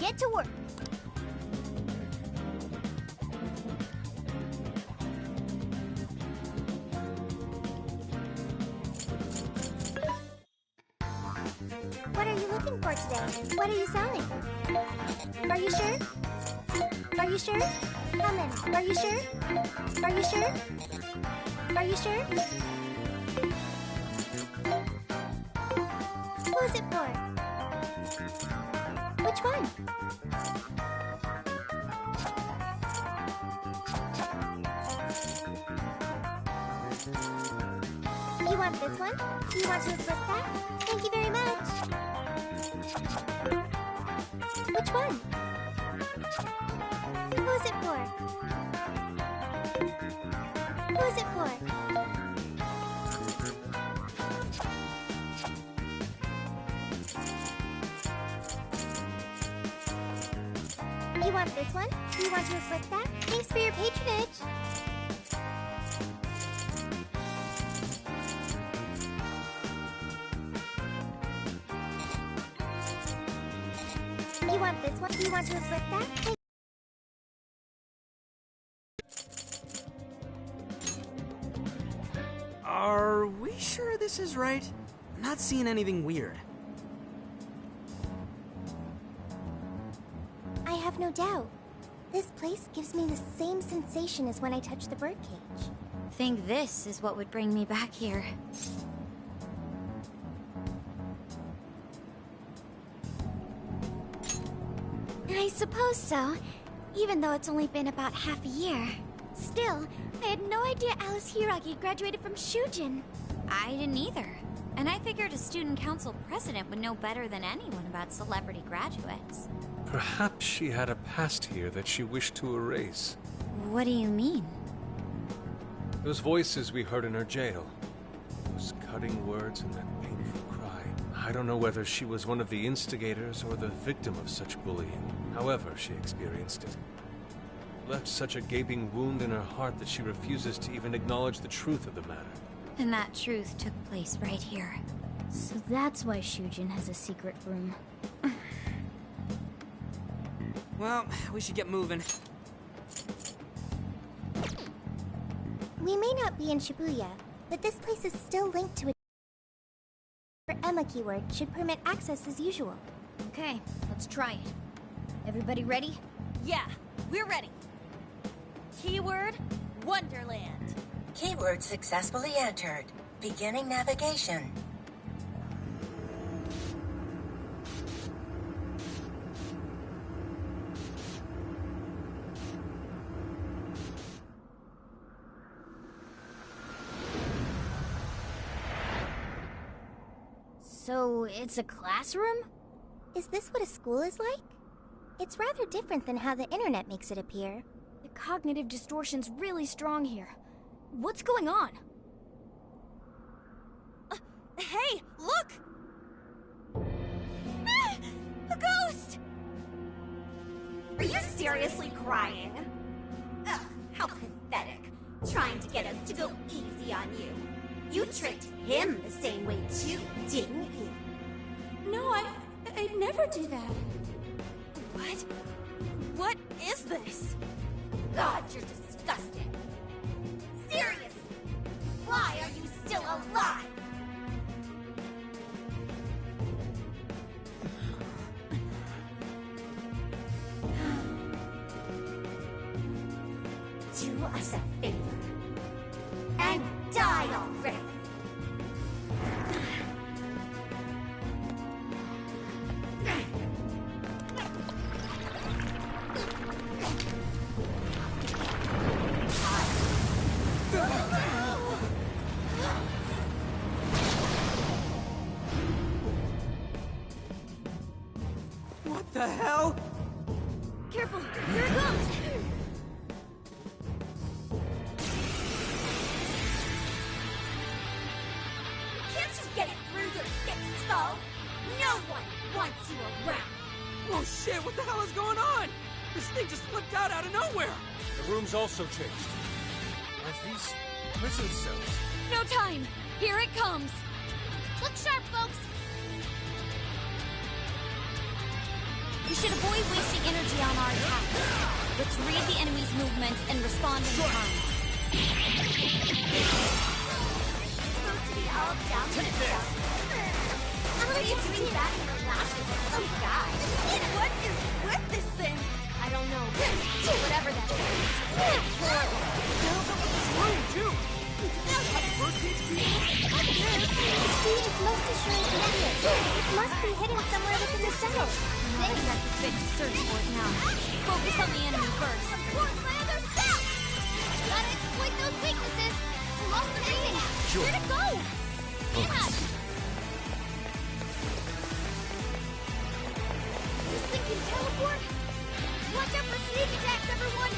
get to work. What are you looking for today? What are you selling? Are you sure? Are you sure? How many? Are you sure? Are you sure? Are you sure? Who is it for? Which one? You want this one? Do you want to flip that? Thank you very much. Which one? Who is it for? Who is it for? You want this one? Do you want to flip that? Thanks for your patronage. You want this one? Do you want to flip that? Are we sure this is right? I'm not seeing anything weird. I have no doubt. This place gives me the same sensation as when I touched the birdcage. Think this is what would bring me back here. I suppose so, even though it's only been about half a year. Still, I had no idea Alice Hiiragi graduated from Shujin. I didn't either. And I figured a student council president would know better than anyone about celebrity graduates. Perhaps she had a past here that she wished to erase. What do you mean? Those voices we heard in her jail. Those cutting words and that painful cry. I don't know whether she was one of the instigators or the victim of such bullying. However she experienced it. Left such a gaping wound in her heart that she refuses to even acknowledge the truth of the matter. And that truth took place right here. So that's why Shujin has a secret room. Well, we should get moving. We may not be in Shibuya, but this place is still linked to a Emma keyword should permit access as usual. Okay, let's try it. Everybody ready? Yeah, we're ready. Keyword, Wonderland. Keyword successfully entered. Beginning navigation. So, it's a classroom? Is this what a school is like? It's rather different than how the internet makes it appear. The cognitive distortion's really strong here. What's going on? Hey, look! Ah, a ghost! Are you seriously crying? Ugh, how pathetic. Trying to get us to go easy on you. You tricked him the same way too, didn't you? No, I'd never do that. What? What is this? God, you're disgusting. Seriously, why are you still alive? Do us a favor and die already. What the hell? Careful! Here it comes! Can't you get it through your thick skull? No one wants you around. Oh shit, what the hell is going on? This thing just flipped out of nowhere. The room's also changed. Are these prison cells? No time! Here it comes! Look sharp, folks! We should avoid wasting energy on our attacks. Let's read the enemy's movements and respond in time. Supposed to be all down to the stuff. How are you doing that in the lashes of some guy? What is with this thing? I don't know. Whatever that is. It's horrible. It's room, too! Birdcage people like this! Speed is most assuredly endless. It must be hidden somewhere within the cell. This has to fit to search for it now. Focus on the enemy first. Support my other self! Gotta exploit those weaknesses! We lost the reading! Sure. Where'd it go? Yeah! This thing can teleport? Watch out for sneak attacks, everyone!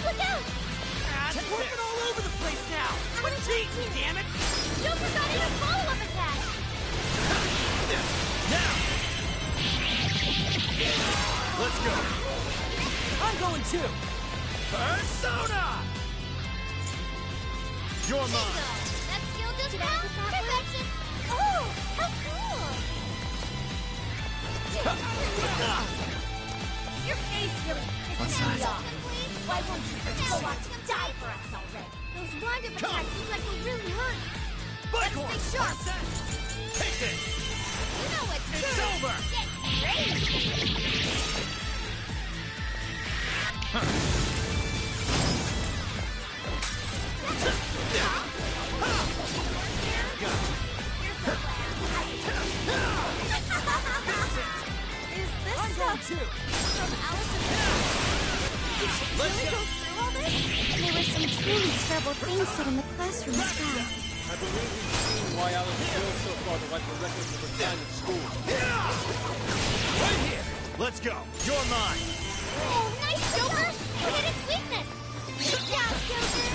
Look out! It's warping all over the place now! Quit cheating, damn it! Joker got in a follow-up attack! Now! Let's go! I'm going too! Persona! You're mine! That skill just found perfection! Oh, how cool! Your face really pisses me off. Why won't you just go watch him die for us already? Those wind-up attacks seem like they really hurt. Bighorn! Let's stay sharp! Take this! You know what's It's true. over! Get ready! Is this stuff Too. from Alice's Did she really go through all this? There were some truly terrible things said in the classroom as well. I believe we've seen why Alice failed so far to wipe the records of her time at school. Right here! Let's go! You're mine! Oh, nice, Joker! You hit its weakness! Good job, Joker!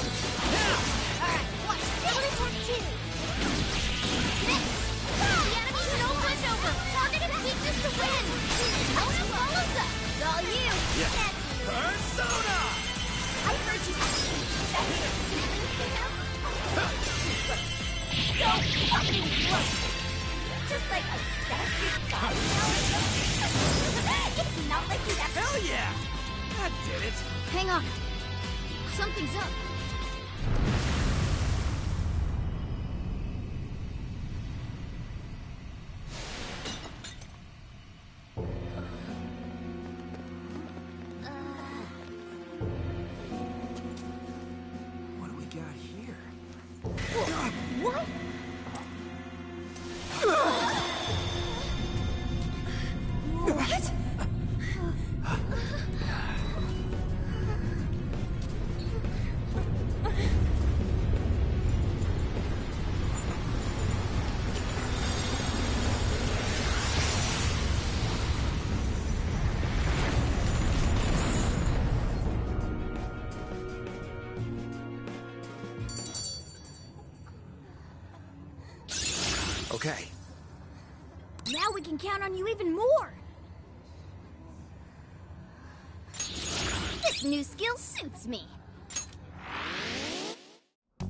Alright, watch. Teleport 2! The enemy's no pushover! Target its weakness to win! Helena follows us! It's all you! Yeah. Persona! I heard you have feelings to him. So fucking close! Just like a sassy body It's not like you have Hell yeah! That did it! Hang on. Something's up. What do we got here? What? What? Okay. Now we can count on you even more. This new skill suits me.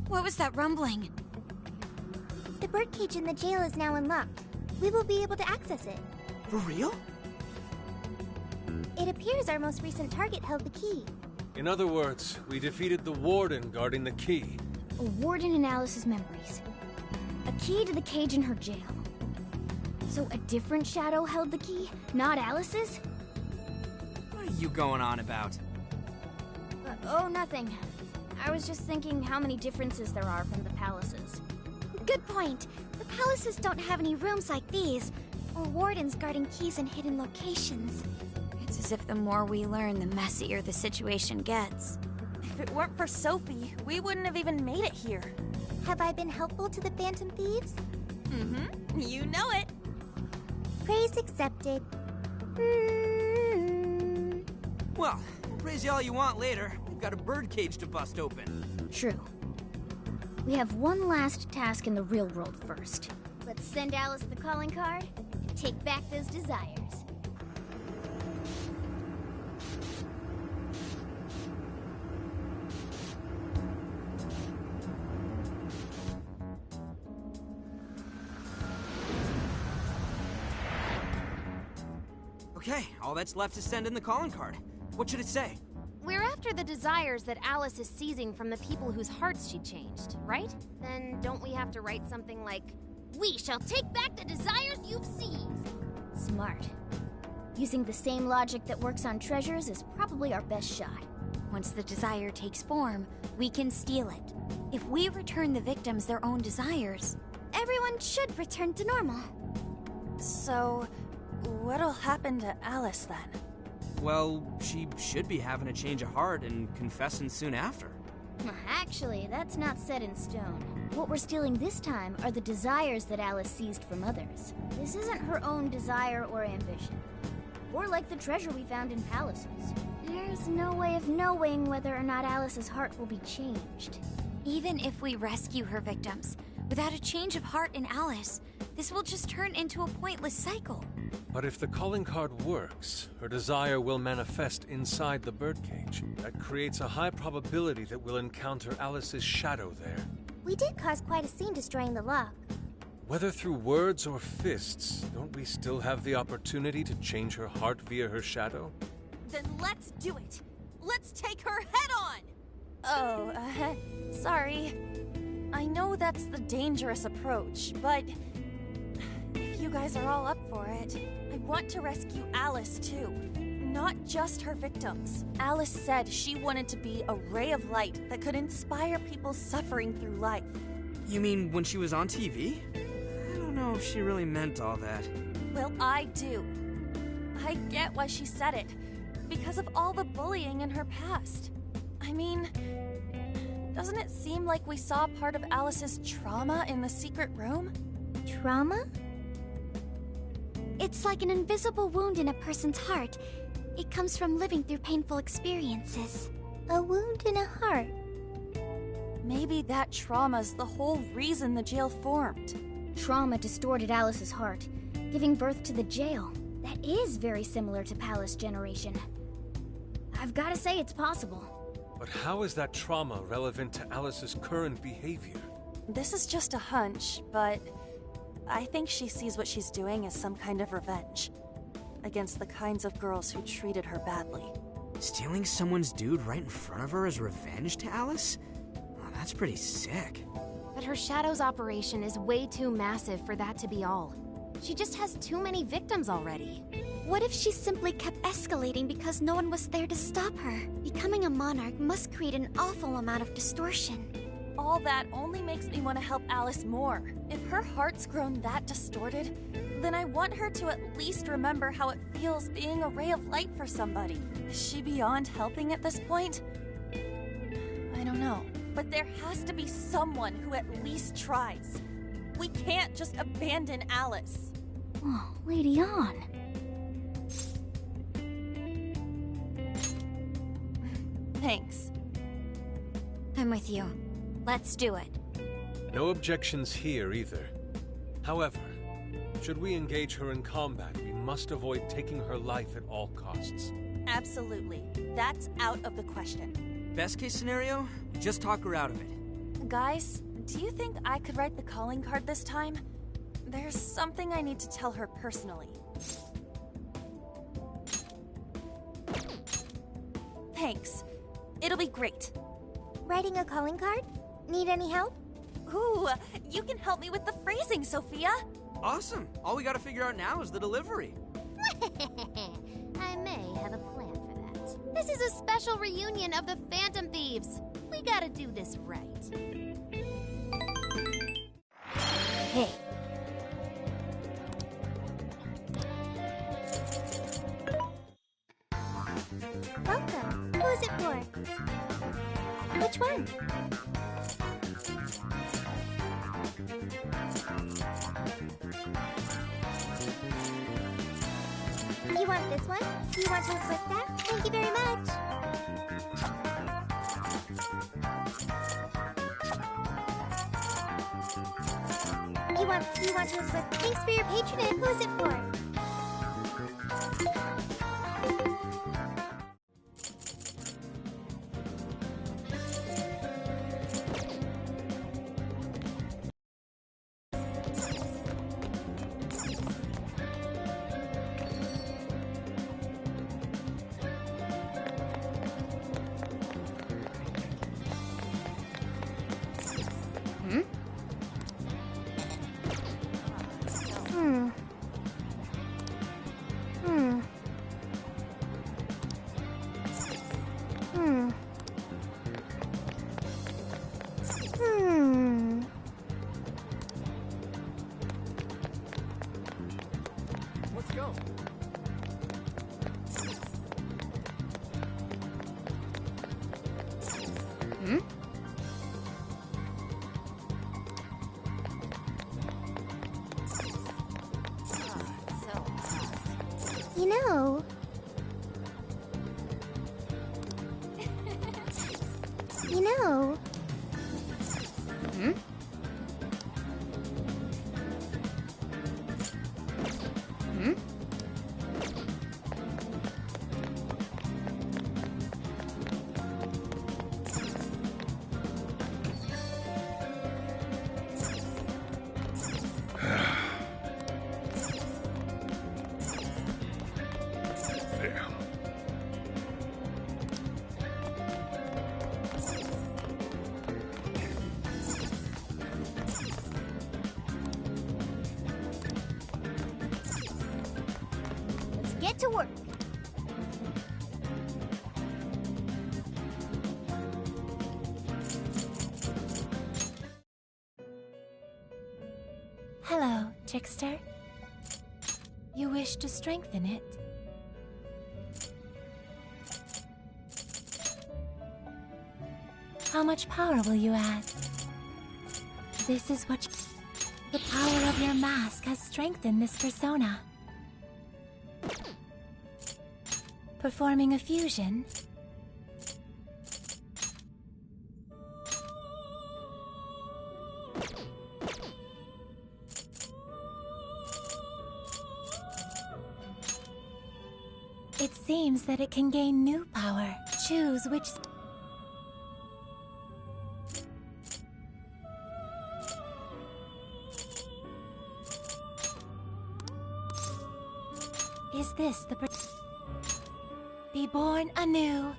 What was that rumbling? The birdcage in the jail is now unlocked. We will be able to access it. For real? It appears our most recent target held the key. In other words, we defeated the warden guarding the key. A warden in Alice's memories. A key to the cage in her jail. So a different shadow held the key, not Alice's? What are you going on about? Oh, nothing. I was just thinking how many differences there are from the palaces. Good point. The palaces don't have any rooms like these, or wardens guarding keys in hidden locations. It's as if the more we learn, the messier the situation gets. If it weren't for Sophie, we wouldn't have even made it here. Have I been helpful to the Phantom Thieves? Mm-hmm. You know it. Praise accepted. Well, praise you all you want later. We've got a birdcage to bust open. True. We have one last task in the real world first. Let's send Alice the calling card and take back those desires. Okay, all that's left is send in the calling card. What should it say? We're after the desires that Alice is seizing from the people whose hearts she changed, right? Then don't we have to write something like, "We shall take back the desires you've seized"? Smart. Using the same logic that works on treasures is probably our best shot. Once the desire takes form, we can steal it. If we return the victims their own desires, Everyone should return to normal. So, what'll happen to Alice then? Well, she should be having a change of heart and confessing soon after. Actually, that's not set in stone. What we're stealing this time are the desires that Alice seized from others. This isn't her own desire or ambition. Or like the treasure we found in palaces. There's no way of knowing whether or not Alice's heart will be changed. even if we rescue her victims, without a change of heart in Alice, this will just turn into a pointless cycle. But if the calling card works, her desire will manifest inside the birdcage. That creates a high probability that we'll encounter Alice's shadow there. We did cause quite a scene destroying the lock. Whether through words or fists, don't we still have the opportunity to change her heart via her shadow? Then let's do it! Let's take her head on! Oh, sorry. I know that's the dangerous approach, but if you guys are all up for it, I want to rescue Alice too. Not just her victims. Alice said she wanted to be a ray of light that could inspire people suffering through life. You mean when she was on TV? I don't know if she really meant all that. Well, I do. I get why she said it. Because of all the bullying in her past. I mean, doesn't it seem like we saw part of Alice's trauma in the secret room? Trauma? It's like an invisible wound in a person's heart. It comes from living through painful experiences. A wound in a heart. Maybe that trauma's the whole reason the jail formed. Trauma distorted Alice's heart, giving birth to the jail. That is very similar to Palace Generation. I've got to say it's possible. But how is that trauma relevant to Alice's current behavior? This is just a hunch, but I think she sees what she's doing as some kind of revenge against the kinds of girls who treated her badly. Stealing someone's dude right in front of her as revenge to Alice? Oh, that's pretty sick. But her Shadow's operation is way too massive for that to be all. She just has too many victims already. What if she simply kept escalating because no one was there to stop her? Becoming a monarch must create an awful amount of distortion. All that only makes me want to help Alice more. If her heart's grown that distorted, then I want her to at least remember how it feels being a ray of light for somebody. Is she beyond helping at this point? I don't know. But there has to be someone who at least tries. We can't just abandon Alice. Oh, Lady Ann. Thanks. I'm with you. Let's do it. No objections here either. However, should we engage her in combat, we must avoid taking her life at all costs. Absolutely. That's out of the question. Best case scenario, just talk her out of it. Guys, do you think I could write the calling card this time? There's something I need to tell her personally. Thanks. It'll be great. Writing a calling card? Need any help? Ooh, you can help me with the phrasing, Sophia. Awesome. All we gotta figure out now is the delivery. I may have a plan for that. This is a special reunion of the Phantom Thieves. We gotta do this right. Hey. Welcome. Who is it for? Which one? You want this one? You want to request that? Thank you very much. You want to request? Thanks for your patronage. Who is it for? You know... You know... Hmm? Hmm? Let's get to work. Hello, Trickster. You wish to strengthen it? How much power will you add? This is what the power of your mask has strengthened this persona. Performing a fusion? It seems that it can gain new power. Choose which... Is this the... Be born anew.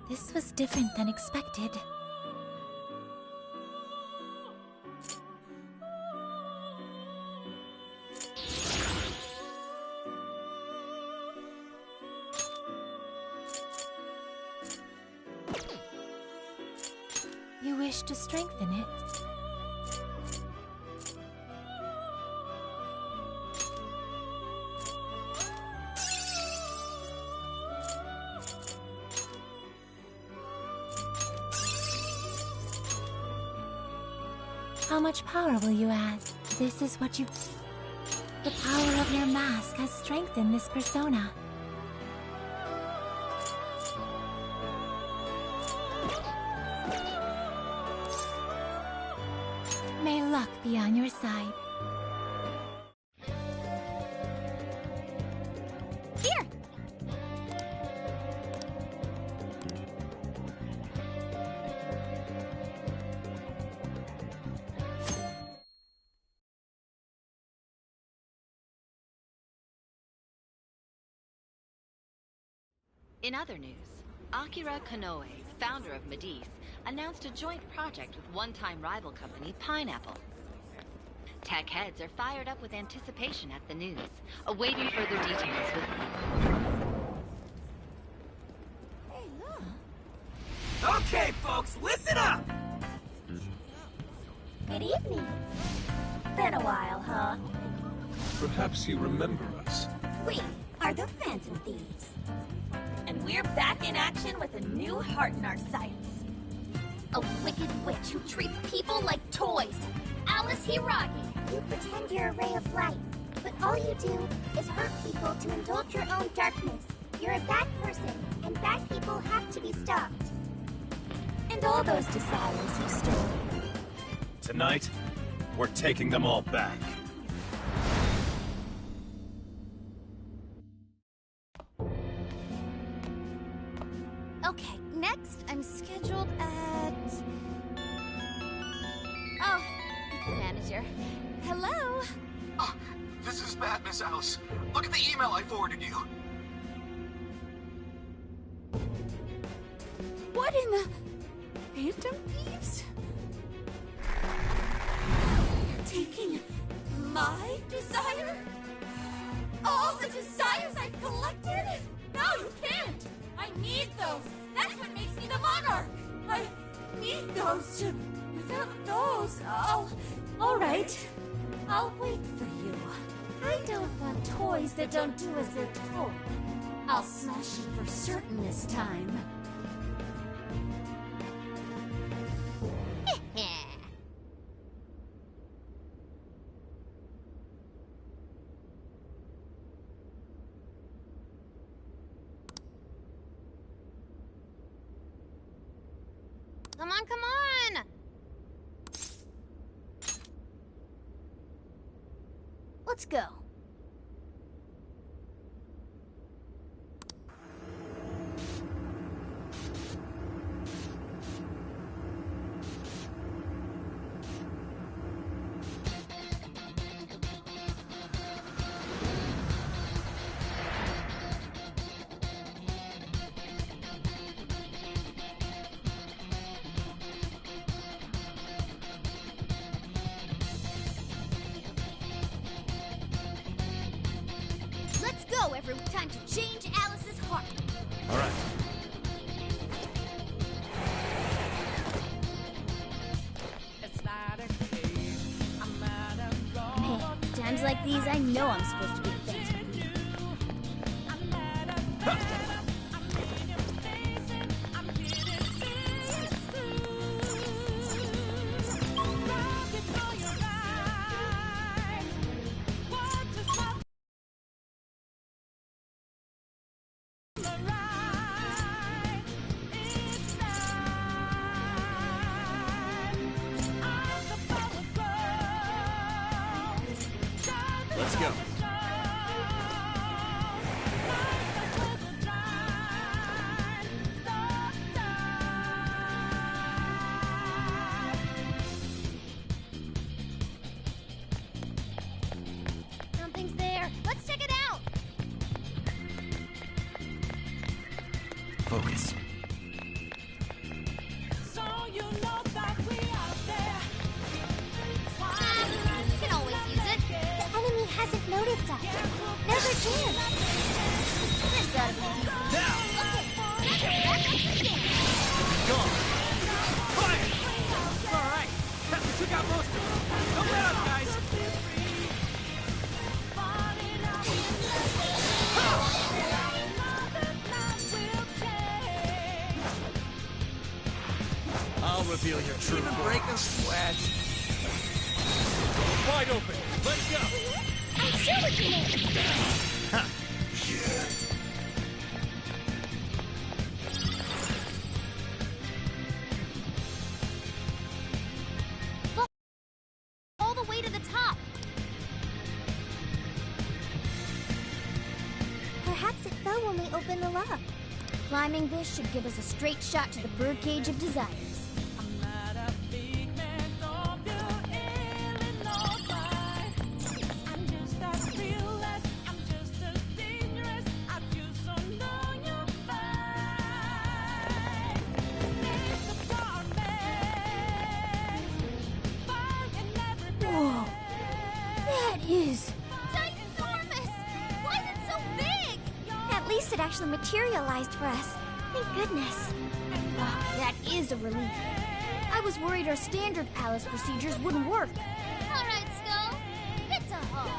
This was different than expected. You wish to strengthen it? How much power will you add? This is what you... The power of your mask has strengthened this persona. May luck be on your side. Here! In other news, Akira Konoe, founder of Medice, announced a joint project with one-time rival company Pineapple. Tech heads are fired up with anticipation at the news, awaiting further details with... Hey, look! Okay, folks, listen up! Good evening. Been a while, huh? Perhaps you remember us. We are the Phantom Thieves. And we're back in action with a new heart in our sights. A wicked witch who treats people like toys. Alice Hiragi. You pretend you're a ray of light, but all you do is hurt people to indulge your own darkness. You're a bad person, and bad people have to be stopped. And all those desires you stole. Tonight, we're taking them all back. Okay, next I'm scheduled at... Oh, it's the manager. Hello? Oh, this is bad, Miss Alice. Look at the email I forwarded you. What in the... Phantom Thieves? You're taking my desire? All the desires I've collected? No, you can't! I need those! That's what makes me the monarch! I need those to... Without those, all right. I'll wait for you. I don't want toys that don't do as they're told. I'll smash you for certain this time. Come on, come on! Let's go. Time to change Alice's heart. All right. Man, times like these, I know I'm supposed to be thankful. Let's go. Something's there. Let's check it out. Focus. You can always use it. The enemy hasn't noticed us. Now's our chance. This ought to be easy. Now! Okay, back up again. Gone! Fire! Alright, we took out most of them. Don't let up, guys! I'll reveal your true Even break a sweat. Wide open. Let's go. I'm sure we can make it. Ha. All the way to the top. Perhaps it fell when we opened the lock. Climbing this should give us a straight shot to the birdcage of desires. Whoa! That is... Ginormous! Why is it so big? At least it actually materialized for us. Thank goodness. That is a relief. I was worried our standard palace procedures wouldn't work. All right, Skull. It's a hole.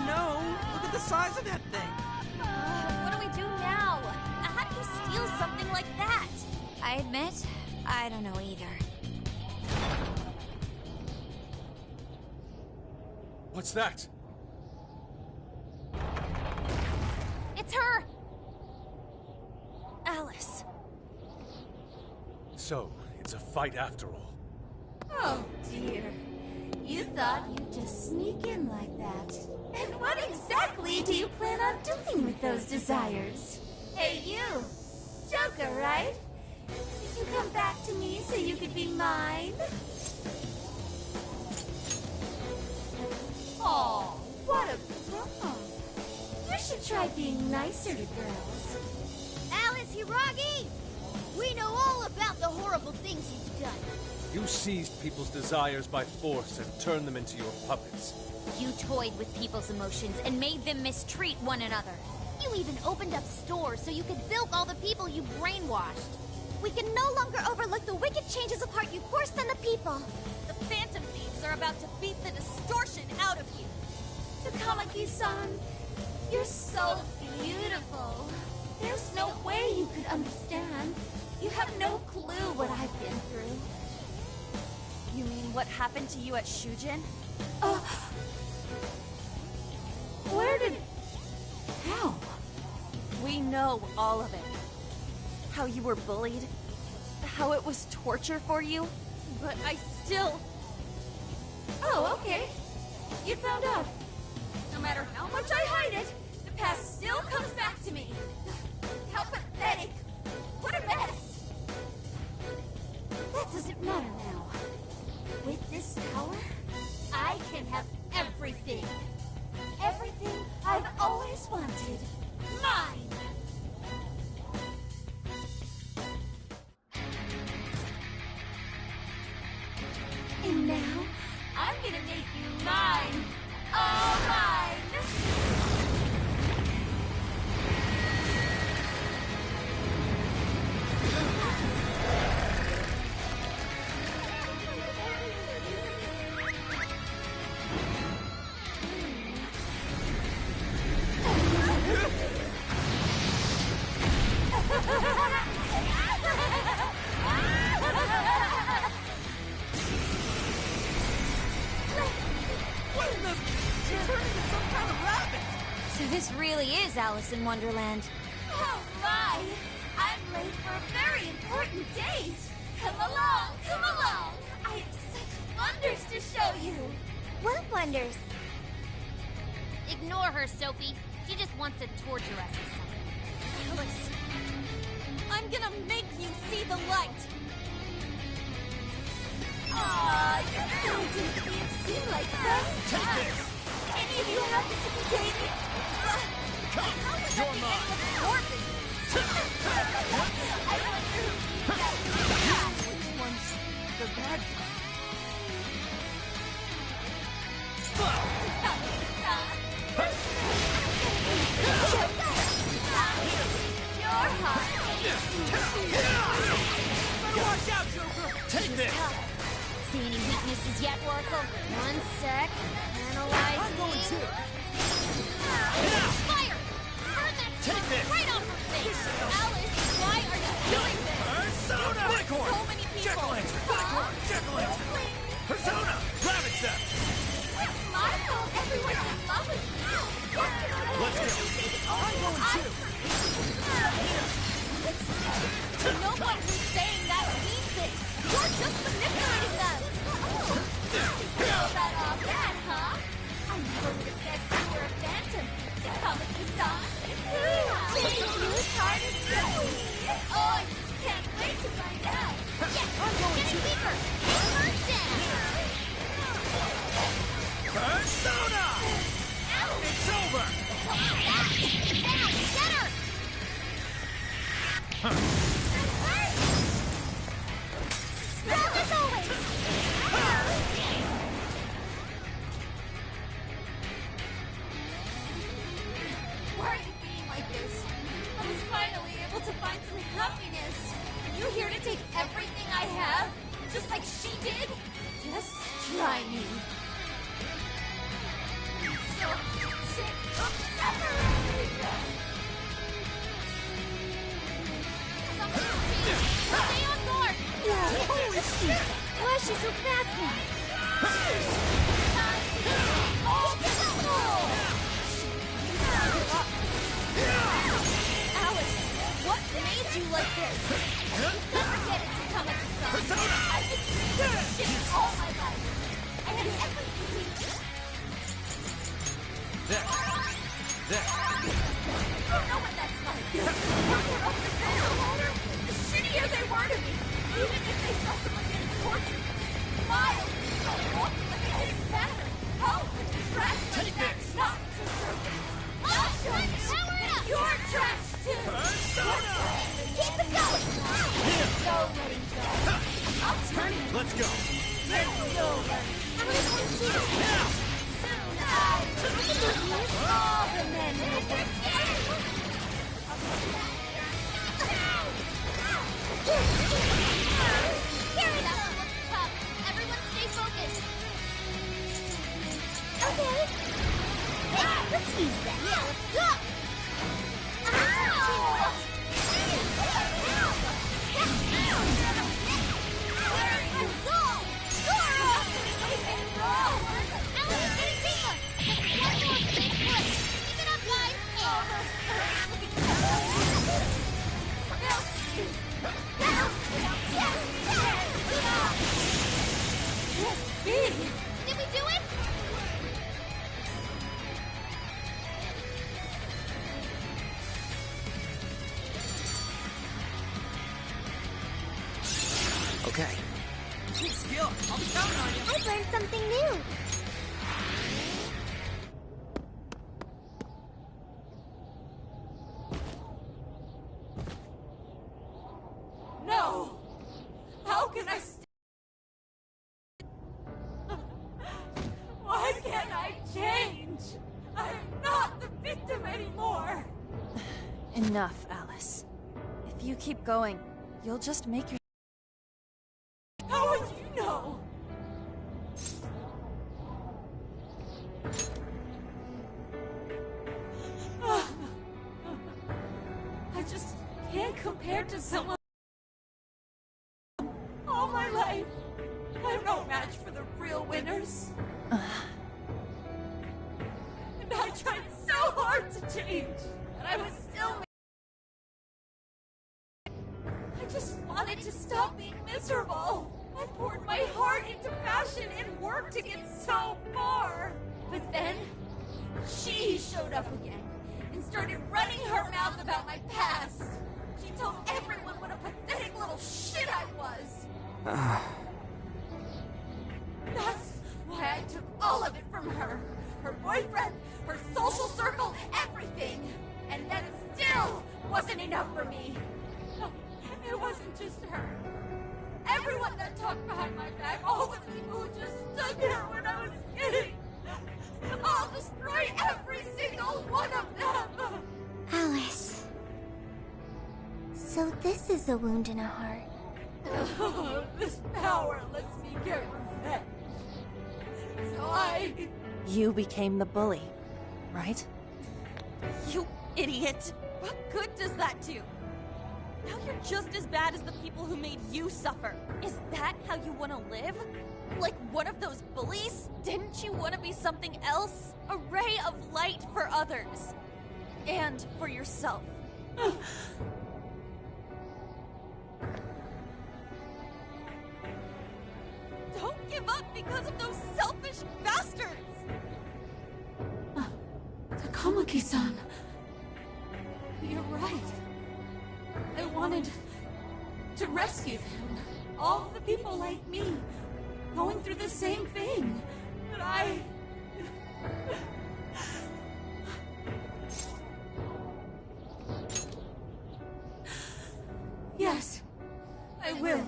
No. Look at the size of that thing. What do we do now? How do you steal something like that? I admit, I don't know either. What's that? It's her! Alice. So, it's a fight after all. Oh, dear. You thought you'd just sneak in like that. And what exactly do you plan on doing with those desires? Hey, you! Joker, right? Did you come back to me so you could be mine? Aw, what a bum. You should try being nicer to girls. Alice Hiragi! We know all about the horrible things you've done. You seized people's desires by force and turned them into your puppets. You toyed with people's emotions and made them mistreat one another. You even opened up stores so you could bilk all the people you brainwashed. We can no longer overlook the wicked changes of heart you forced on the people. The Phantom Thieves are about to beat the distortion out of you. Takamaki-san, you're so beautiful. There's no way you could understand. You have no clue what I've been through. You mean what happened to you at Shujin? Where did... How? We know all of it. How you were bullied, how it was torture for you, but I still... Oh, okay. You found out. No matter how much I hide it, the past still comes back to me. How pathetic. What a mess. That doesn't matter now. With this power, I can have everything. Everything I've always wanted. Mine! And now, I'm gonna make you mine! All mine! So this really is Alice in Wonderland. Oh my! I'm late for a very important date! Come along, come along! I have such wonders to show you! What wonders? Ignore her, Sophie. She just wants to torture us or something. Alice, I'm gonna make you see the light! Aw, you really didn't make it seem like that! Any of you happen to be dating? You're mine! Your business! I wonder who you got. Which one's the bad guy? You're hot. Better watch out, Joker! Take this! See any weaknesses yet, Oracle? One sec. Analyze. I'm going too! Fire! Burn that Take stuff this! right off her face! Alice, why are you doing this? Persona! Bicorn! So many people! Jack-o'-lantern! Bicorn! Jack-o'-lantern! Persona! Graviton! It's my fault everyone's in love with you. What can I do? Let's go! I'm going too! No one who's saying that means it! You're just manipulating them! Feel that all that, huh? I never would have guessed you were a phantom. Takamaki-san. Did you hard as you? Oh, I just can't wait to find out. Yes! Getting weaker! Hit her down! Persona! It's over! Now, get her! Strong as always! Why are you being like this? I was finally able to find some happiness. And you're here to take everything I have? Just like she did? Just try me. So sick of separating. Stay on guard! Holy shit! Why is she so fast now? Alice, what made you like this? Never get it to come at the sun. I've been doing this shit all my life. I had everything. There. You don't know what that's like. When they're up the social ladder, the shittier they were to me. Even if they saw someone getting tortured. Miles, ultimately it didn't matter. Oh, trash like that's not conservative. I'll show you. You're trash too. Persona! Keep it going. tease them. Yeah, let's go! Did we do it? Okay. Good skill. I'll be counting on you. I've learned something new. No! How can I Why can't I change? I'm not the victim anymore! Enough, Alice. If you keep going, you'll just make your... How would you know? I just can't compare to someone. All my life, I'm no match for the real winners. And I tried so hard to change, and I was still. I just wanted to stop being miserable. I poured my heart into passion and work to get so far. But then, she showed up again and started running her mouth about my past. She told everyone what a pathetic little shit I was. That's why I took all of it from her. Her boyfriend, her social circle, everything. And that still wasn't enough for me. No, it wasn't just her. Everyone that talked behind my back, all the people who just stood there when I was kidding. I'll destroy every single one of them. Alice. So this is a wound in a heart. Oh, this power lets me get revenge. So You became the bully, right? You idiot! What good does that do? Now you're just as bad as the people who made you suffer. Is that how you want to live? Like one of those bullies? Didn't you want to be something else? A ray of light for others. And for yourself. Don't give up because of those selfish bastards! Takamaki-san. You're right. I wanted to rescue them. All the people like me, going through the same thing. But I... Yes, I will.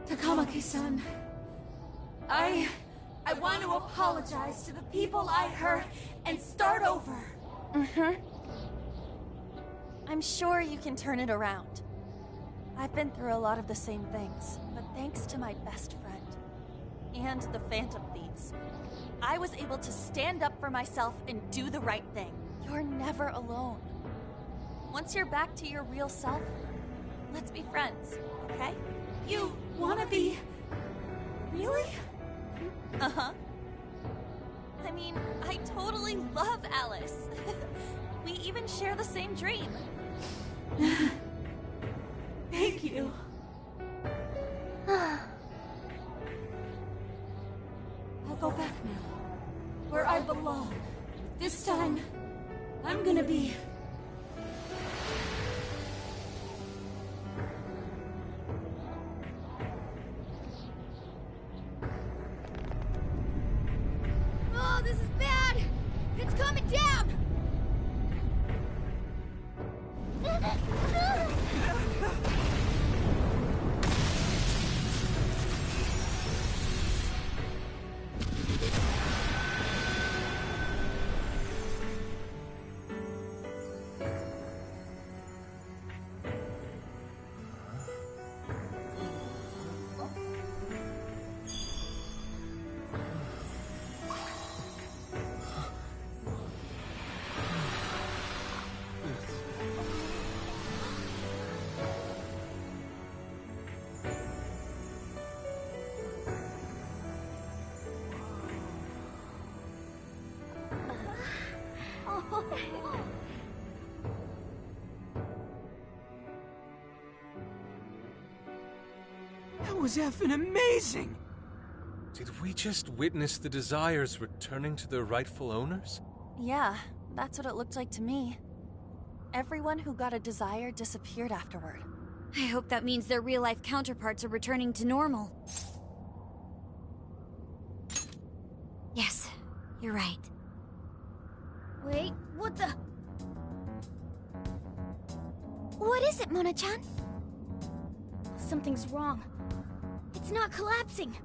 Takamaki-san, I want to apologize to the people I hurt and start over. I'm sure you can turn it around. I've been through a lot of the same things, but thanks to my best friend and the Phantom Thieves, I was able to stand up for myself and do the right thing. You're never alone. Once you're back to your real self, let's be friends, okay? You wanna be... Really? Uh-huh. I mean, I totally love Alice. We even share the same dream. Thank you. I'll go back now, where I belong. This time, I'm gonna be... Oh, this is bad! It's coming down! was effing amazing! Did we just witness the Desires returning to their rightful owners? Yeah, that's what it looked like to me. Everyone who got a Desire disappeared afterward. I hope that means their real-life counterparts are returning to normal. Yes, you're right. Wait, what the? What is it, Mona-chan? Something's wrong. It's not collapsing.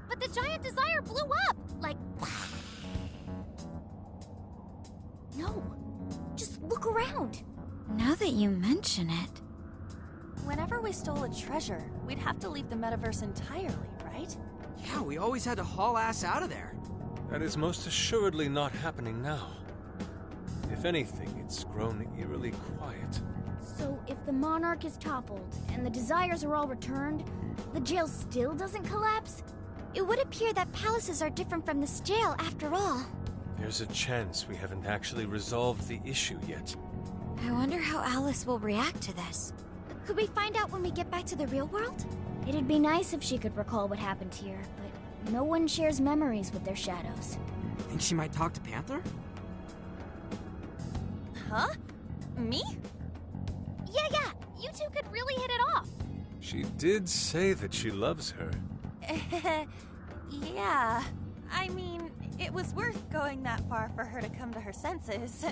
But the giant Desire blew up! Like... No. Just look around. Now that you mention it... Whenever we stole a treasure, we'd have to leave the metaverse entirely, right? Yeah, we always had to haul ass out of there. That is most assuredly not happening now. If anything, it's grown eerily quiet. So if the Monarch is toppled, and the Desires are all returned, the jail still doesn't collapse? It would appear that palaces are different from this jail after all. There's a chance we haven't actually resolved the issue yet. I wonder how Alice will react to this. Could we find out when we get back to the real world? It'd be nice if she could recall what happened here, but no one shares memories with their shadows. Think she might talk to Panther? Huh? Me? Yeah, you two could really hit it off. She did say that she loves her. Yeah. I mean, it was worth going that far for her to come to her senses.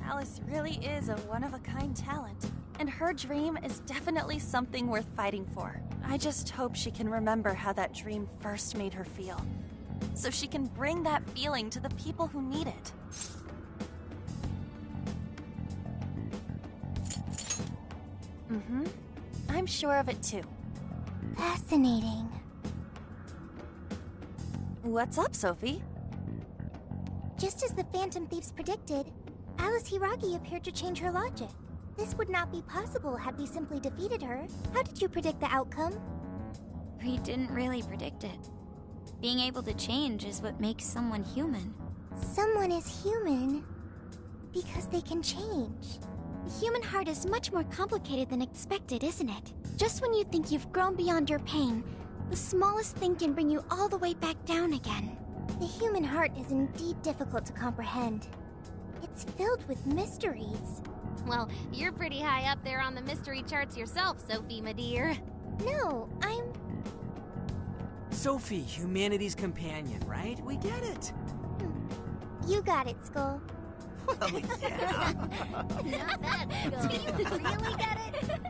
Alice really is a one-of-a-kind talent, and her dream is definitely something worth fighting for. I just hope she can remember how that dream first made her feel, so she can bring that feeling to the people who need it. I'm sure of it too. Fascinating. What's up, Sophie? Just as the Phantom Thieves predicted, Alice Hiragi appeared to change her logic. This would not be possible had we simply defeated her. How did you predict the outcome? We didn't really predict it. Being able to change is what makes someone human. Someone is human because they can change. The human heart is much more complicated than expected, isn't it? Just when you think you've grown beyond your pain, the smallest thing can bring you all the way back down again. The human heart is indeed difficult to comprehend. It's filled with mysteries. Well, you're pretty high up there on the mystery charts yourself, Sophie, my dear. No, I'm... Sophie, humanity's companion, right? We get it. You got it, Skull. Well, yeah. Not bad, Skull. Do you really get it?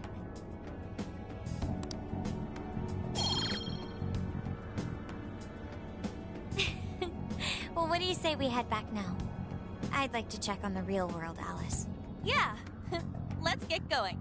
Well, what do you say we head back now? I'd like to check on the real world, Alice. Yeah, let's get going.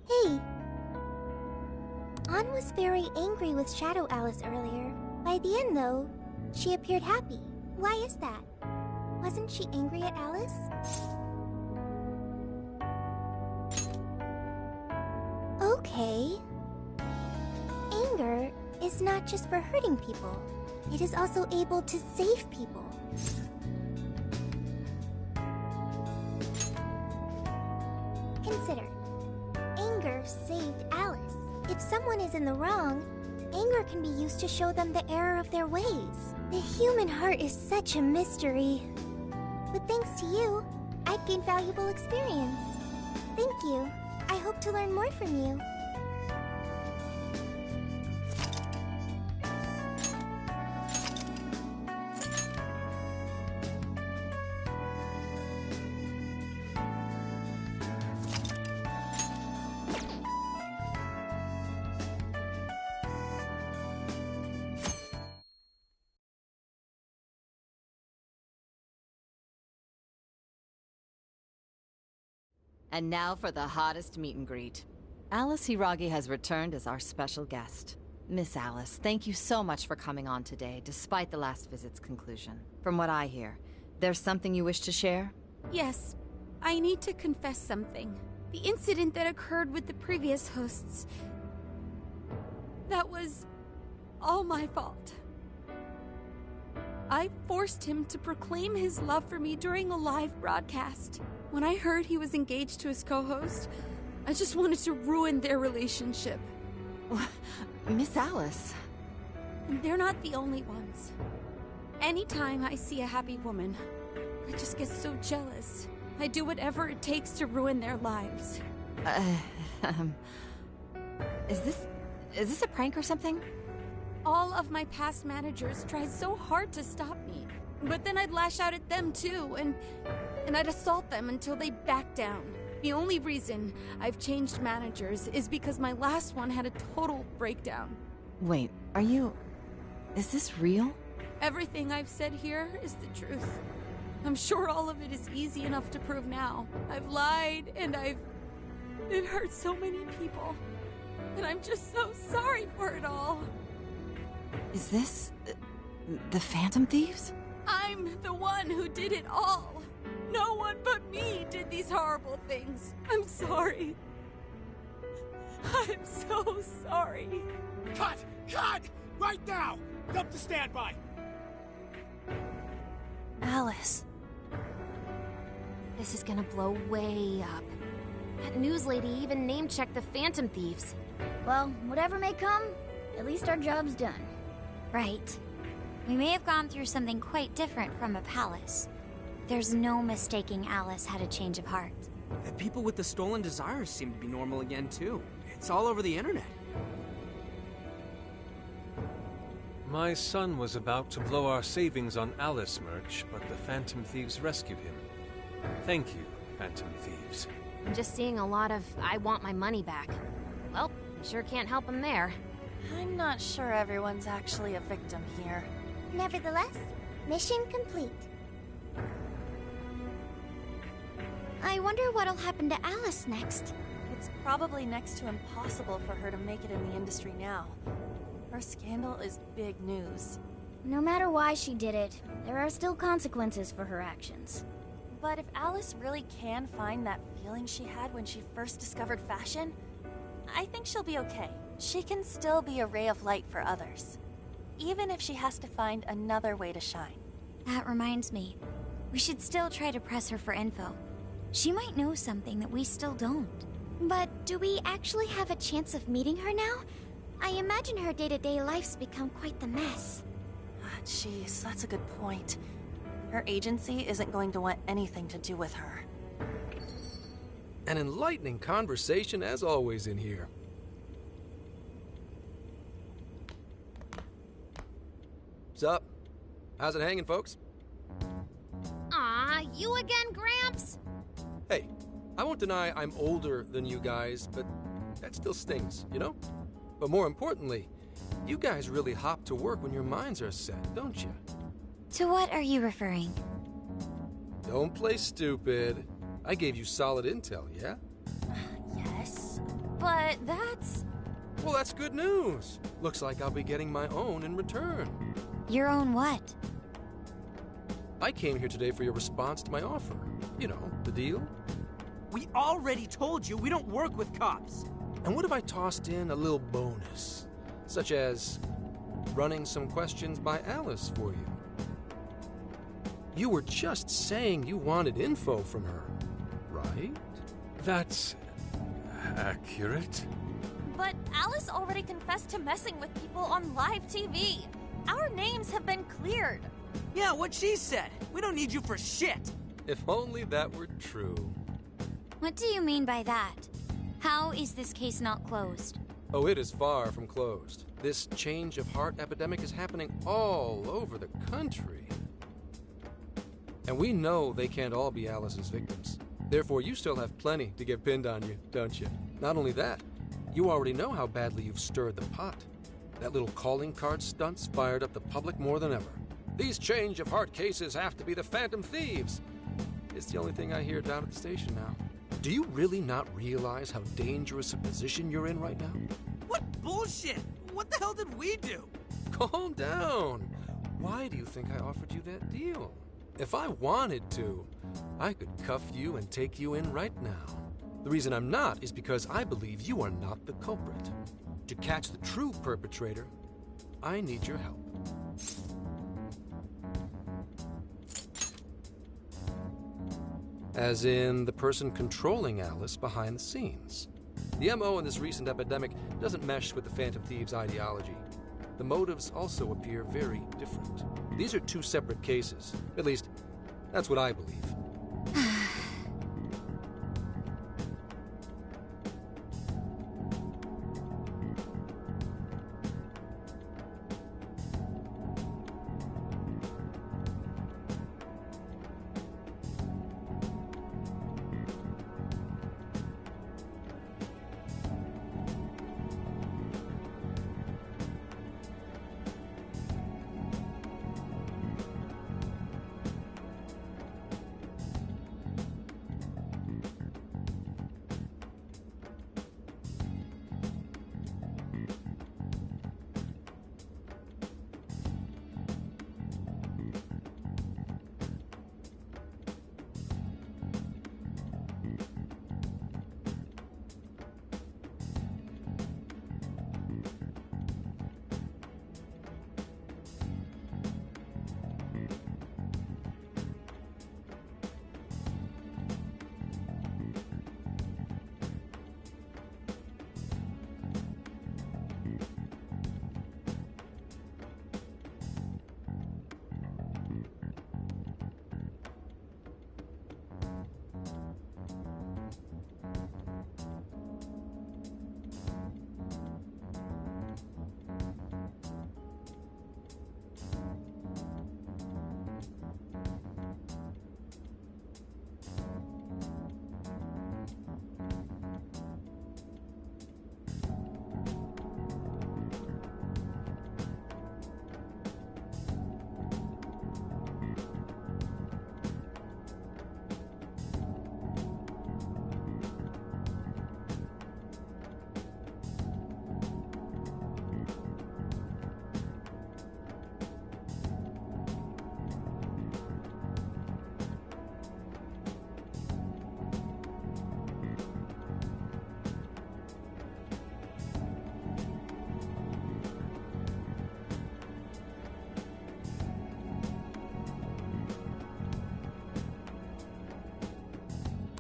Hey! Ann was very angry with Shadow Alice earlier. By the end, though, she appeared happy. Why is that? Wasn't she angry at Alice? Okay. Anger is not just for hurting people. It is also able to save people. Consider. Anger saved Alice. If someone is in the wrong, anger can be used to show them the error of their ways. The human heart is such a mystery. But thanks to you, I've gained valuable experience. Thank you. I hope to learn more from you. And now for the hottest meet and greet. Alice Hiragi has returned as our special guest. Miss Alice, thank you so much for coming on today, despite the last visit's conclusion. From what I hear, there's something you wish to share? Yes, I need to confess something. The incident that occurred with the previous hosts. That was all my fault. I forced him to proclaim his love for me during a live broadcast. When I heard he was engaged to his co-host, I just wanted to ruin their relationship. Miss Alice. And they're not the only ones. Anytime I see a happy woman, I just get so jealous. I do whatever it takes to ruin their lives. Is this a prank or something? All of my past managers tried so hard to stop me. But then I'd lash out at them too, and I'd assault them until they backed down. The only reason I've changed managers is because my last one had a total breakdown. Wait, is this real? Everything I've said here is the truth. I'm sure all of it is easy enough to prove now. I've lied, and it hurt so many people. And I'm just so sorry for it all. Is this the Phantom Thieves? I'm the one who did it all. No one but me did these horrible things. I'm sorry. I'm so sorry. Cut! Cut! Right now! Jump to standby! Alice. This is gonna blow way up. That news lady even name-checked the Phantom Thieves. Well, whatever may come, at least our job's done. Right. We may have gone through something quite different from a palace. There's no mistaking Alice had a change of heart. The people with the stolen desires seem to be normal again, too. It's all over the internet. My son was about to blow our savings on Alice merch, but the Phantom Thieves rescued him. Thank you, Phantom Thieves. I'm just seeing a lot of I want my money back. Well, sure can't help him there. I'm not sure everyone's actually a victim here. Nevertheless, mission complete. I wonder what'll happen to Alice next. It's probably next to impossible for her to make it in the industry now. Her scandal is big news. No matter why she did it, there are still consequences for her actions. But if Alice really can find that feeling she had when she first discovered fashion, I think she'll be okay. She can still be a ray of light for others, even if she has to find another way to shine. That reminds me, we should still try to press her for info. She might know something that we still don't. But do we actually have a chance of meeting her now? I imagine her day-to-day life's become quite the mess. Jeez, that's a good point. Her agency isn't going to want anything to do with her. An enlightening conversation as always in here. What's up? How's it hanging, folks? Aw, you again, Gramps? Hey, I won't deny I'm older than you guys, but that still stings, you know? But more importantly, you guys really hop to work when your minds are set, don't you? To what are you referring? Don't play stupid. I gave you solid intel, yeah? Yes, but that's... Well, that's good news. Looks like I'll be getting my own in return. Your own what? I came here today for your response to my offer. You know, the deal. We already told you we don't work with cops. And what if I tossed in a little bonus? Such as running some questions by Alice for you. You were just saying you wanted info from her, right? That's accurate. But Alice already confessed to messing with people on live TV. Our names have been cleared. Yeah, what she said. We don't need you for shit. If only that were true. What do you mean by that? How is this case not closed? Oh, it is far from closed. This change of heart epidemic is happening all over the country. And we know they can't all be Alice's victims. Therefore, you still have plenty to get pinned on you, don't you? Not only that, you already know how badly you've stirred the pot. That little calling card stunt's fired up the public more than ever. These change of heart cases have to be the Phantom Thieves. It's the only thing I hear down at the station now. Do you really not realize how dangerous a position you're in right now? What bullshit! What the hell did we do? Calm down. Why do you think I offered you that deal? If I wanted to, I could cuff you and take you in right now. The reason I'm not is because I believe you are not the culprit. To catch the true perpetrator, I need your help. As in the person controlling Alice behind the scenes. The MO in this recent epidemic doesn't mesh with the Phantom Thieves' ideology. The motives also appear very different. These are two separate cases. At least, that's what I believe.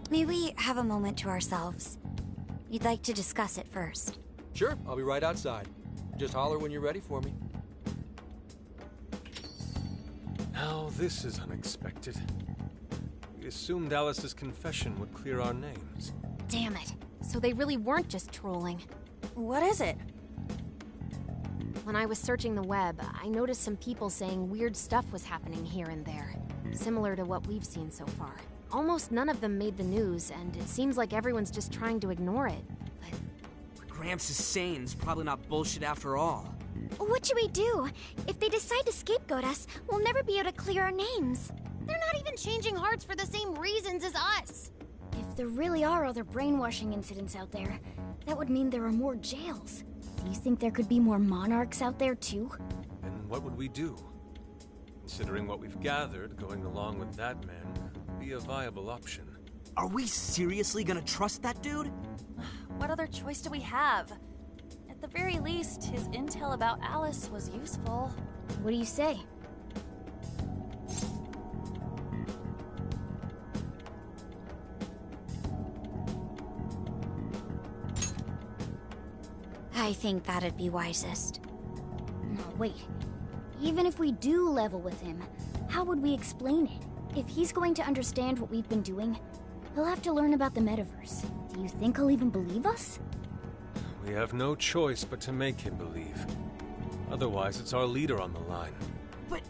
May we have a moment to ourselves? You'd like to discuss it first. Sure, I'll be right outside. Just holler when you're ready for me. Now this is unexpected. We assumed Alice's confession would clear our names. Damn it. So they really weren't just trolling. What is it? When I was searching the web, I noticed some people saying weird stuff was happening here and there, similar to what we've seen so far. Almost none of them made the news, and it seems like everyone's just trying to ignore it. What Gramps is saying is probably not bullshit after all. What should we do? If they decide to scapegoat us, we'll never be able to clear our names. They're not even changing hearts for the same reasons as us. If there really are other brainwashing incidents out there, that would mean there are more jails. Do you think there could be more monarchs out there too? And what would we do? Considering what we've gathered, going along with that man could be a viable option. Are we seriously gonna trust that dude? What other choice do we have? At the very least, his intel about Alice was useful. What do you say? I think that'd be wisest. No, wait. Even if we do level with him, how would we explain it? If he's going to understand what we've been doing, he'll have to learn about the metaverse. Do you think he'll even believe us? We have no choice but to make him believe. Otherwise, it's our leader on the line. But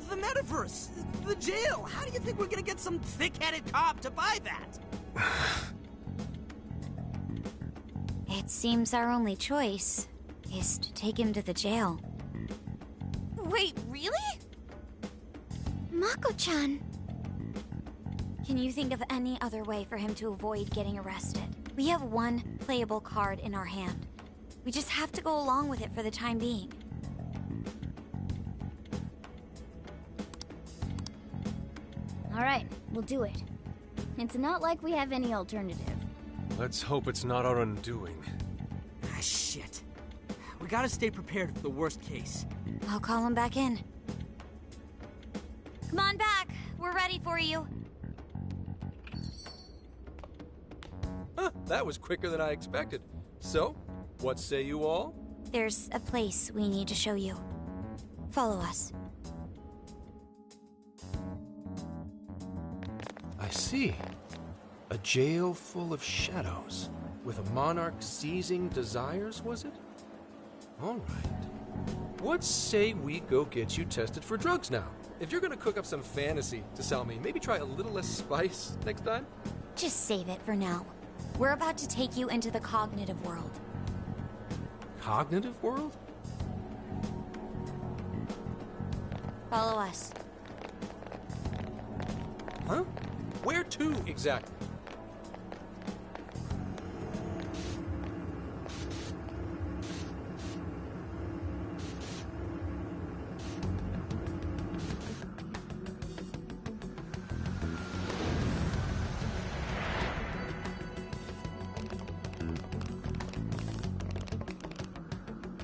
the metaverse, the jail, how do you think we're gonna get some thick-headed cop to buy that? It seems our only choice is to take him to the jail. Wait, really? Mako-chan! Can you think of any other way for him to avoid getting arrested? We have one playable card in our hand. We just have to go along with it for the time being. Alright, we'll do it. It's not like we have any alternative. Let's hope it's not our undoing. Ah, shit. We gotta stay prepared for the worst case. I'll call him back in. Come on back. We're ready for you. Huh, that was quicker than I expected. So, what say you all? There's a place we need to show you. Follow us. I see. A jail full of shadows. With a monarch seizing desires, was it? All right. What say we go get you tested for drugs now? If you're gonna cook up some fantasy to sell me, maybe try a little less spice next time? Just save it for now. We're about to take you into the cognitive world. Cognitive world? Follow us. Huh? Where to, exactly?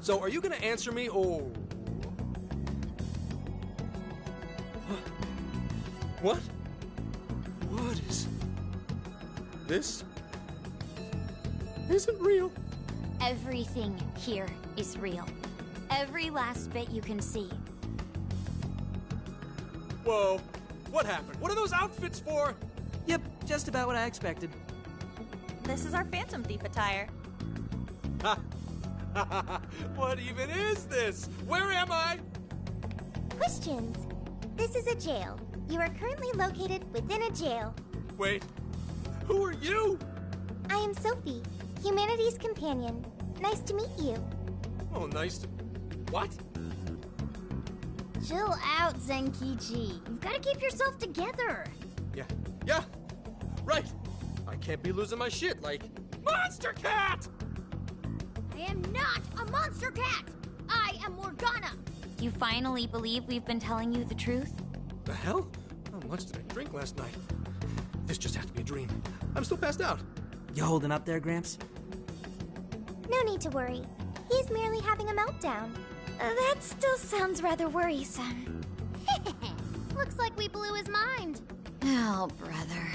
So, are you gonna answer me, or... What? What is... This... isn't real. Everything here is real. Every last bit you can see. Whoa. What happened? What are those outfits for? Yep, just about what I expected. This is our Phantom Thief attire. Ha! What even is this? Where am I? Questions. This is a jail. You are currently located within a jail. Wait, who are you? I am Sophie, humanity's companion. Nice to meet you. Oh, nice to... What? Chill out, Zenkichi. You've got to keep yourself together. Yeah, right. I can't be losing my shit like... Monster Cat! I am not a monster cat! I am Morgana! You finally believe we've been telling you the truth? The hell? How much did I drink last night? This just has to be a dream. I'm still passed out. You holding up there, Gramps? No need to worry. He's merely having a meltdown. That still sounds rather worrisome. Looks like we blew his mind. Oh, brother.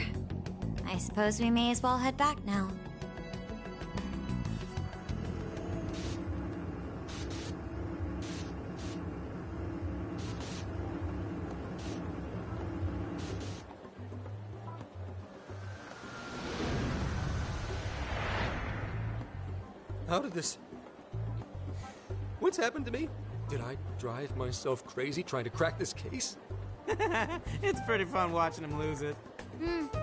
I suppose we may as well head back now. How did this... What's happened to me? Did I drive myself crazy trying to crack this case? It's pretty fun watching him lose it.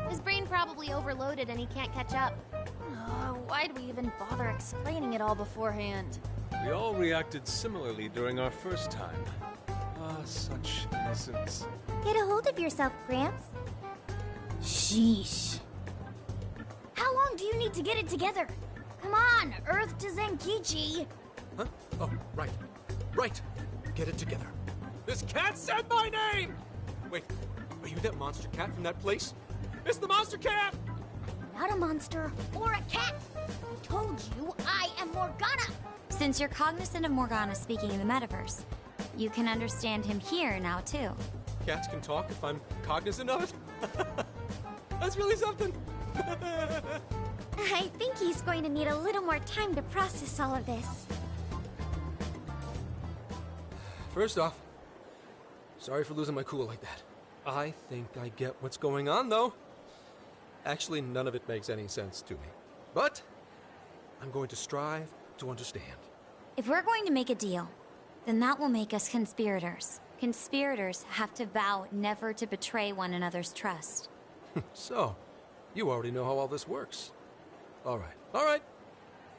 His brain probably overloaded and he can't catch up. Why'd we even bother explaining it all beforehand? We all reacted similarly during our first time. Ah, such innocence. Get a hold of yourself, Gramps. Sheesh. How long do you need to get it together? Come on, Earth to Zenkichi. Huh? Oh, right. Right. Get it together. This cat said my name! Wait, are you that monster cat from that place? It's the monster cat! Not a monster or a cat. I told you I am Morgana. Since you're cognizant of Morgana speaking in the metaverse, you can understand him here now, too. Cats can talk if I'm cognizant of it? That's really something. I think he's going to need a little more time to process all of this. First off, sorry for losing my cool like that. I think I get what's going on, though. Actually, none of it makes any sense to me. But I'm going to strive to understand. If we're going to make a deal, then that will make us conspirators. Conspirators have to vow never to betray one another's trust. So, you already know how all this works. All right.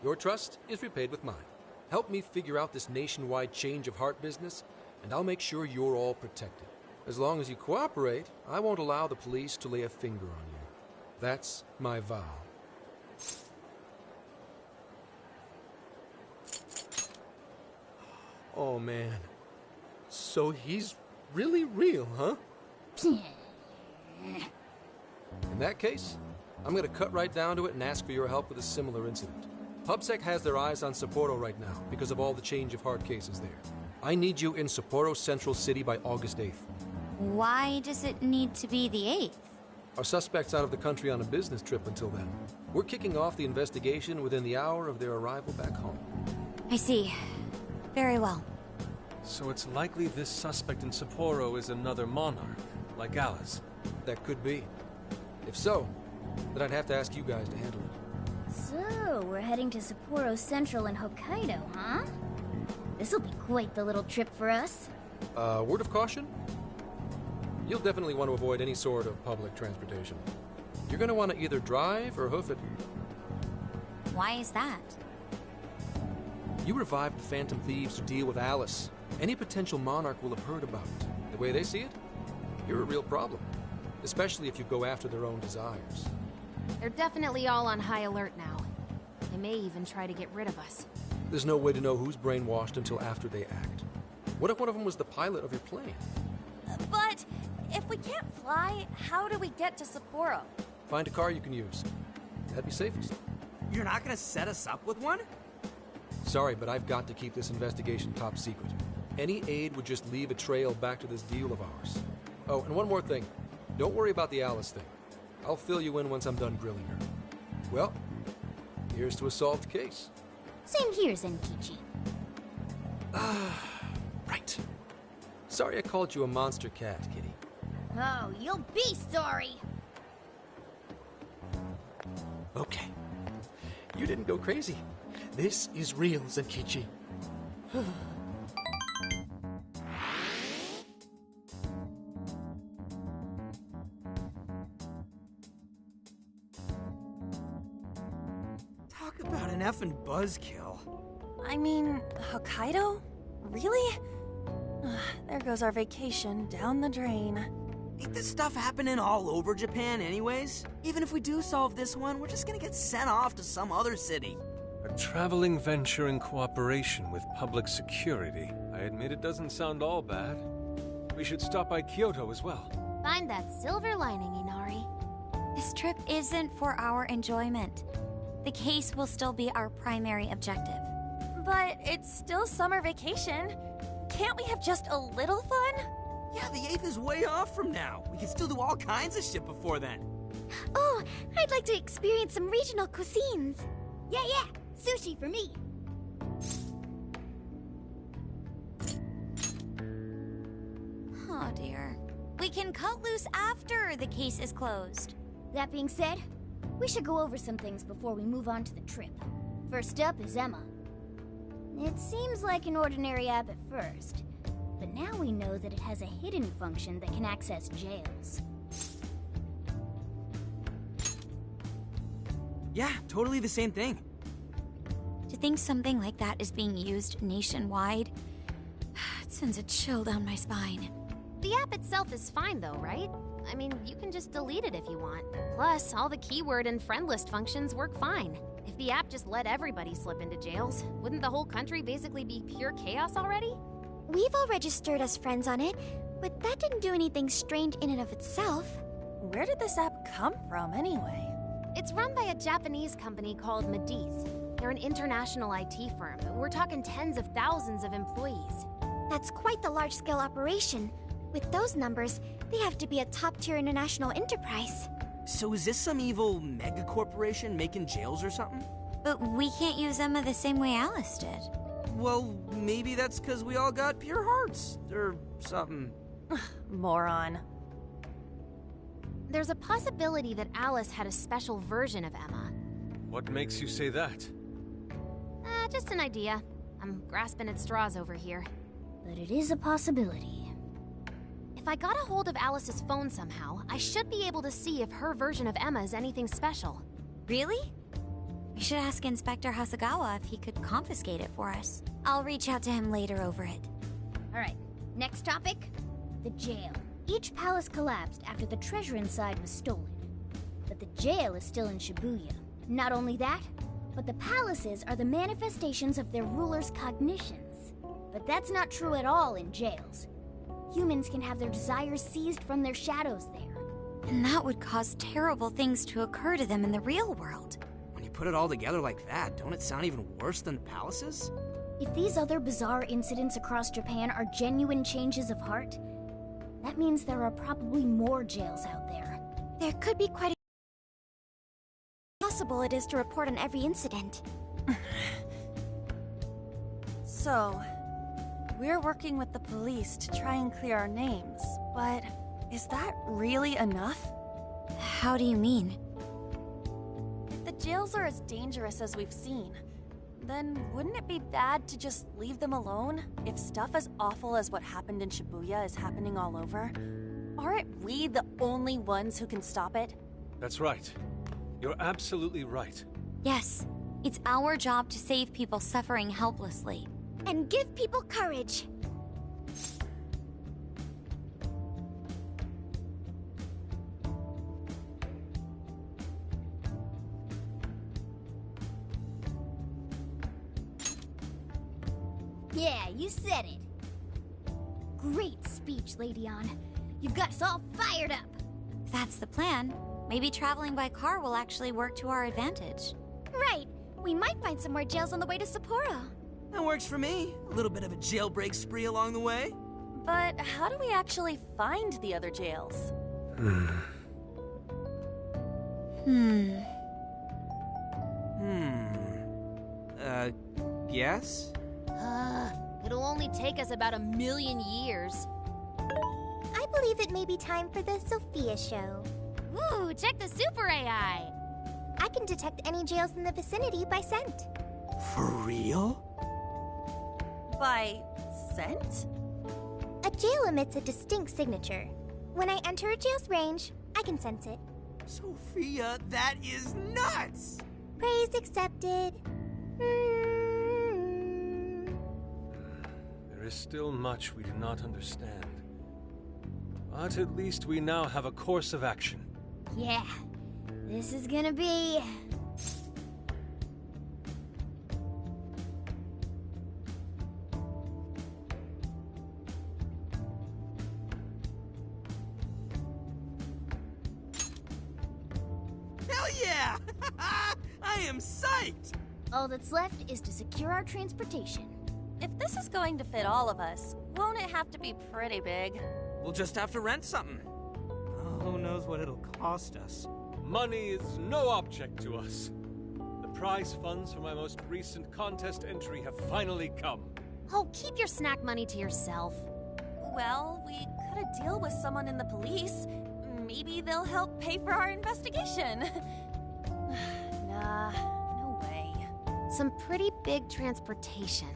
Your trust is repaid with mine. Help me figure out this nationwide change of heart business, and I'll make sure you're all protected. As long as you cooperate, I won't allow the police to lay a finger on you. That's my vow. Oh, man. So he's really real, huh? In that case, I'm gonna cut right down to it and ask for your help with a similar incident. PubSec has their eyes on Sapporo right now because of all the change of heart cases there. I need you in Sapporo Central City by August 8th. Why does it need to be the 8th? Our suspect's out of the country on a business trip until then. We're kicking off the investigation within the hour of their arrival back home. I see. Very well. So it's likely this suspect in Sapporo is another monarch, like Alice. That could be. If so, then I'd have to ask you guys to handle it. So, we're heading to Sapporo Central in Hokkaido, huh? This'll be quite the little trip for us. Word of caution? You'll definitely want to avoid any sort of public transportation. You're gonna want to either drive or hoof it. Why is that? You revived the Phantom Thieves to deal with Alice. Any potential monarch will have heard about it. The way they see it, you're a real problem. Especially if you go after their own desires. They're definitely all on high alert now. They may even try to get rid of us. There's no way to know who's brainwashed until after they act. What if one of them was the pilot of your plane? But if we can't fly, how do we get to Sapporo? Find a car you can use. That'd be safest. You're not gonna set us up with one? Sorry, but I've got to keep this investigation top secret. Any aid would just leave a trail back to this deal of ours. Oh, and one more thing. Don't worry about the Alice thing. I'll fill you in once I'm done grilling her. Well, here's to a solved case. Same here, Zenkichi. Right. Sorry I called you a monster cat, kitty. Oh, you'll be sorry! Okay. You didn't go crazy. This is real, Zenkichi. Talk about an effing buzzkill. I mean, Hokkaido? Really? There goes our vacation down the drain. Ain't this stuff happening all over Japan anyways? Even if we do solve this one, we're just gonna get sent off to some other city. A traveling venture in cooperation with public security. I admit it doesn't sound all bad. We should stop by Kyoto as well. Find that silver lining, Inari. This trip isn't for our enjoyment. The case will still be our primary objective. But it's still summer vacation. Can't we have just a little fun? Yeah, the 8th is way off from now. We can still do all kinds of shit before then. Oh, I'd like to experience some regional cuisines. Yeah, sushi for me. Oh dear. We can cut loose after the case is closed. That being said, we should go over some things before we move on to the trip. First up is Emma. It seems like an ordinary app at first, but now we know that it has a hidden function that can access jails. Yeah, totally the same thing. To think something like that is being used nationwide, it sends a chill down my spine. The app itself is fine though, right? I mean, you can just delete it if you want. Plus, all the keyword and friend list functions work fine. If the app just let everybody slip into jails, wouldn't the whole country basically be pure chaos already? We've all registered as friends on it, but that didn't do anything strange in and of itself. Where did this app come from, anyway? It's run by a Japanese company called Mediz. They're an international IT firm. We're talking tens of thousands of employees. That's quite the large-scale operation. With those numbers, they have to be a top-tier international enterprise. So is this some evil mega corporation making jails or something? But we can't use Emma the same way Alice did. Well, maybe that's because we all got pure hearts, or something. Moron. There's a possibility that Alice had a special version of Emma. What makes you say that? Just an idea. I'm grasping at straws over here. But it is a possibility. If I got a hold of Alice's phone somehow, I should be able to see if her version of Emma is anything special. Really? We should ask Inspector Hasagawa if he could confiscate it for us. I'll reach out to him later over it. Alright, next topic. The jail. Each palace collapsed after the treasure inside was stolen. But the jail is still in Shibuya. Not only that, but the palaces are the manifestations of their rulers' cognitions. But that's not true at all in jails. Humans can have their desires seized from their shadows there. And that would cause terrible things to occur to them in the real world. When you put it all together like that, don't it sound even worse than palaces? If these other bizarre incidents across Japan are genuine changes of heart, that means there are probably more jails out there. There could be quite a possible it is to report on every incident. So, we're working with the police to try and clear our names, but is that really enough? How do you mean? If the jails are as dangerous as we've seen, then wouldn't it be bad to just leave them alone if stuff as awful as what happened in Shibuya is happening all over? Aren't we the only ones who can stop it? That's right. You're absolutely right. Yes, it's our job to save people suffering helplessly. And give people courage. Yeah, you said it. Great speech, Lady Ann. You've got us all fired up. If that's the plan, maybe traveling by car will actually work to our advantage. Right. We might find some more jails on the way to Sapporo. That works for me. A little bit of a jailbreak spree along the way. But how do we actually find the other jails? Guess? It'll only take us about 1,000,000 years. I believe it may be time for the Sophia show. Ooh, check the super AI! I can detect any jails in the vicinity by scent. For real? By scent? A jail emits a distinct signature. When I enter a jail's range, I can sense it. Sophia, that is nuts! Praise accepted. There is still much we do not understand. But at least we now have a course of action. Yeah, this is gonna be... Hell yeah! I am psyched! All that's left is to secure our transportation. If this is going to fit all of us, won't it have to be pretty big? We'll just have to rent something. Oh, who knows what it'll cost us. Money is no object to us. The prize funds for my most recent contest entry have finally come. Oh, keep your snack money to yourself. Well, we cut a deal with someone in the police. Maybe they'll help pay for our investigation. Nah, no way. Some pretty big transportation.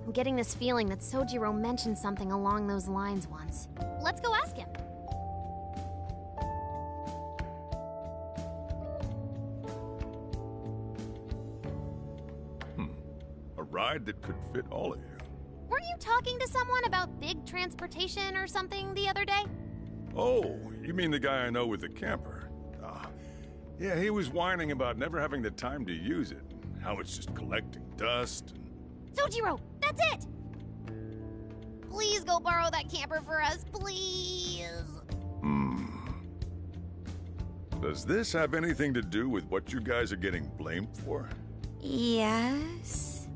I'm getting this feeling that Sojiro mentioned something along those lines once. Let's go ask him. A ride that could fit all of you. Weren't you talking to someone about big transportation or something the other day? Oh, you mean the guy I know with the camper? Yeah, he was whining about never having the time to use it. How it's just collecting dust and... Sojiro, that's it! Please go borrow that camper for us, please! Does this have anything to do with what you guys are getting blamed for? Yes?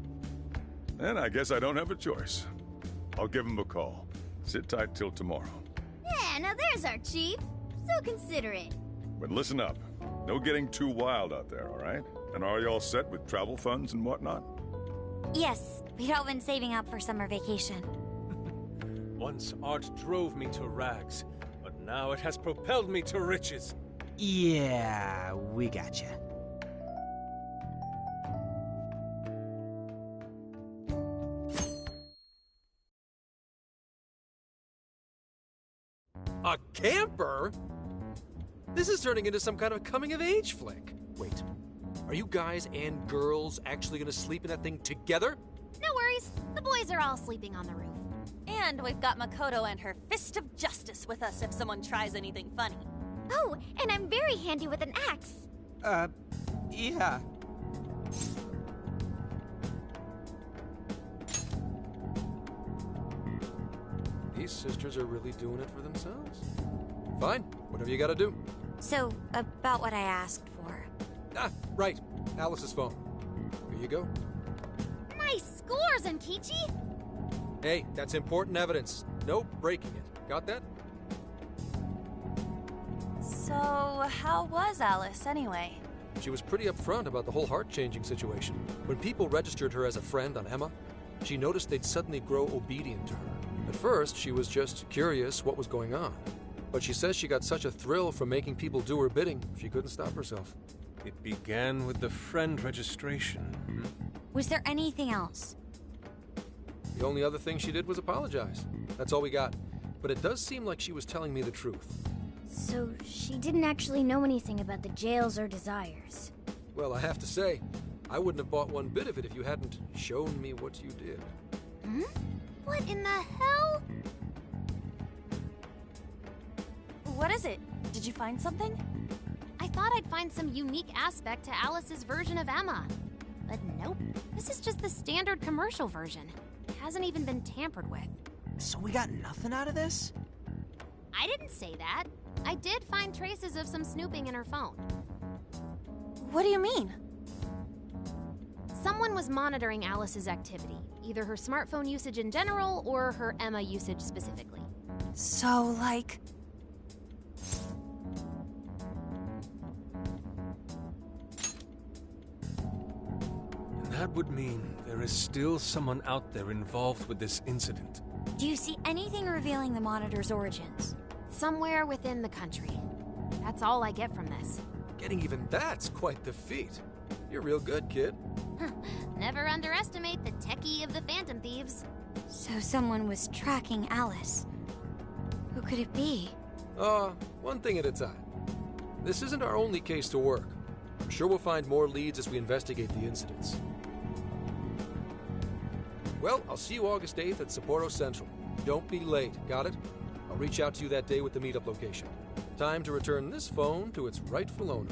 Then I guess I don't have a choice. I'll give him a call. Sit tight till tomorrow. Yeah, now there's our chief. So considerate. But listen up. No getting too wild out there, all right? And are you all set with travel funds and whatnot? Yes, we'd all been saving up for summer vacation. Once art drove me to rags, but now it has propelled me to riches. Yeah, we gotcha. A camper? This is turning into some kind of coming-of-age flick. Wait, are you guys and girls actually gonna sleep in that thing together? No worries, the boys are all sleeping on the roof. And we've got Makoto and her Fist of Justice with us if someone tries anything funny. Oh, and I'm very handy with an axe. Yeah. These sisters are really doing it for themselves. Fine, whatever you gotta do. So, about what I asked for. Ah, right. Alice's phone. Here you go. Nice scores, Enkichi! Hey, that's important evidence. No breaking it. Got that? So, how was Alice anyway? She was pretty upfront about the whole heart-changing situation. When people registered her as a friend on Emma, she noticed they'd suddenly grow obedient to her. At first, she was just curious what was going on. But she says she got such a thrill from making people do her bidding, she couldn't stop herself. It began with the friend registration. Was there anything else? The only other thing she did was apologize. That's all we got. But it does seem like she was telling me the truth. So she didn't actually know anything about the jails or desires. Well, I have to say, I wouldn't have bought one bit of it if you hadn't shown me what you did. Hmm? What in the hell? What is it? Did you find something? I thought I'd find some unique aspect to Alice's version of Emma. But nope. This is just the standard commercial version. It hasn't even been tampered with. So we got nothing out of this? I didn't say that. I did find traces of some snooping in her phone. What do you mean? Someone was monitoring Alice's activity, either her smartphone usage in general or her Emma usage specifically. So, like... And that would mean there is still someone out there involved with this incident. Do you see anything revealing the Monitor's origins? Somewhere within the country. That's all I get from this. Getting even that's quite the feat. You're real good, kid. Never underestimate the techie of the Phantom Thieves. So someone was tracking Alice. Who could it be? One thing at a time. This isn't our only case to work. I'm sure we'll find more leads as we investigate the incidents. Well, I'll see you August 8th at Sapporo Central. Don't be late, got it? I'll reach out to you that day with the meetup location. Time to return this phone to its rightful owner.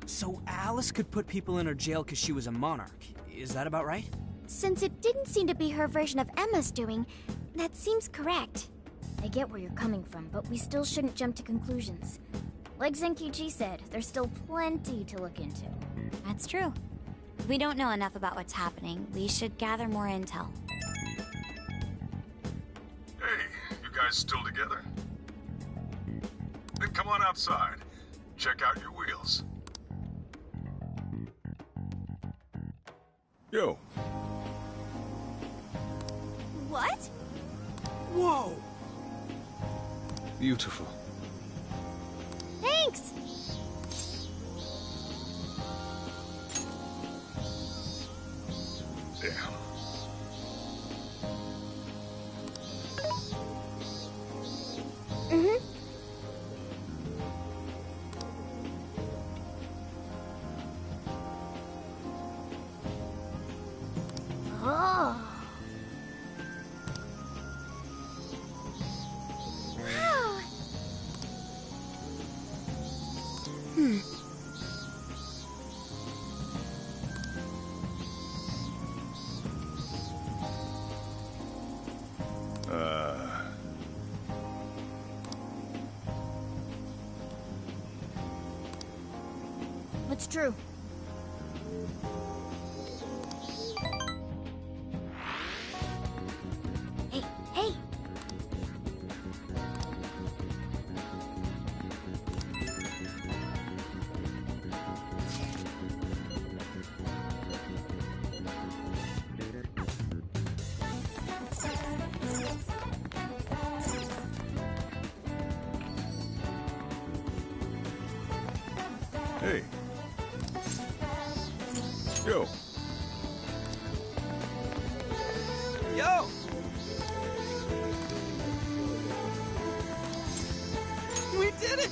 So Alice could put people in her jail because she was a monarch. Is that about right? Since it didn't seem to be her version of Emma's doing, that seems correct. I get where you're coming from, but we still shouldn't jump to conclusions. Like Zenkichi said, there's still plenty to look into. That's true. If we don't know enough about what's happening, we should gather more intel. Hey, you guys still together? Then come on outside. Check out your wheels. Yo. What? Whoa! Beautiful. Thanks! Damn. Mm-hmm. Oh. Wow. What's true? Hey, hey! Hey. Yo. Yo! We did it!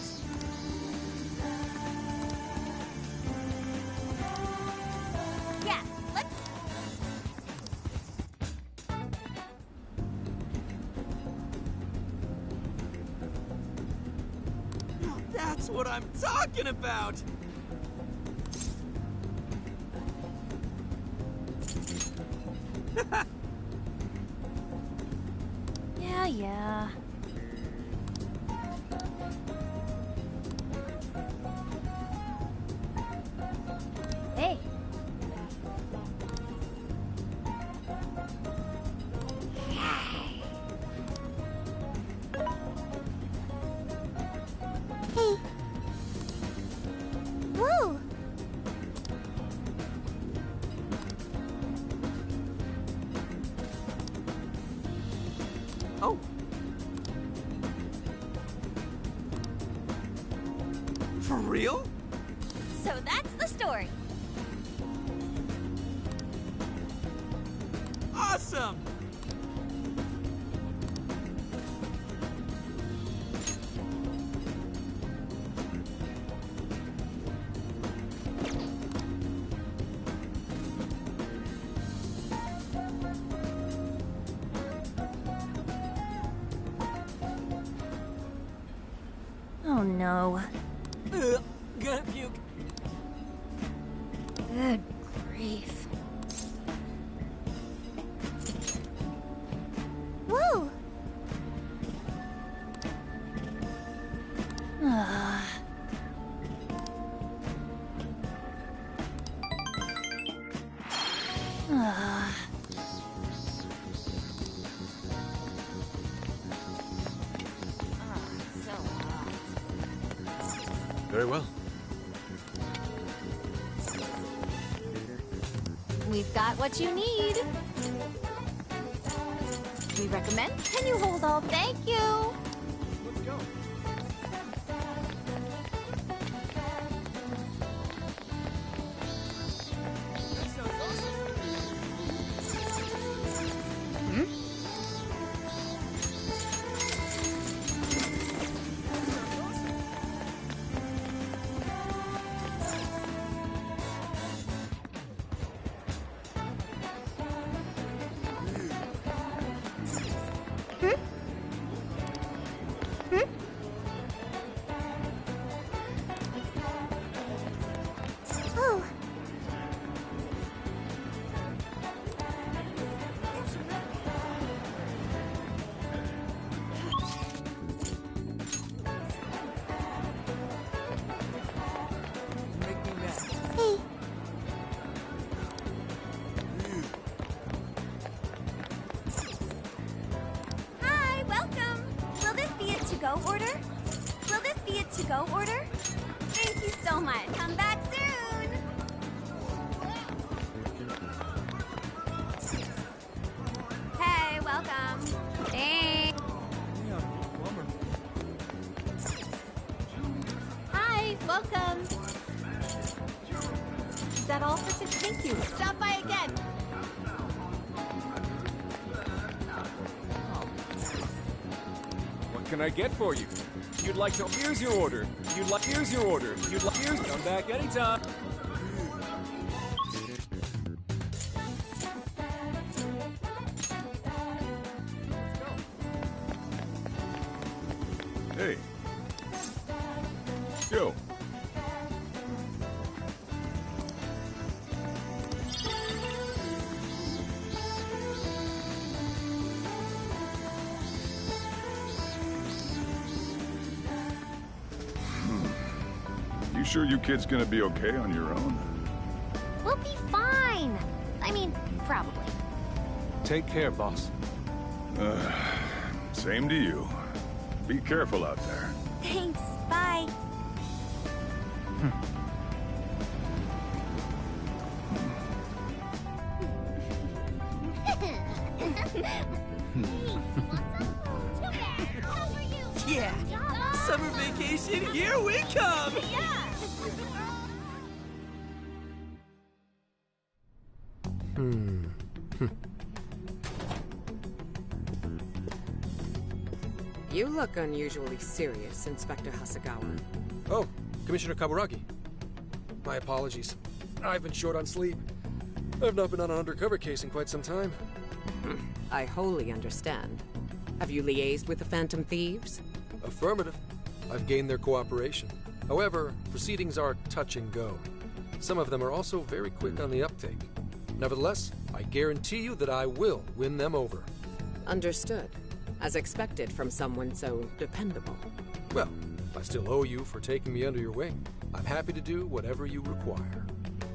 Yeah, let's... That's what I'm talking about! Yeah. Hey. Hey. Whoa! Oh. For real? So that's the story. Awesome! Oh no. Gonna puke. Good grief. Whoa! Very well. We've got what you need. We recommend. Can you hold all? Thank you. Let's go. That sounds awesome. Oh. Make me mad. Hey. Hi, welcome. Will this be a to-go order? Will this be a to-go order? Thank you so much. Come back soon. Hey, welcome. Thanks. Yeah, bummer. Hi, welcome. Is that all for today? Thank you. Stop by again. What can I get for you? You'd like to... Here's your order. You'd like... Here's your order. You'd like... Here's... Come back anytime. Hey. Yo. You sure you kids gonna be okay on your own? We'll be fine. I mean, probably. Take care, boss. Same to you. Be careful out there. Thanks. Bye. Yeah! Summer vacation, here we come! You look unusually serious, Inspector Hasegawa. Oh, Commissioner Kaburagi. My apologies. I've been short on sleep. I've not been on an undercover case in quite some time. I wholly understand. Have you liaised with the Phantom Thieves? Affirmative. I've gained their cooperation. However, proceedings are touch and go. Some of them are also very quick on the uptake. Nevertheless, I guarantee you that I will win them over. Understood. As expected from someone so dependable. Well, I still owe you for taking me under your wing. I'm happy to do whatever you require.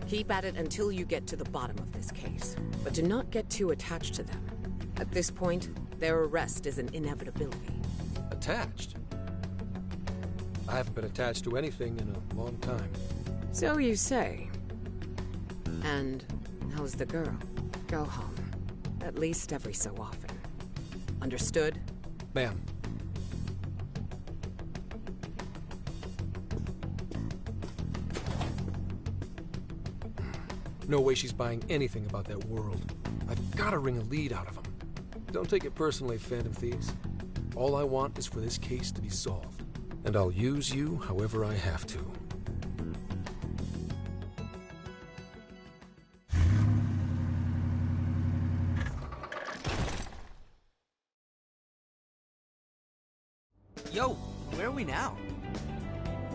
Keep at it until you get to the bottom of this case. But do not get too attached to them. At this point, their arrest is an inevitability. Attached? I haven't been attached to anything in a long time. So you say. And how's the girl? Go home. At least every so often. Understood? Ma'am. No way she's buying anything about that world. I've got to wring a lead out of them. Don't take it personally, Phantom Thieves. All I want is for this case to be solved. And I'll use you however I have to. Yo, where are we now?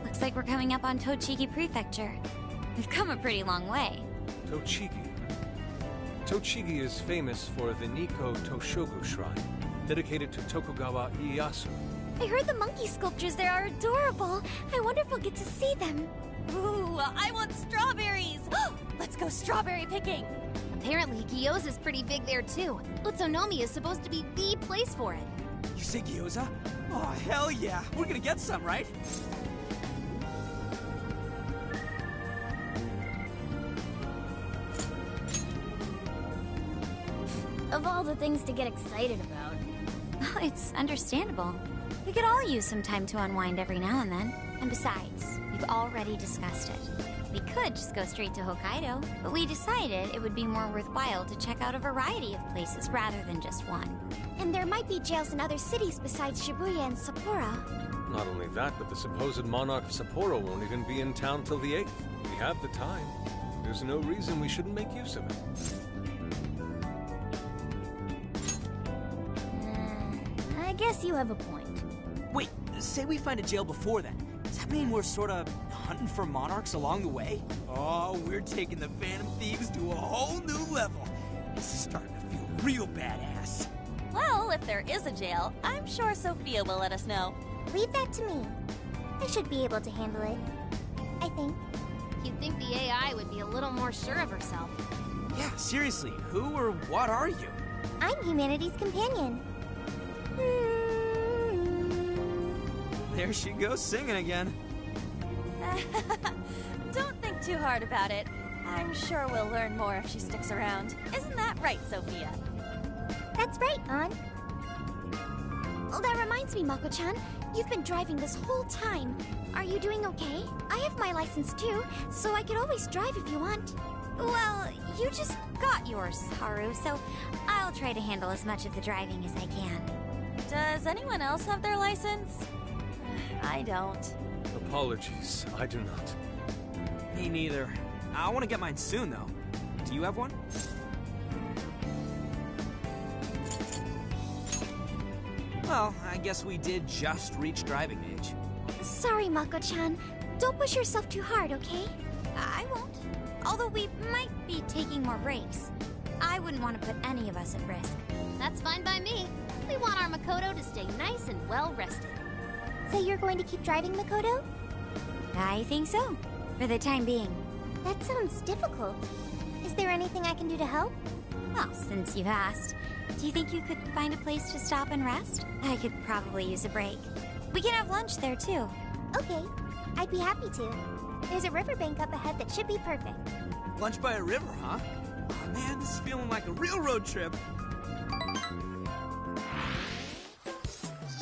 Looks like we're coming up on Tochigi Prefecture. We've come a pretty long way. Tochigi. Tochigi is famous for the Nikko Toshogu Shrine, dedicated to Tokugawa Ieyasu. I heard the monkey sculptures there are adorable. I wonder if we'll get to see them. Ooh, I want strawberries! Let's go strawberry picking! Apparently, gyoza's pretty big there too. Utsunomiya is supposed to be the place for it. You say gyoza? Oh, hell yeah. We're gonna get some, right? Of all the things to get excited about. Well, it's understandable. We could all use some time to unwind every now and then. And besides, we've already discussed it. We could just go straight to Hokkaido, but we decided it would be more worthwhile to check out a variety of places rather than just one. And there might be jails in other cities besides Shibuya and Sapporo. Not only that, but the supposed monarch of Sapporo won't even be in town till the 8th. We have the time. There's no reason we shouldn't make use of it. I guess you have a point. Wait, say we find a jail before then. Does that mean we're sort of hunting for monarchs along the way? Oh, we're taking the Phantom Thieves to a whole new level. This is starting to feel real badass. Well, if there is a jail, I'm sure Sophia will let us know. Leave that to me. I should be able to handle it. I think. You'd think the AI would be a little more sure of herself. Yeah, seriously, who or what are you? I'm humanity's companion. There she goes singing again. Don't think too hard about it. I'm sure we'll learn more if she sticks around. Isn't that right, Sophia? That's right, Ann. Oh, that reminds me, Mako-chan. You've been driving this whole time. Are you doing okay? I have my license too, so I could always drive if you want. Well, you just got yours, Haru, so I'll try to handle as much of the driving as I can. Does anyone else have their license? I don't. Apologies, I do not. Me neither. I want to get mine soon, though. Do you have one? Well, I guess we did just reach driving age. Sorry, Mako-chan. Don't push yourself too hard, okay? I won't. Although we might be taking more breaks. I wouldn't want to put any of us at risk. That's fine by me. We want our Makoto to stay nice and well rested. So you're going to keep driving, Makoto? I think so. For the time being. That sounds difficult. Is there anything I can do to help? Well, since you've asked, do you think you could find a place to stop and rest? I could probably use a break. We can have lunch there, too. Okay, I'd be happy to. There's a riverbank up ahead that should be perfect. Lunch by a river, huh? Oh man, this is feeling like a real road trip.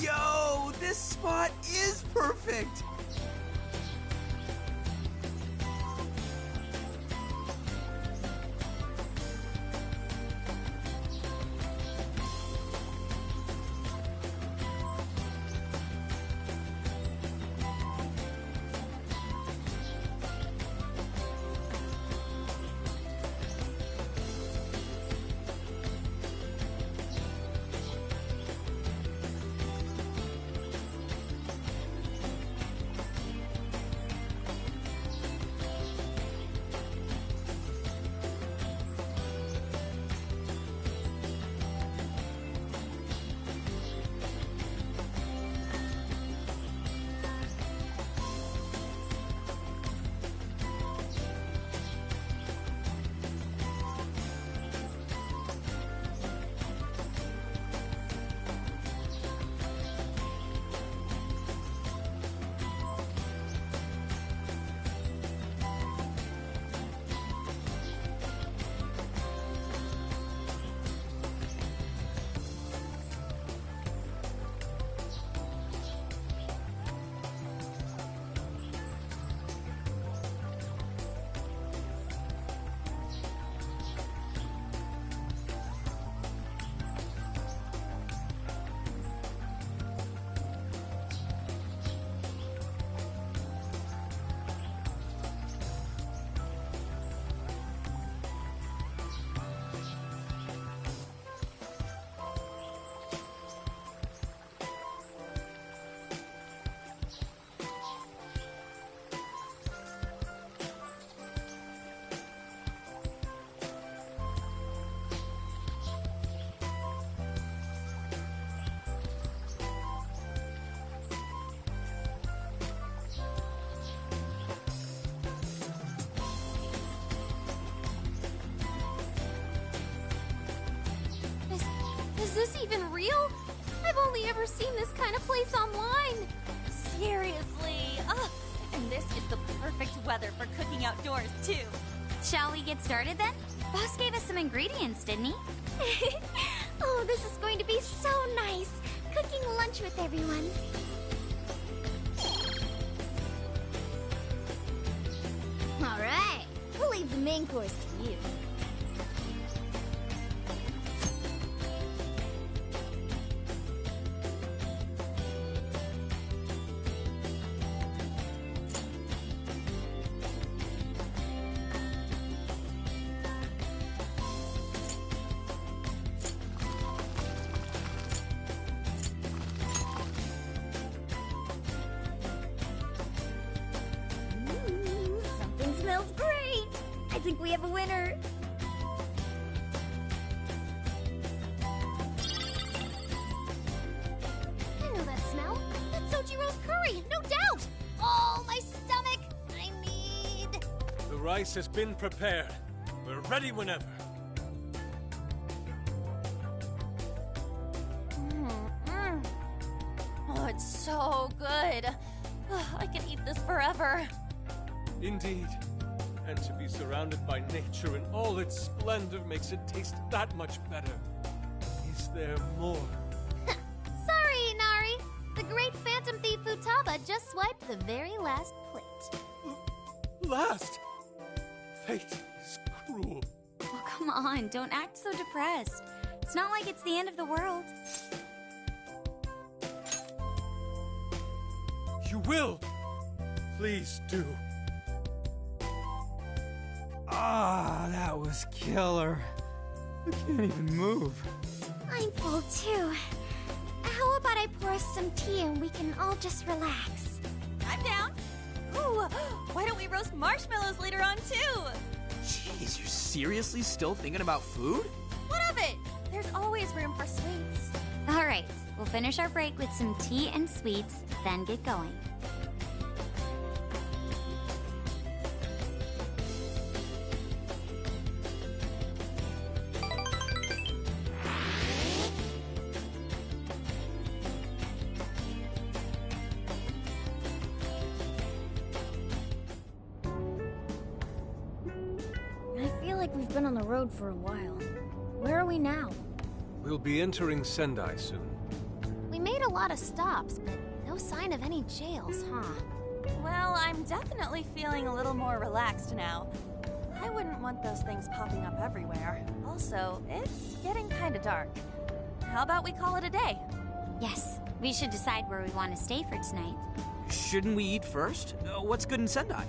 Yo, this spot is perfect! Is this even real? I've only ever seen this kind of place online. Seriously. Ugh. And this is the perfect weather for cooking outdoors, too. Shall we get started then? Boss gave us some ingredients, didn't he? Oh, this is going to be so nice. Cooking lunch with everyone. All right, we'll leave the main course to you. Something smells great. I think we have a winner. I know that smell. That's Sojiro's curry, no doubt. Oh, my stomach. I need... The rice has been prepared. We're ready whenever. Oh, it's so good. I could eat this forever. Indeed. And to be surrounded by nature in all its splendor makes it taste that much better. Is there more? Sorry, Inari. The great Phantom Thief Futaba just swiped the very last plate. Last! Fate is cruel. Oh, come on, don't act so depressed. It's not like it's the end of the world. You will! Please do. Ah, that was killer. I can't even move. I'm full too. How about I pour us some tea and we can all just relax? I'm down. Ooh, why don't we roast marshmallows later on, too? Jeez, you seriously still thinking about food? What of it? There's always room for sweets. All right, we'll finish our break with some tea and sweets, then get going. I feel like we've been on the road for a while. Where are we now? We'll be entering Sendai soon. We made a lot of stops, but no sign of any jails, huh? Well, I'm definitely feeling a little more relaxed now. I wouldn't want those things popping up everywhere. Also, it's getting kind of dark. How about we call it a day? Yes, we should decide where we want to stay for tonight. Shouldn't we eat first? What's good in Sendai?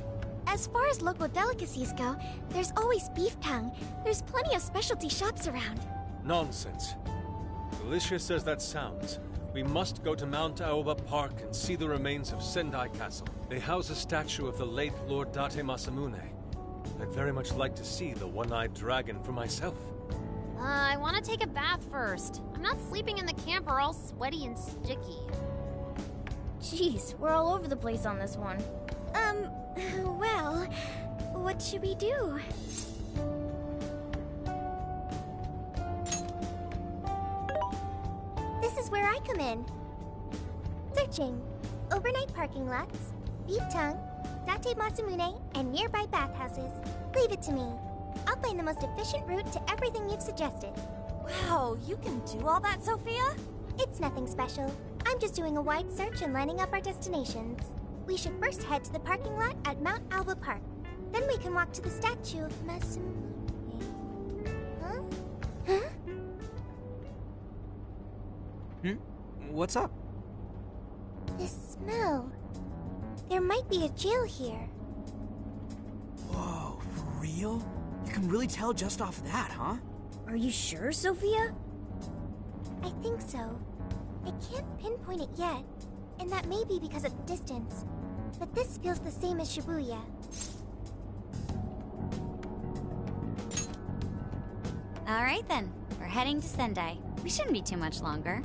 As far as local delicacies go, there's always beef tongue. There's plenty of specialty shops around. Nonsense. Delicious as that sounds, we must go to Mount Aoba Park and see the remains of Sendai Castle. They house a statue of the late Lord Date Masamune. I'd very much like to see the one-eyed dragon for myself. I want to take a bath first. I'm not sleeping in the camper all sweaty and sticky. Jeez, we're all over the place on this one. Well, what should we do? This is where I come in. Searching. Overnight parking lots, beef tongue, Date Masamune, and nearby bathhouses. Leave it to me. I'll find the most efficient route to everything you've suggested. Wow, you can do all that, Sophia? It's nothing special. I'm just doing a wide search and lining up our destinations. We should first head to the parking lot at Mount Aoba Park. Then we can walk to the statue of Masamune. Huh? Huh? What's up? This smell. There might be a jail here. Whoa, for real? You can really tell just off that, huh? Are you sure, Sophia? I think so. I can't pinpoint it yet, and that may be because of the distance. But this feels the same as Shibuya. All right then, we're heading to Sendai. We shouldn't be too much longer.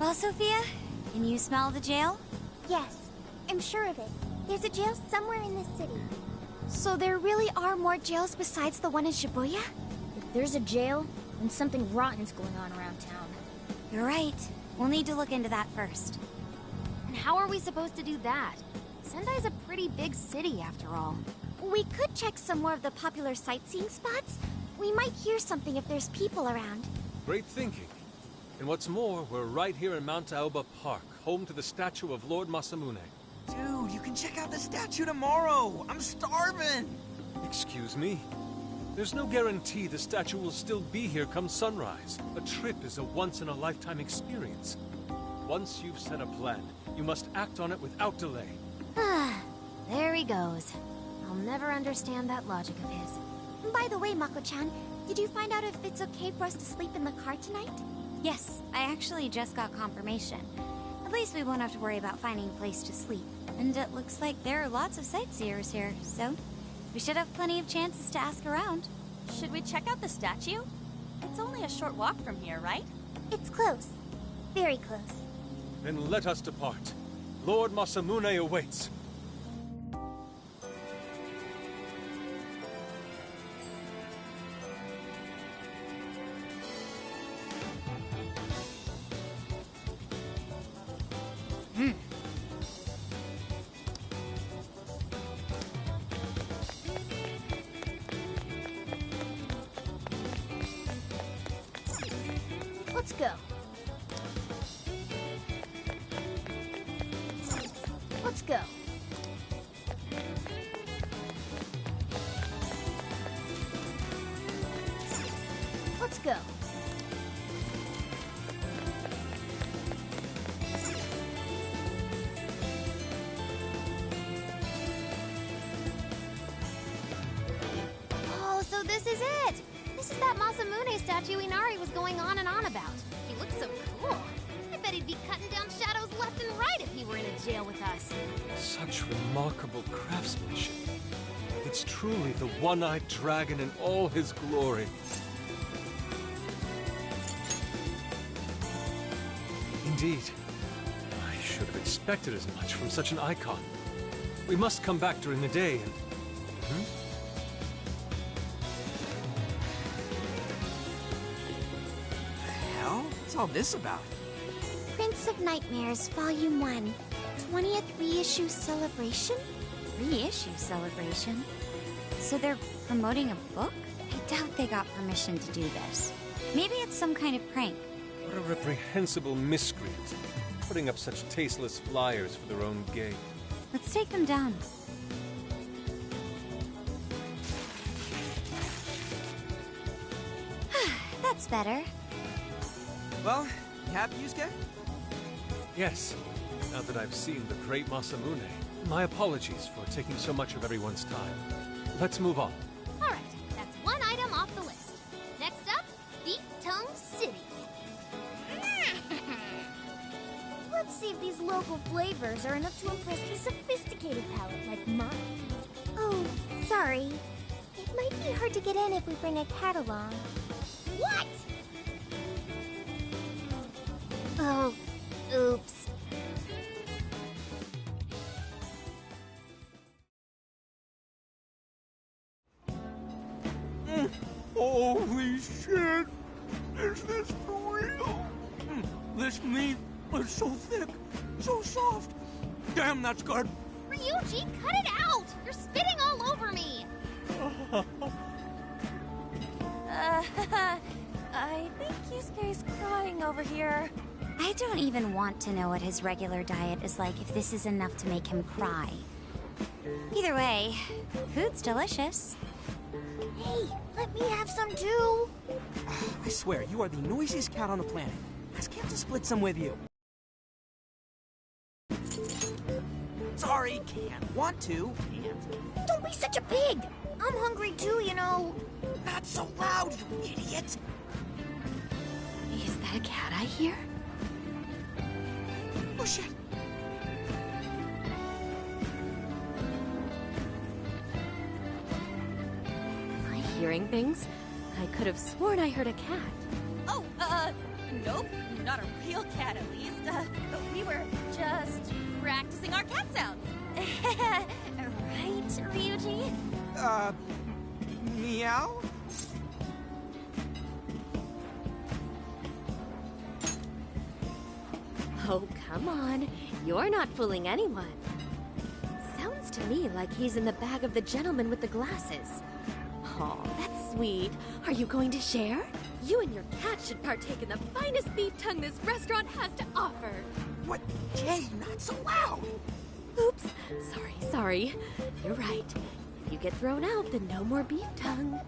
Well, Sophia, can you smell the jail? Yes, I'm sure of it. There's a jail somewhere in this city. So there really are more jails besides the one in Shibuya? If there's a jail, then something rotten's going on around town. You're right. We'll need to look into that first. And how are we supposed to do that? Sendai's a pretty big city, after all. We could check some more of the popular sightseeing spots. We might hear something if there's people around. Great thinking. And what's more, we're right here in Mount Aoba Park, home to the statue of Lord Masamune. Dude, you can check out the statue tomorrow. I'm starving. Excuse me? There's no guarantee the statue will still be here come sunrise. A trip is a once-in-a-lifetime experience. Once you've set a plan, you must act on it without delay. There he goes. I'll never understand that logic of his. By the way, Mako-chan, did you find out if it's okay for us to sleep in the car tonight? Yes, I actually just got confirmation. At least we won't have to worry about finding a place to sleep. And it looks like there are lots of sightseers here, so we should have plenty of chances to ask around. Should we check out the statue? It's only a short walk from here, right? It's close. Very close. Then let us depart. Lord Masamune awaits. Let's go. Let's go. Let's go. Oh, so this is it! This is that Masamune statue Inari was going on and on about. He looks so cool. I bet he'd be cutting down shadows left and right if he were in a jail with us. Such remarkable craftsmanship. It's truly the one-eyed dragon in all his glory. Indeed. I should have expected as much from such an icon. We must come back during the day and... What's all this about? Prince of Nightmares, Volume 1. 20th reissue celebration? Reissue celebration? So they're promoting a book? I doubt they got permission to do this. Maybe it's some kind of prank. What a reprehensible miscreant. Putting up such tasteless flyers for their own gain. Let's take them down. That's better. Well, you happy, Yusuke? Yes. Now that I've seen the great Masamune, my apologies for taking so much of everyone's time. Let's move on. Alright, that's one item off the list. Next up, Deep Tongue City. Let's see if these local flavors are enough to impress a sophisticated palate like mine. Oh, sorry. It might be hard to get in if we bring a cat along. What? Oh, oops. Holy shit! Is this for real? This meat is so thick, so soft. Damn, that's good. Ryuji, cut it out! You're spitting all over me! I think Yusuke's crying over here. I don't even want to know what his regular diet is like if this is enough to make him cry. Either way, food's delicious. Hey, let me have some too. I swear, you are the noisiest cat on the planet. Ask him to split some with you. Sorry, can't. Want to, can't. Don't be such a pig. I'm hungry too, you know. Not so loud, you idiot. Is that a cat I hear? Oh, shit. Am I hearing things? I could have sworn I heard a cat. Nope. Not a real cat, at least. We were just practicing our cat sounds. Right, Ryuji? Meow? Oh, come on. You're not fooling anyone. Sounds to me like he's in the bag of the gentleman with the glasses. Oh, that's sweet. Are you going to share? You and your cat should partake in the finest beef tongue this restaurant has to offer. What? Jay, not so loud! Oops. Sorry. You're right. If you get thrown out, then no more beef tongue.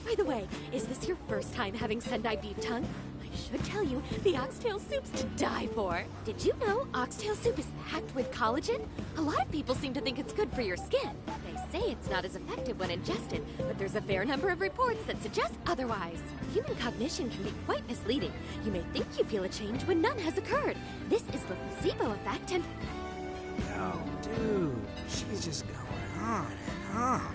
By the way, is this your first time having Sendai beef tongue? I should tell you, the oxtail soup's to die for. Did you know oxtail soup is packed with collagen? A lot of people seem to think it's good for your skin. They say it's not as effective when ingested, but there's a fair number of reports that suggest otherwise. Human cognition can be quite misleading. You may think you feel a change when none has occurred. This is the placebo effect and... Yo, dude, she's just going on and on.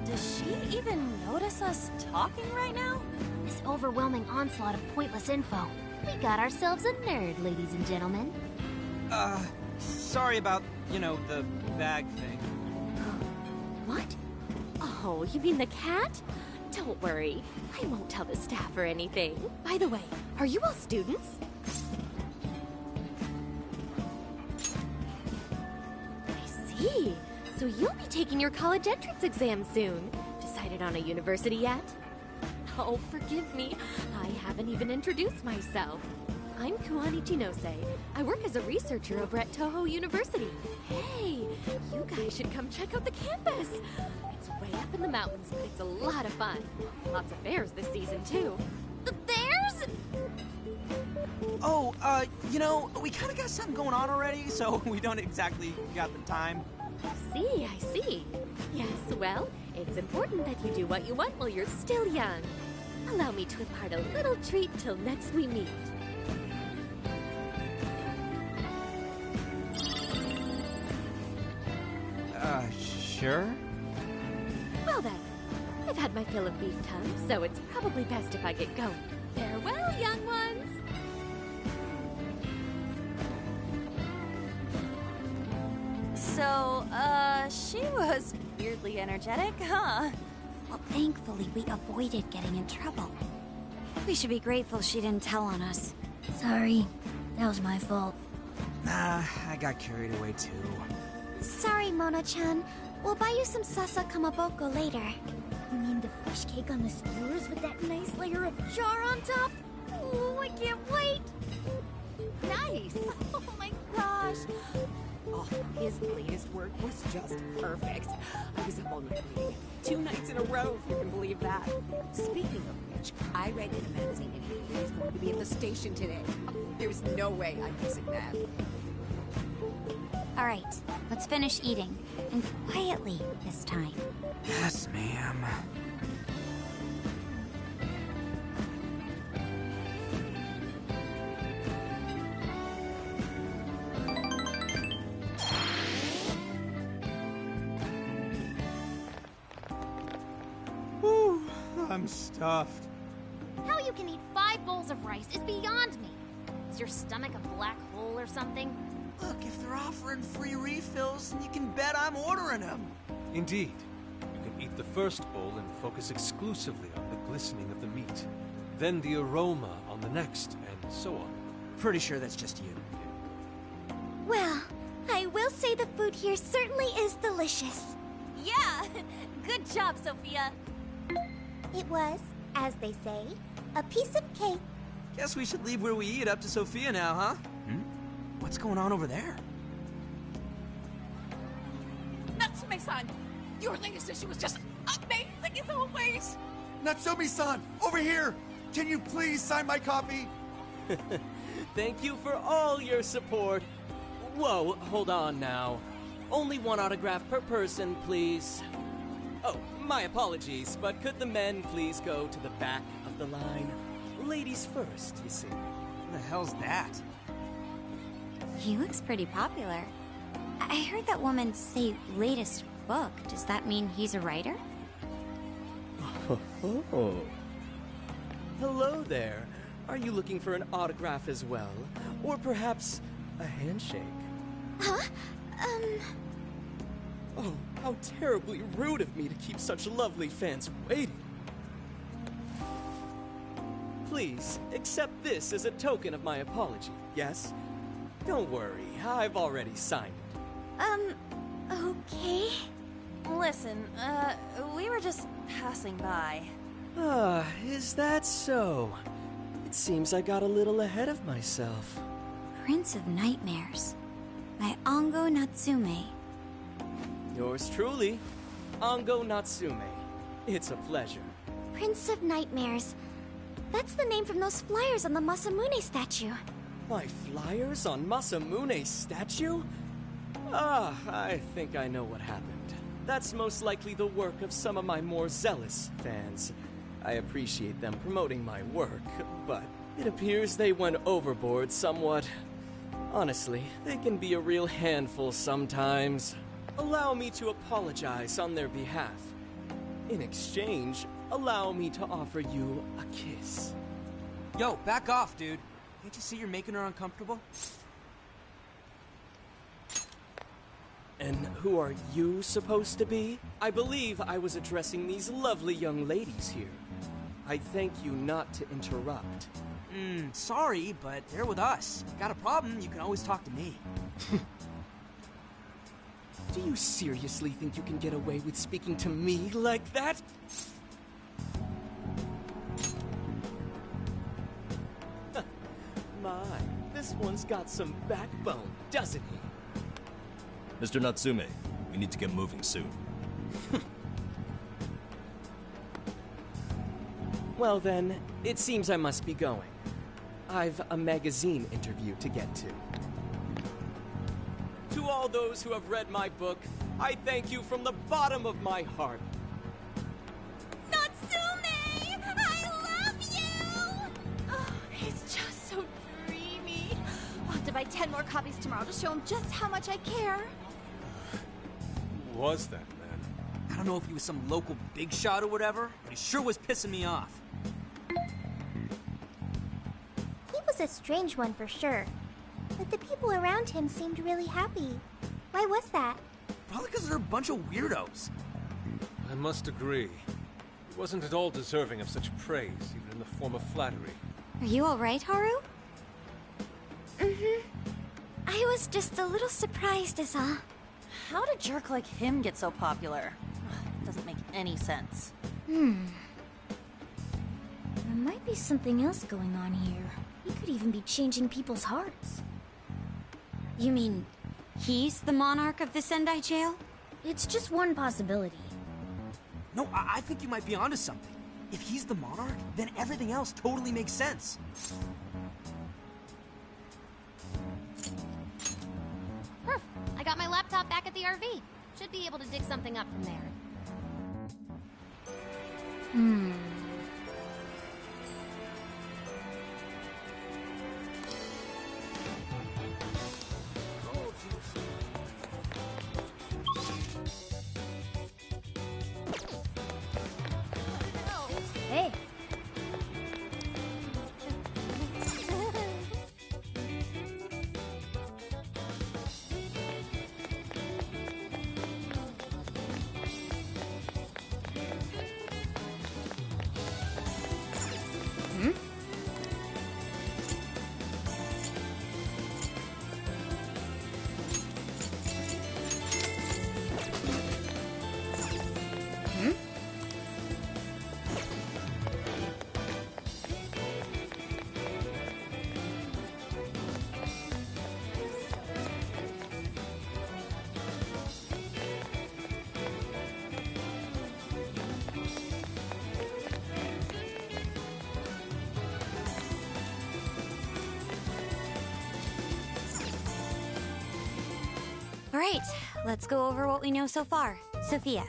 Does she even notice us talking right now? This overwhelming onslaught of pointless info. We got ourselves a nerd, ladies and gentlemen. Sorry about, the bag thing. What? Oh, you mean the cat? Don't worry. I won't tell the staff or anything. By the way, are you all students? I see. So you'll be taking your college entrance exam soon. Decided on a university yet? Oh, forgive me. I haven't even introduced myself. I'm Kuani Chinose. I work as a researcher over at Toho University. Hey, you guys should come check out the campus. It's way up in the mountains, but it's a lot of fun. Lots of bears this season, too. The bears? Oh, we kind of got something going on already, so we don't exactly got the time. I see. Yes, well, it's important that you do what you want while you're still young. Allow me to impart a little treat till next we meet. Sure? Well then, I've had my fill of beef tongue, so it's probably best if I get going. Farewell, young ones! So, she was weirdly energetic, huh? Well, thankfully, we avoided getting in trouble. We should be grateful she didn't tell on us. Sorry. That was my fault. Nah, I got carried away too. Sorry, Mona-chan. We'll buy you some sasa kamaboko later. You mean the fish cake on the skewers with that nice layer of char on top? Oh, I can't wait! Nice! Oh my gosh! Oh, his latest work was just perfect. I was up all night reading it. 2 nights in a row, if you can believe that. Speaking of which, I read in a magazine that he's going to be at the station today. There's no way I'm missing that. All right, let's finish eating. And quietly this time. Yes, ma'am. Whew, I'm stuffed. How you can eat 5 bowls of rice is beyond me. Is your stomach a black hole or something? Look, if they're offering free refills, you can bet I'm ordering them. Indeed. You can eat the first bowl and focus exclusively on the glistening of the meat. Then the aroma on the next, and so on. Pretty sure that's just you. Well, I will say the food here certainly is delicious. Yeah! Good job, Sophia! It was, as they say, a piece of cake. Guess we should leave where we eat up to Sophia now, huh? What's going on over there? Natsume-san! Your latest issue was just amazing as always! Natsumi-san, over here! Can you please sign my copy? Thank you for all your support. Whoa, hold on now. Only 1 autograph per person, please. Oh, my apologies, but could the men please go to the back of the line? Ladies first, you see. What the hell's that? He looks pretty popular. I heard that woman say latest book. Does that mean he's a writer? Hello there. Are you looking for an autograph as well? Or perhaps a handshake? Huh? Oh, how terribly rude of me to keep such lovely fans waiting. Please, accept this as a token of my apology, yes? Don't worry, I've already signed it. Okay. Listen, we were just passing by. Ah, is that so? It seems I got a little ahead of myself. Prince of Nightmares by Ango Natsume. Yours truly, Ango Natsume. It's a pleasure. Prince of Nightmares. That's the name from those flyers on the Masamune statue. My flyers on Masamune's statue? Ah, I think I know what happened. That's most likely the work of some of my more zealous fans. I appreciate them promoting my work, but it appears they went overboard somewhat. Honestly, they can be a real handful sometimes. Allow me to apologize on their behalf. In exchange, allow me to offer you a kiss. Yo, back off, dude. Can't you see you're making her uncomfortable? And who are you supposed to be? I believe I was addressing these lovely young ladies here. I thank you not to interrupt. Sorry, but they're with us. Got a problem, you can always talk to me. Do you seriously think you can get away with speaking to me like that? My, this one's got some backbone, doesn't he? Mr. Natsume, we need to get moving soon. Well then, it seems I must be going. I've a magazine interview to get to. To all those who have read my book, I thank you from the bottom of my heart. Natsume! I love you! Oh, he's just so dreamy. I'll have to buy 10 more copies tomorrow to show him just how much I care. Who was that man? I don't know if he was some local big shot or whatever, but he sure was pissing me off. He was a strange one for sure. But the people around him seemed really happy. Why was that? Probably because they're a bunch of weirdos. I must agree. He wasn't at all deserving of such praise, even in the form of flattery. Are you alright, Haru? Mm-hmm. I was just a little surprised is all. How did a jerk like him get so popular? Doesn't make any sense. There might be something else going on here. He could even be changing people's hearts. You mean he's the monarch of the Sendai jail? It's just one possibility. No, I think you might be onto something. If he's the monarch, then everything else totally makes sense. I got my laptop back at the RV. Should be able to dig something up from there. Hey. Alright, let's go over what we know so far. Sophia,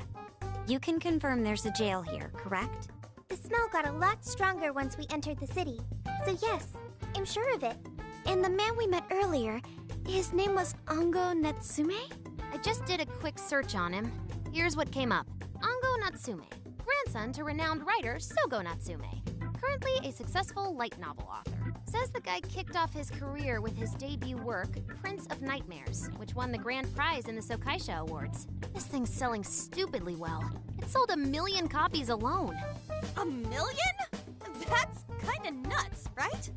you can confirm there's a jail here, correct? The smell got a lot stronger once we entered the city. So yes, I'm sure of it. And the man we met earlier, his name was Ango Natsume? I just did a quick search on him. Here's what came up. Ango Natsume, grandson to renowned writer Sogo Natsume. Currently a successful light novel author. Says the guy kicked off his career with his debut work, Prince of Nightmares, which won the grand prize in the Sokaisha Awards. This thing's selling stupidly well. It sold 1 million copies alone. 1 million? That's kinda nuts, right?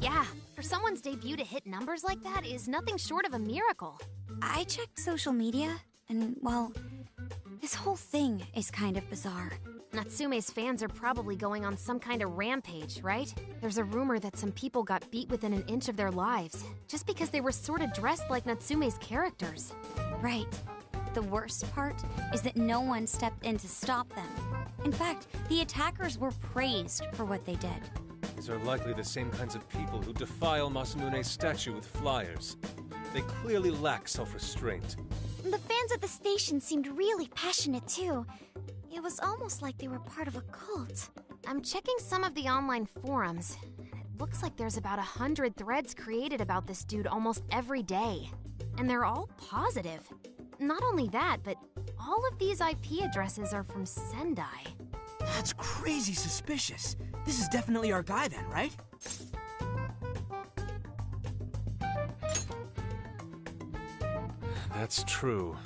Yeah, for someone's debut to hit numbers like that is nothing short of a miracle. I checked social media, and, well, this whole thing is kind of bizarre. Natsume's fans are probably going on some kind of rampage, right? There's a rumor that some people got beat within an inch of their lives, just because they were sort of dressed like Natsume's characters. Right. The worst part is that no one stepped in to stop them. In fact, the attackers were praised for what they did. These are likely the same kinds of people who defile Masamune's statue with flyers. They clearly lack self-restraint. The fans at the station seemed really passionate, too. It was almost like they were part of a cult. I'm checking some of the online forums. It looks like there's about 100 threads created about this dude almost every day. And they're all positive. Not only that, but all of these IP addresses are from Sendai. That's crazy suspicious. This is definitely our guy then, right? That's true.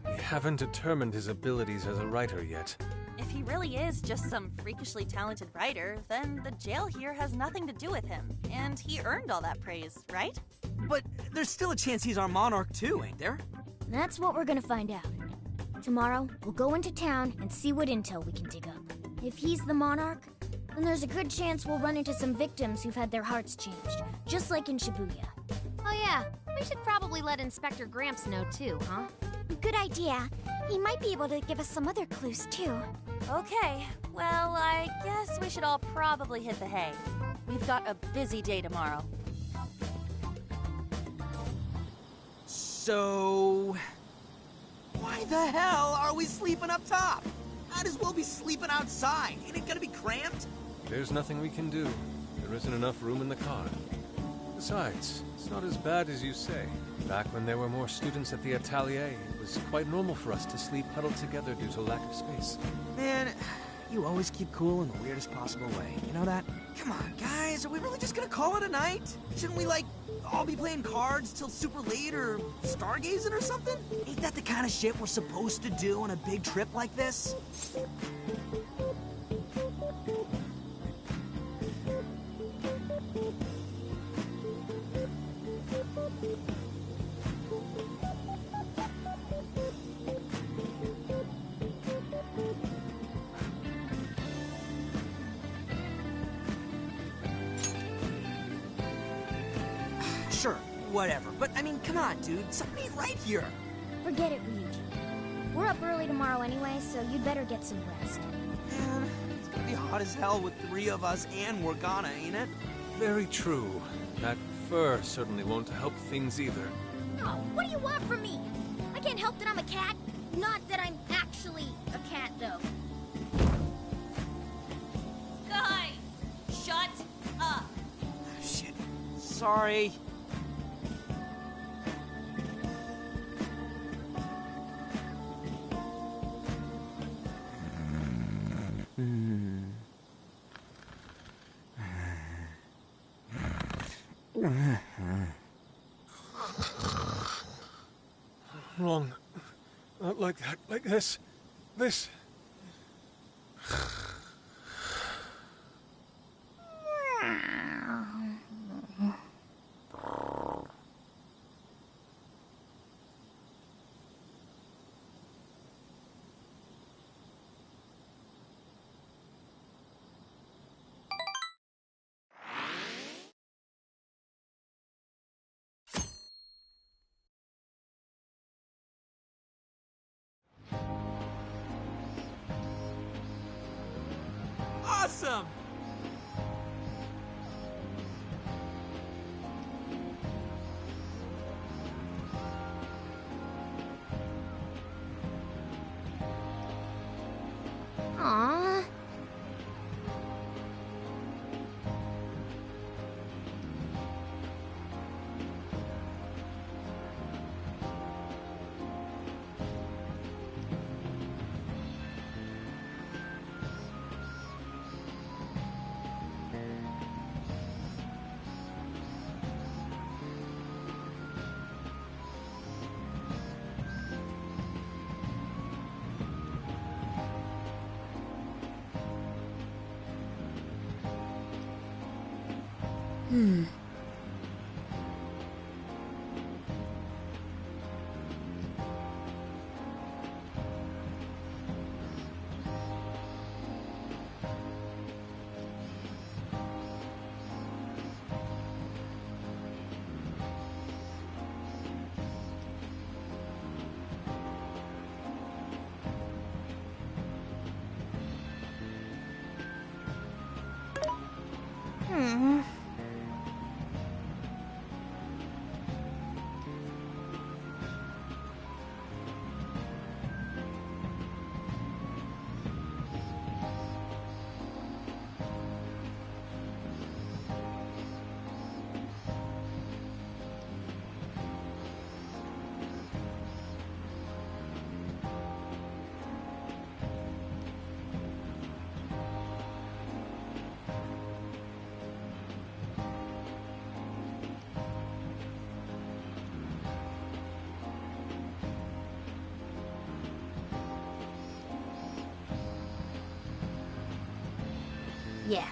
We haven't determined his abilities as a writer yet. If he really is just some freakishly talented writer, then the jail here has nothing to do with him. And he earned all that praise, right? But there's still a chance he's our monarch too, ain't there? That's what we're gonna find out. Tomorrow, we'll go into town and see what intel we can dig up. If he's the monarch, then there's a good chance we'll run into some victims who've had their hearts changed, just like in Shibuya. Oh yeah, we should probably let Inspector Gramps know too, huh? Good idea. He might be able to give us some other clues, too. Okay, well, I guess we should all probably hit the hay. We've got a busy day tomorrow. So... why the hell are we sleeping up top? Might as well be sleeping outside. Ain't it gonna be cramped? There's nothing we can do. There isn't enough room in the car. Besides, it's not as bad as you say. Back when there were more students at the atelier, it was quite normal for us to sleep huddled together due to lack of space. Man, you always keep cool in the weirdest possible way. You know that? Come on, guys, are we really just gonna call it a night? Shouldn't we, like, all be playing cards till super late or stargazing or something? Ain't that the kind of shit we're supposed to do on a big trip like this? Sure, whatever. But, I mean, come on, dude. Something ain't right here. Forget it, Ryuji. We're up early tomorrow anyway, so you'd better get some rest. Man, it's gonna be hot as hell with 3 of us and Morgana, ain't it? Very true. That fur certainly won't help things either. Oh, what do you want from me? I can't help that I'm a cat. Not that I'm actually a cat, though. Guys, shut up. Shit. Sorry. Wrong. Not like that. Like this. This. awesome! Aww. Hmm. Hmm. Yeah.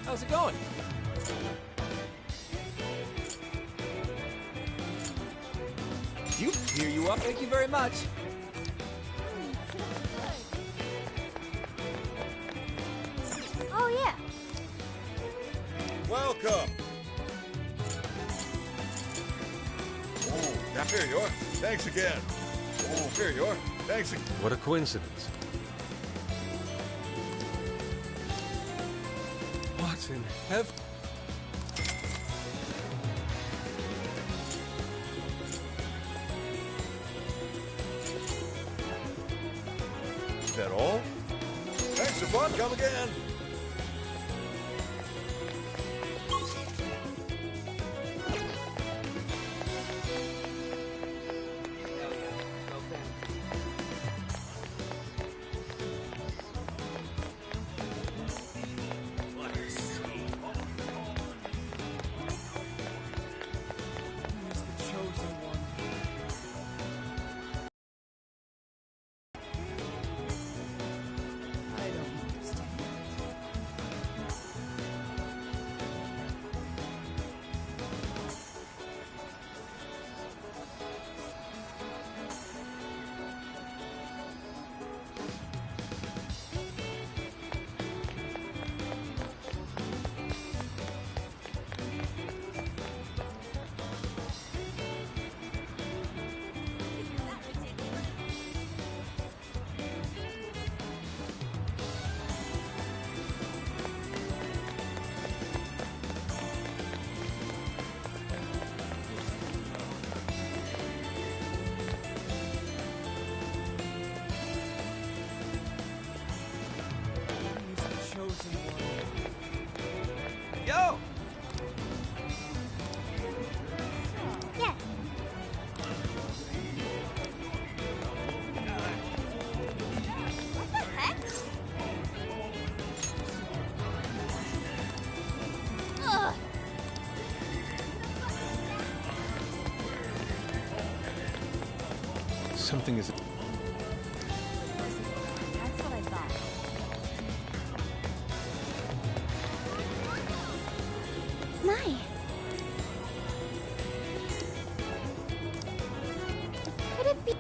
How's it going? Here you are. Thank you very much. Oh, yeah. Welcome. Oh, here you are. Thanks again. Oh, here you are. Thanks again. What a coincidence. What in heaven? Is that all? Thanks for fun. Come again. something is... That's what I thought. My. Could it be?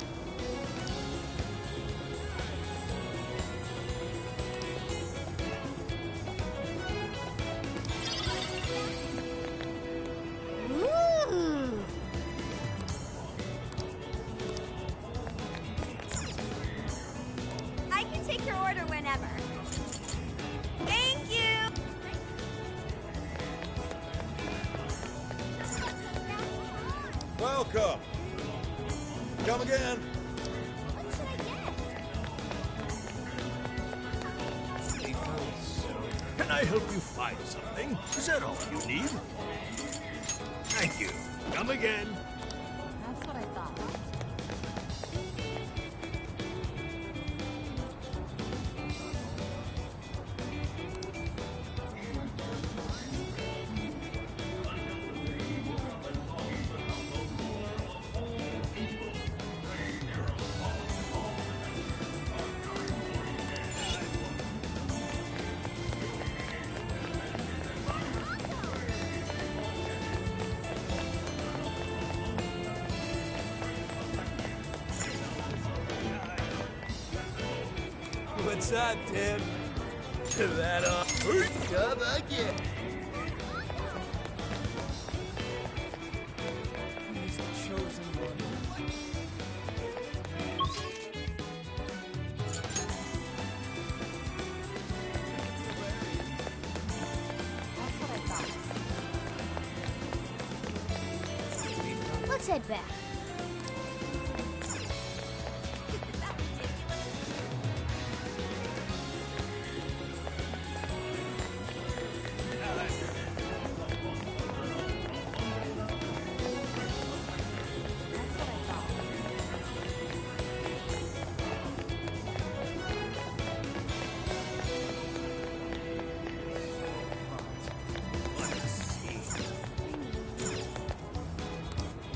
Ooh. I can take your order whenever. Thank you! Welcome. Come again. What should I get? Hey, fellas. Can I help you find something? Is that all you need? Thank you. Come again. That's what I thought. What's up, Tim? That Come again. He's the chosen one. Let's head back.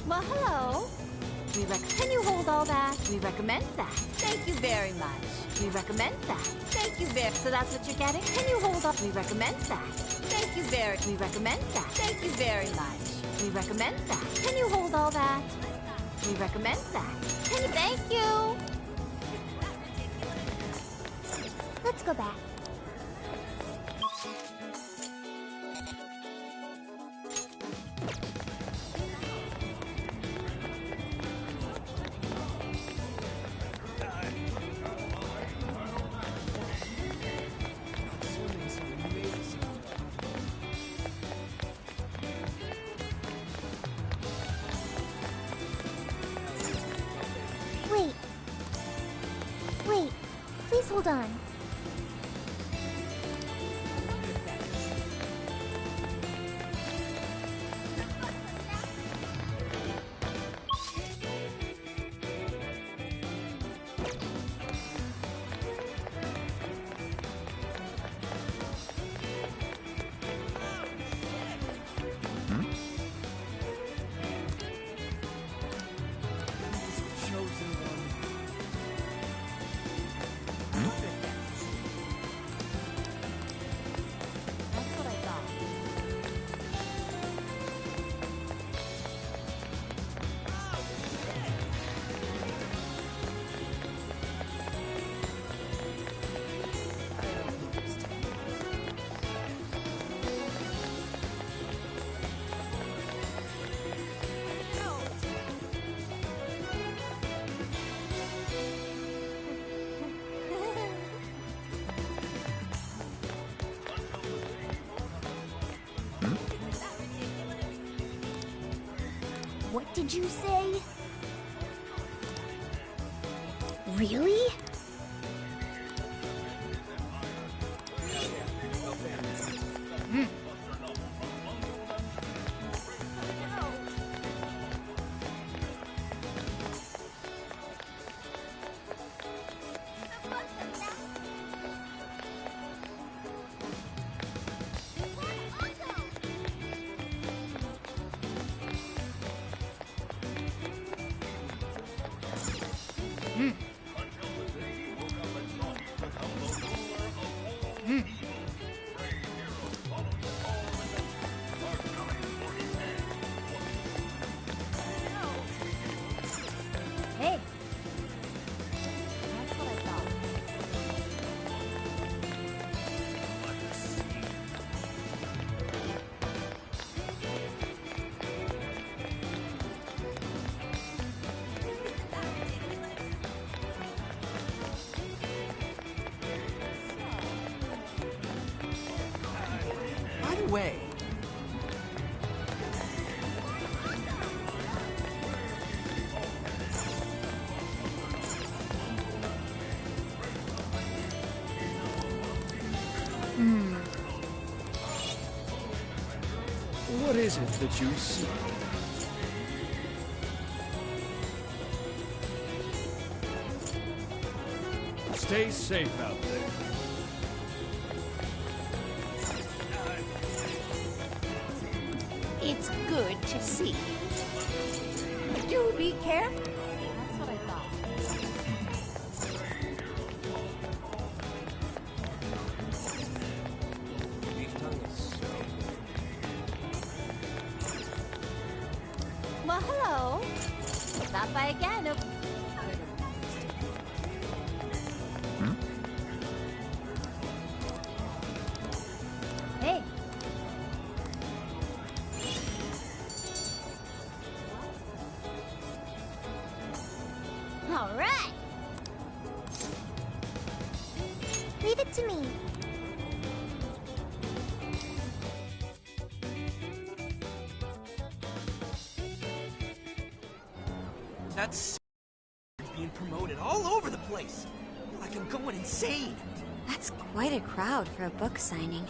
Well, hello. Can you hold all that? We recommend that. Thank you very much. We recommend that. Thank you very So that's what you're getting? Can you hold up? We recommend that. Thank you very We recommend that. Thank you very much. We recommend that. Can you hold all that? We recommend that. Can you? Thank you. Let's go back. Wait. Wait. Please hold on. What did you say? Really? Hey. That's what I thought. By the way, What is it that you see? Stay safe out there. It's good to see. Do be careful. That's what I thought. Beef tongue is so... Well, hello. Stop by again. Hey. All right. Leave it to me. that's being promoted all over the place. I feel like I'm going insane. That's quite a crowd for a book signing.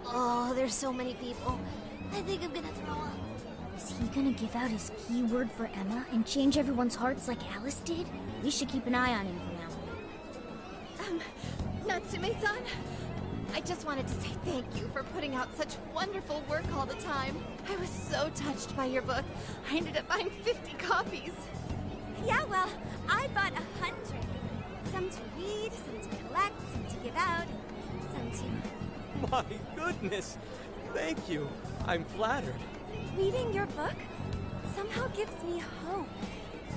Oh, there's so many people. I think I'm gonna throw up. Is he gonna give out his keyword for Emma and change everyone's hearts like Alice did? We should keep an eye on him for now. Natsume-san, I just wanted to say thank you for putting out such wonderful work all the time. I was so touched by your book. I ended up buying 50 copies. Yeah, well, I bought 100. Some to read, some to collect, some to give out, and some to... My goodness! Thank you. I'm flattered. Reading your book somehow gives me hope.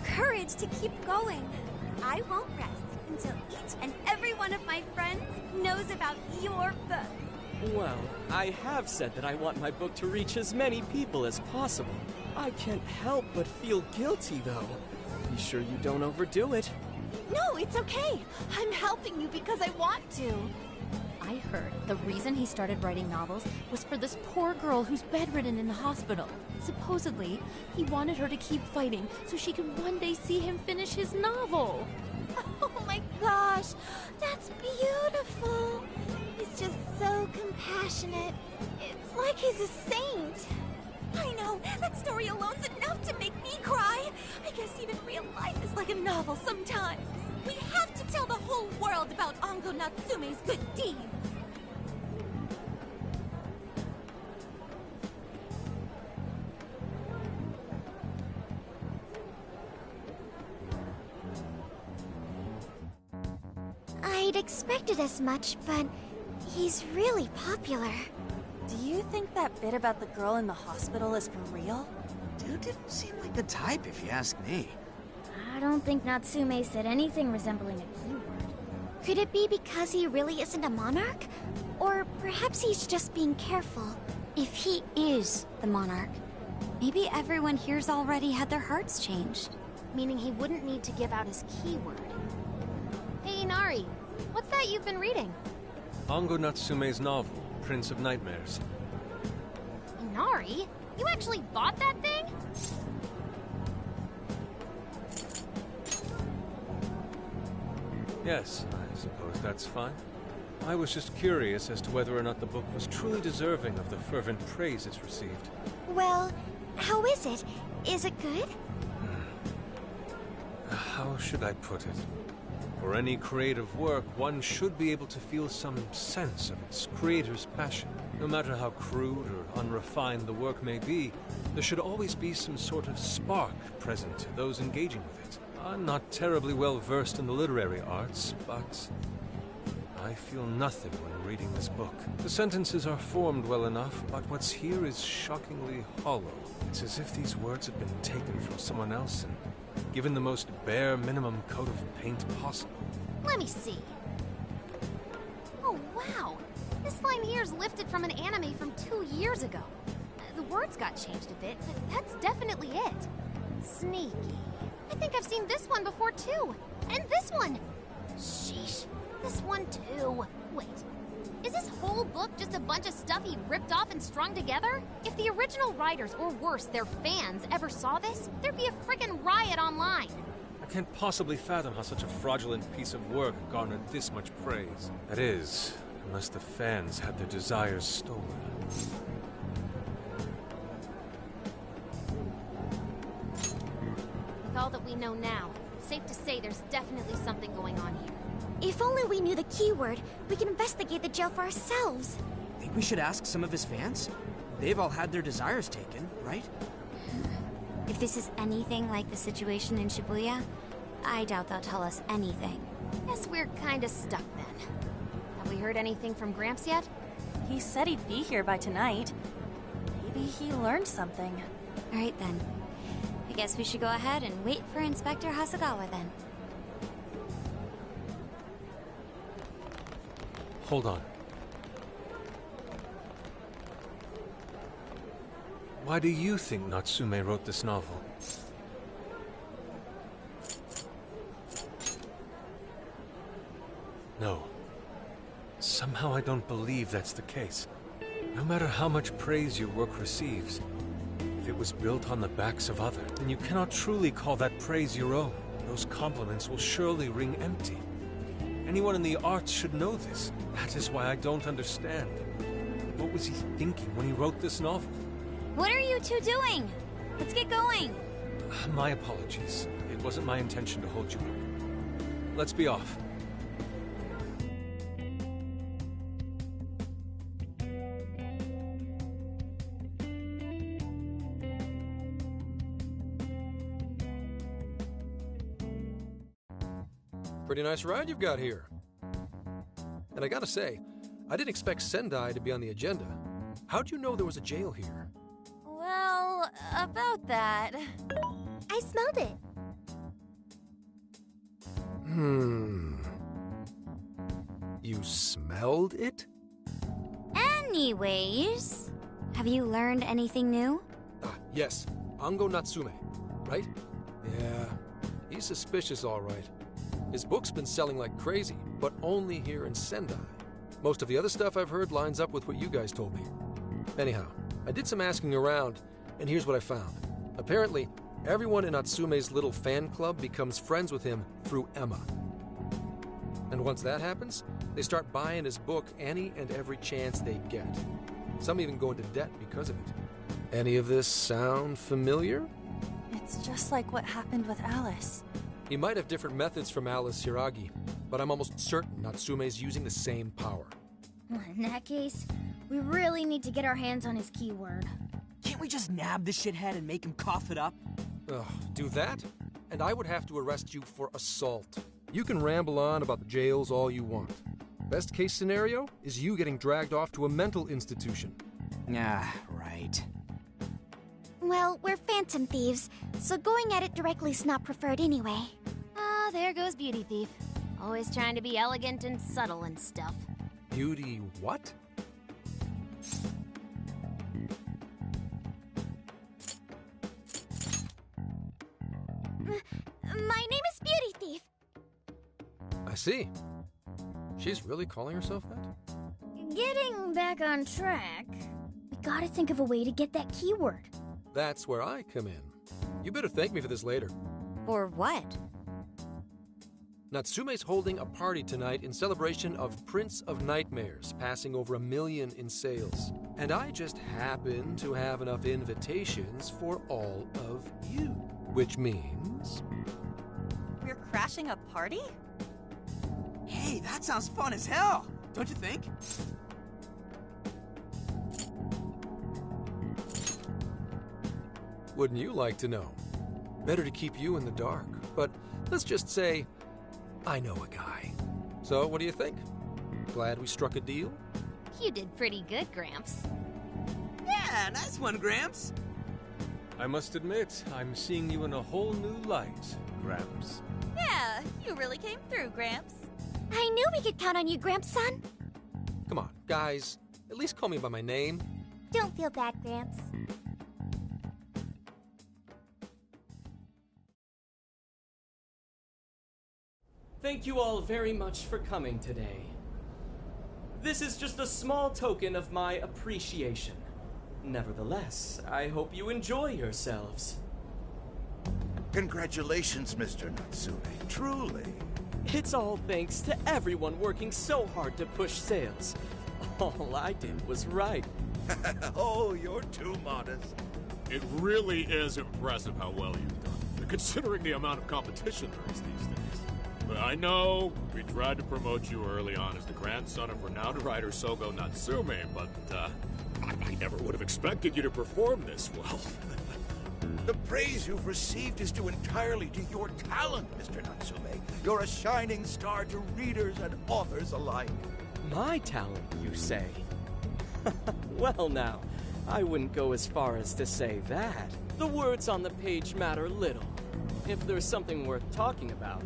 Courage to keep going. I won't rest until each and every one of my friends knows about your book. Well, I have said that I want my book to reach as many people as possible. I can't help but feel guilty, though. Be sure you don't overdo it. No, it's okay. I'm helping you because I want to. I heard the reason he started writing novels was for this poor girl who's bedridden in the hospital. Supposedly, he wanted her to keep fighting so she could one day see him finish his novel. Oh my gosh, that's beautiful. He's just so compassionate. It's like he's a saint. I know, that story alone's enough to make me cry. I guess even real life is like a novel sometimes. We have to tell the whole world about Ango Natsume's good deeds. I'd expected as much, but he's really popular. Do you think that bit about the girl in the hospital is for real? Dude didn't seem like the type, if you ask me. I don't think Natsume said anything resembling a keyword. Could it be because he really isn't a monarch? Or perhaps he's just being careful. If he is the monarch, maybe everyone here's already had their hearts changed. Meaning he wouldn't need to give out his keyword. Hey, Inari, what's that you've been reading? Ango Natsume's novel, Prince of Nightmares. Inari? You actually bought that thing? Yes, I suppose that's fine. I was just curious as to whether or not the book was truly deserving of the fervent praise it's received. Well, how is it? Is it good? How should I put it? For any creative work, one should be able to feel some sense of its creator's passion. No matter how crude or unrefined the work may be, there should always be some sort of spark present to those engaging with it. I'm not terribly well versed in the literary arts, but I feel nothing when reading this book. The sentences are formed well enough, but what's here is shockingly hollow. It's as if these words have been taken from someone else and given the most bare minimum coat of paint possible. Let me see. Oh, wow. This line here is lifted from an anime from 2 years ago. The words got changed a bit, but that's definitely it. Sneaky. I think I've seen this one before, too. And this one. Sheesh. This one, too. Wait. Is this whole book just a bunch of stuff he ripped off and strung together? If the original writers, or worse, their fans, ever saw this, there'd be a frickin' riot online. I can't possibly fathom how such a fraudulent piece of work garnered this much praise. That is, unless the fans had their desires stolen. With all that we know now, it's safe to say there's definitely something going on here. If only we knew the keyword, we could investigate the jail for ourselves. Think we should ask some of his fans? They've all had their desires taken, right? If this is anything like the situation in Shibuya, I doubt they'll tell us anything. Guess we're kinda stuck then. Have we heard anything from Gramps yet? He said he'd be here by tonight. Maybe he learned something. All right then. I guess we should go ahead and wait for Inspector Hasagawa then. Hold on. Why do you think Natsume wrote this novel? No. Somehow I don't believe that's the case. No matter how much praise your work receives, if it was built on the backs of others, then you cannot truly call that praise your own. Those compliments will surely ring empty. Anyone in the arts should know this. That is why I don't understand. What was he thinking when he wrote this novel? What are you two doing? Let's get going. My apologies. It wasn't my intention to hold you up. Let's be off. Pretty nice ride you've got here. And I gotta say, I didn't expect Sendai to be on the agenda. How'd you know there was a jail here? Well, about that. I smelled it. You smelled it? Anyways, have you learned anything new? Yes. Ango Natsume, right? Yeah, he's suspicious all right. His book's been selling like crazy, but only here in Sendai. Most of the other stuff I've heard lines up with what you guys told me. Anyhow, I did some asking around, and here's what I found. Apparently, everyone in Natsume's little fan club becomes friends with him through Emma. And once that happens, they start buying his book any and every chance they get. Some even go into debt because of it. Any of this sound familiar? It's just like what happened with Alice. He might have different methods from Alice Hiragi, but I'm almost certain Natsume's using the same power. In that case, we really need to get our hands on his keyword. Can't we just nab the shithead and make him cough it up? Ugh, do that? And I would have to arrest you for assault. You can ramble on about the jails all you want. Best case scenario is you getting dragged off to a mental institution. Ah, right. Well, we're phantom thieves, so going at it directly's not preferred anyway. Ah, there goes Beauty Thief. Always trying to be elegant and subtle and stuff. Beauty what? My name is Beauty Thief. I see. She's really calling herself that? Getting back on track, we gotta think of a way to get that keyword. That's where I come in. You better thank me for this later. For what? Natsume's holding a party tonight in celebration of Prince of Nightmares passing over 1 million in sales. And I just happen to have enough invitations for all of you. Which means... We're crashing a party? Hey, that sounds fun as hell, don't you think? Wouldn't you like to know? Better to keep you in the dark. but let's just say I know a guy. So, what do you think? Glad we struck a deal? You did pretty good, Gramps. Yeah, nice one, Gramps. I must admit, I'm seeing you in a whole new light, Gramps. Yeah, you really came through, Gramps. I knew we could count on you, Gramps, son. Come on, guys. At least call me by my name. Don't feel bad, Gramps. Thank you all very much for coming today. This is just a small token of my appreciation. Nevertheless, I hope you enjoy yourselves. Congratulations, Mr. Natsume. Truly. It's all thanks to everyone working so hard to push sales. All I did was write. Oh, you're too modest. It really is impressive how well you've done, considering the amount of competition there is these days. But I know we tried to promote you early on as the grandson of renowned writer Sogo Natsume, but I never would have expected you to perform this well. The praise you've received is due entirely to your talent, Mr. Natsume. You're a shining star to readers and authors alike. My talent, you say? Well now, I wouldn't go as far as to say that. The words on the page matter little. If there's something worth talking about,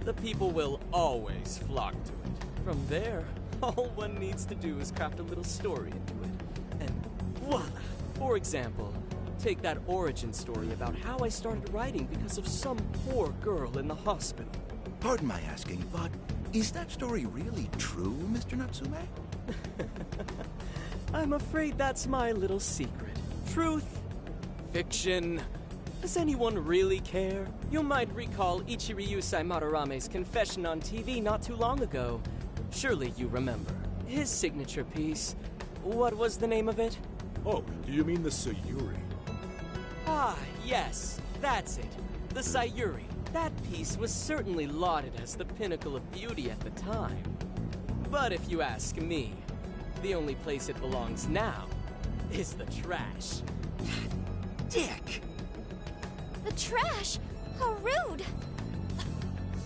the people will always flock to it. From there, all one needs to do is craft a little story into it. And voila! For example, take that origin story about how I started writing because of some poor girl in the hospital. Pardon my asking, but is that story really true, Mr. Natsume? I'm afraid that's my little secret. Truth, fiction. Does anyone really care? You might recall Ichiryusai Madarame's confession on TV not too long ago. Surely you remember. His signature piece. What was the name of it? Oh, do you mean the Sayuri? Ah, yes, that's it. The Sayuri. That piece was certainly lauded as the pinnacle of beauty at the time. But if you ask me, the only place it belongs now is the trash. Dick! The trash? How rude!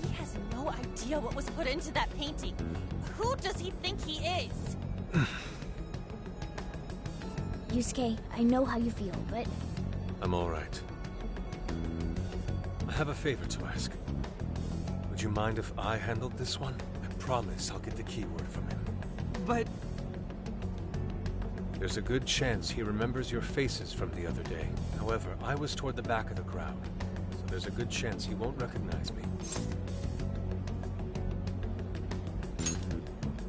He has no idea what was put into that painting. Who does he think he is? Yusuke, I know how you feel, but... I'm all right. I have a favor to ask. Would you mind if I handled this one? I promise I'll get the keyword from him. But... There's a good chance he remembers your faces from the other day. However, I was toward the back of the crowd, so there's a good chance he won't recognize me.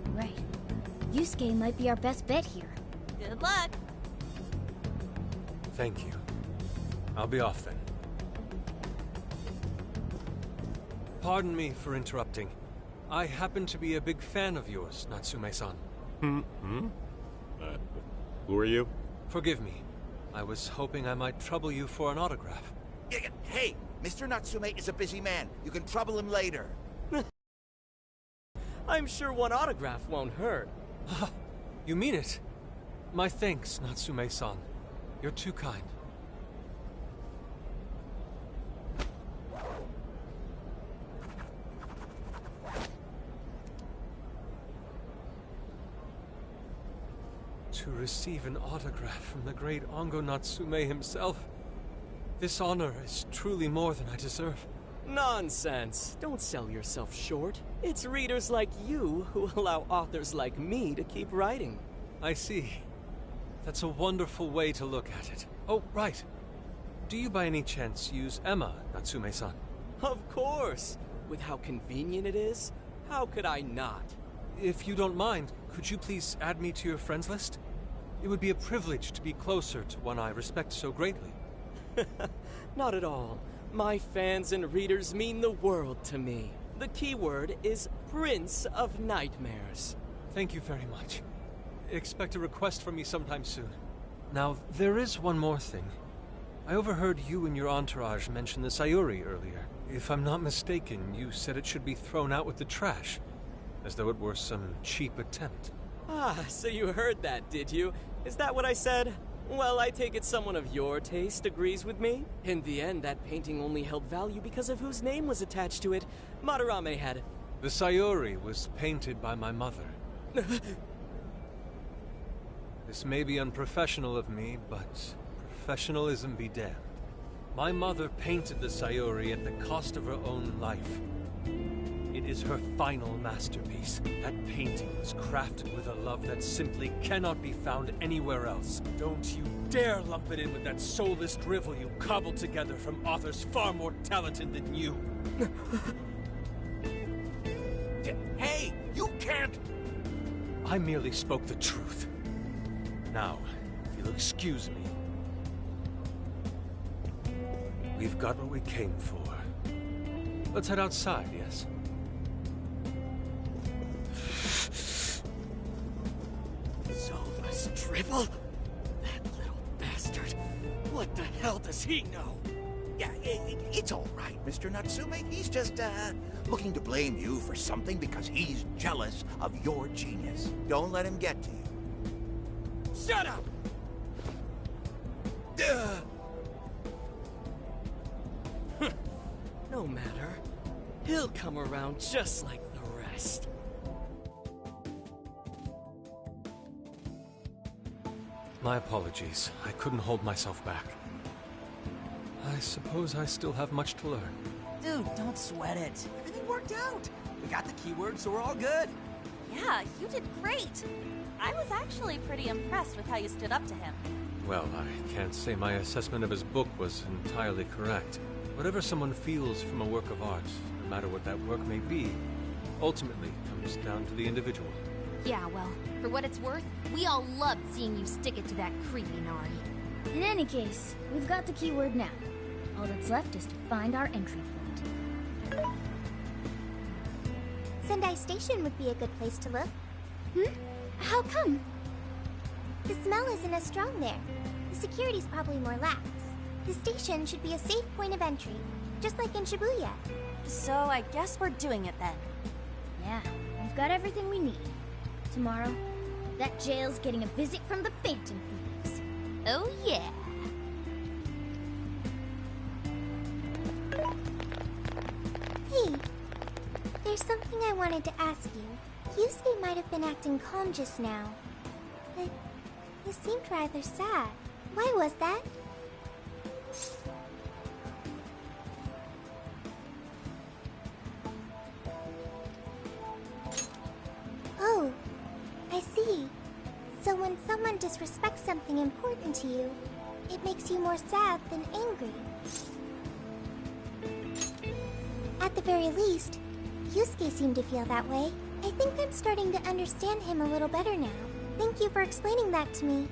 Right. Yusuke might be our best bet here. Good luck. Thank you. I'll be off then. Pardon me for interrupting. I happen to be a big fan of yours, Natsume-san. Who are you? Forgive me. I was hoping I might trouble you for an autograph. Hey, Mr. Natsume is a busy man. You can trouble him later. I'm sure one autograph won't hurt. You mean it? My thanks, Natsume-san. You're too kind. To receive an autograph from the great Ongo Natsume himself. This honor is truly more than I deserve. Nonsense. Don't sell yourself short. It's readers like you who allow authors like me to keep writing. I see. That's a wonderful way to look at it. Oh, right. Do you by any chance use Emma, Natsume-san? Of course. With how convenient it is, how could I not? If you don't mind, could you please add me to your friends list? It would be a privilege to be closer to one I respect so greatly. Not at all. My fans and readers mean the world to me. The keyword is Prince of Nightmares. Thank you very much. Expect a request from me sometime soon. Now, there is one more thing. I overheard you and your entourage mention the Sayuri earlier. If I'm not mistaken, you said it should be thrown out with the trash, as though it were some cheap attempt. Ah, so you heard that, did you? Is that what I said? Well, I take it someone of your taste agrees with me. In the end, that painting only held value because of whose name was attached to it. Madarame had... The Sayuri was painted by my mother. This may be unprofessional of me, but professionalism be damned. My mother painted the Sayuri at the cost of her own life. It is her final masterpiece. That painting was crafted with a love that simply cannot be found anywhere else. Don't you dare lump it in with that soulless drivel you cobbled together from authors far more talented than you. Hey, you can't! I merely spoke the truth. Now, if you'll excuse me. We've got what we came for. Let's head outside, yes? Soulless drivel? That little bastard. What the hell does he know? Yeah, it's all right, Mr. Natsume. He's just, looking to blame you for something because he's jealous of your genius. Don't let him get to you. Shut up! No matter. He'll come around just like the rest. My apologies. I couldn't hold myself back. I suppose I still have much to learn. Dude, don't sweat it. Everything worked out. We got the keywords, so we're all good. Yeah, you did great. I was actually pretty impressed with how you stood up to him. Well, I can't say my assessment of his book was entirely correct. Whatever someone feels from a work of art, no matter what that work may be, ultimately comes down to the individual. Yeah, well, for what it's worth, we all loved seeing you stick it to that creepy Nari. In any case, we've got the keyword now. All that's left is to find our entry point. Sendai Station would be a good place to look. How come? The smell isn't as strong there. The security's probably more lax. The station should be a safe point of entry, just like in Shibuya. So I guess we're doing it then. Yeah, we've got everything we need. Tomorrow, that jail's getting a visit from the Phantom Thieves. Oh yeah. Hey, there's something I wanted to ask you. Yusuke might have been acting calm just now, but he seemed rather sad. Why was that? Oh, I see. So when someone disrespects something important to you, it makes you more sad than angry. At the very least, Yusuke seemed to feel that way. I think I'm starting to understand him a little better now. Thank you for explaining that to me.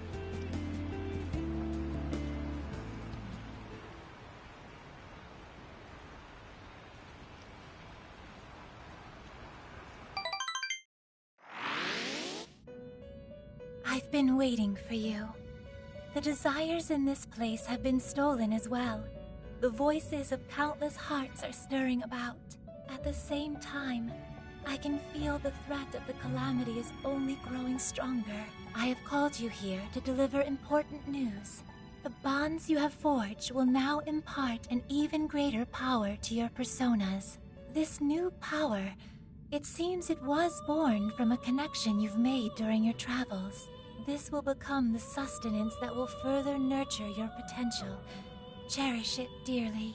I've been waiting for you. The desires in this place have been stolen as well. The voices of countless hearts are stirring about. At the same time, I can feel the threat of the calamity is only growing stronger. I have called you here to deliver important news. The bonds you have forged will now impart an even greater power to your personas. This new power, it seems it was born from a connection you've made during your travels. This will become the sustenance that will further nurture your potential. Cherish it dearly.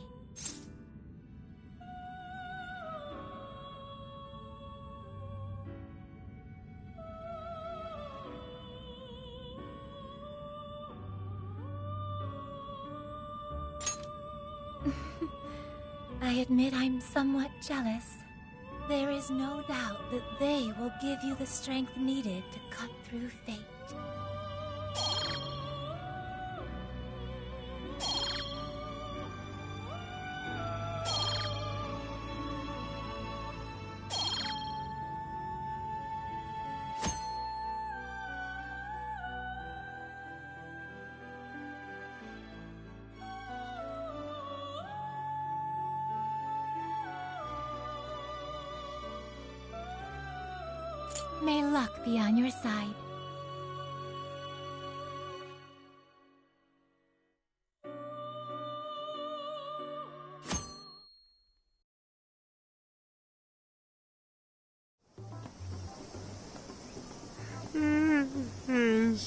I admit I'm somewhat jealous. There is no doubt that they will give you the strength needed to cut through fate. May luck be on your side.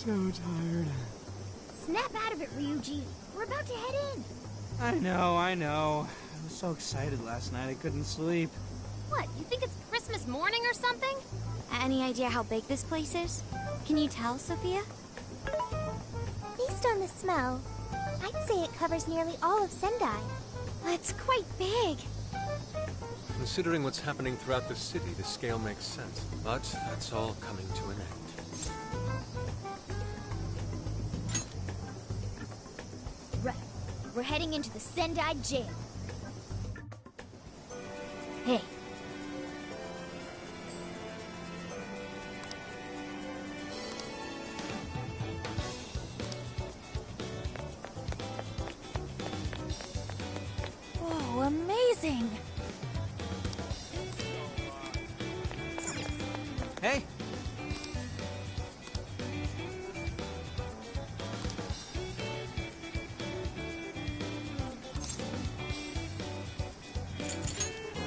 so tired. Snap out of it, Ryuji. We're about to head in. I know. I was so excited last night I couldn't sleep. What, you think it's Christmas morning or something? Any idea how big this place is? Can you tell, Sophia? Based on the smell, I'd say it covers nearly all of Sendai. That's quite big. Considering what's happening throughout the city, the scale makes sense. But that's all coming to an end. Right. We're heading into the Sendai jail. Hey. Whoa, amazing! Hey!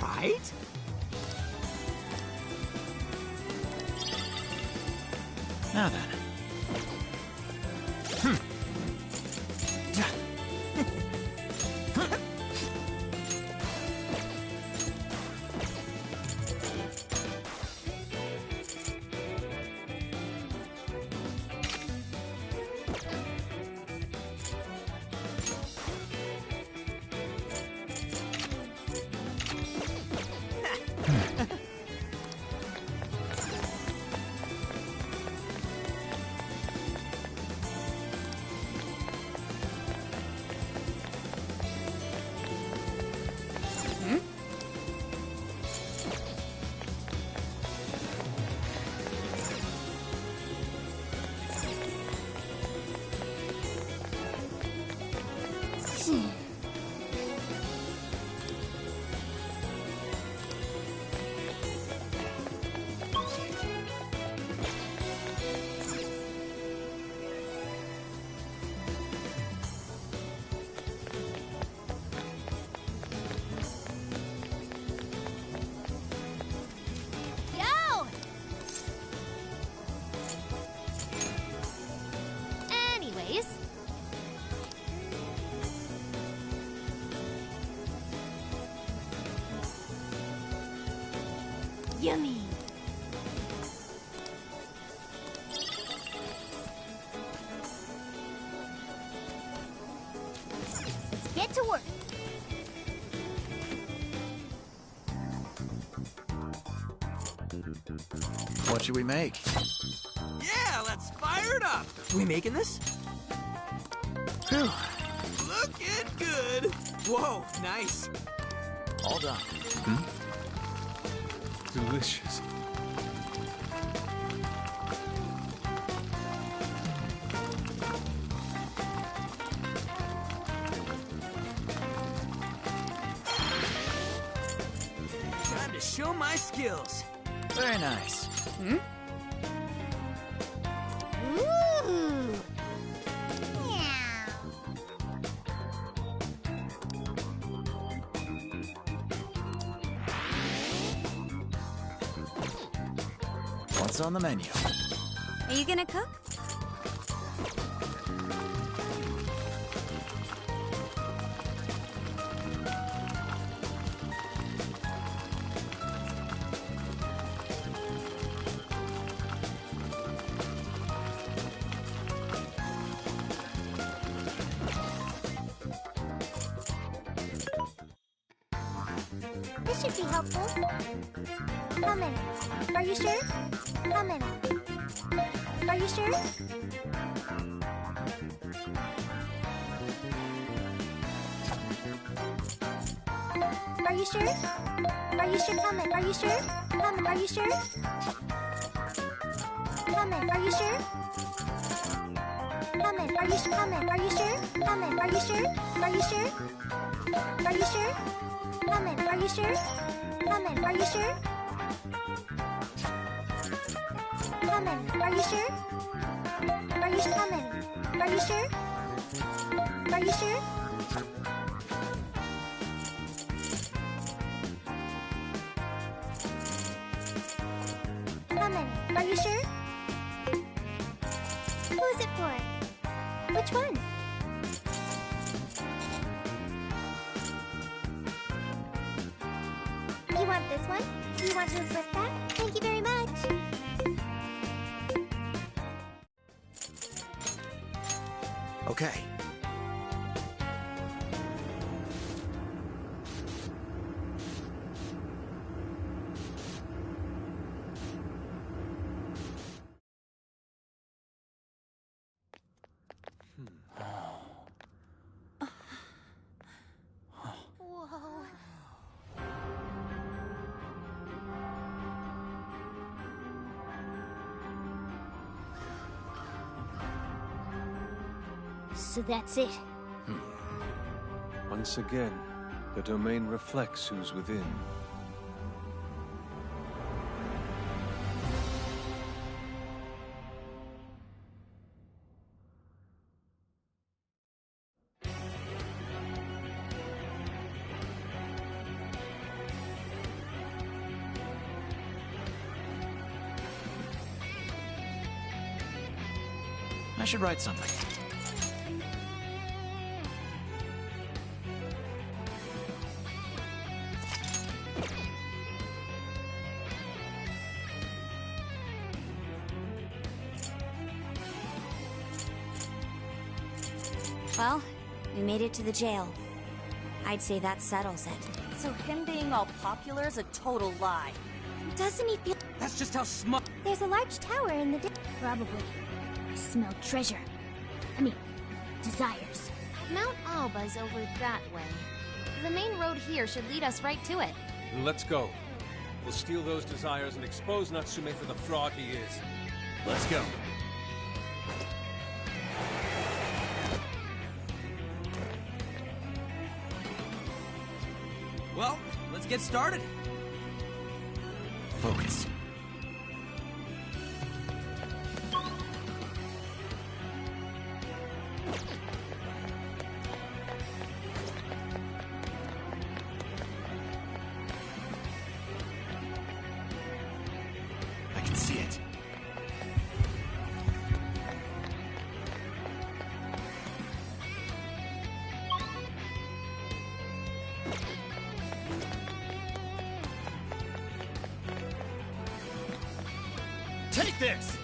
Right? Now then. Yummy. Let's get to work. What should we make? Yeah, let's fire it up! We making this? Whew. Looking good! Whoa, nice. All done. Delicious. Time to show my skills. Very nice. Ooh. What's on the menu? Are you gonna cook? This should be helpful. How many? Are you sure? How many? Are you sure? Are you sure? Are you sure? How many? Are you sure? How many? Are you sure? How many? Are you sure? How many? Are you sure? How many? Are you sure? How many? Are you sure? Are you sure? Are you sure? How many? Are you sure? How many? Are you sure? How many? Are you sure? Are you how many? Are you sure? Are you sure? How many? Are you sure? Who's is it for? Which one? You want this one? Do you want to equip that? Thank you very much. Okay. Whoa. So that's it. Once again, the domain reflects who's within. I should write something. Well, we made it to the jail. I'd say that settles it. So him being all popular is a total lie. Doesn't he feel... That's just how smart. There's a large tower in the... Probably. I smell treasure. I mean, desires. Mount Alba's over that way. The main road here should lead us right to it. Then let's go. We'll steal those desires and expose Natsume for the fraud he is. Let's go. Well, let's get started. Focus. I can see it. Take this!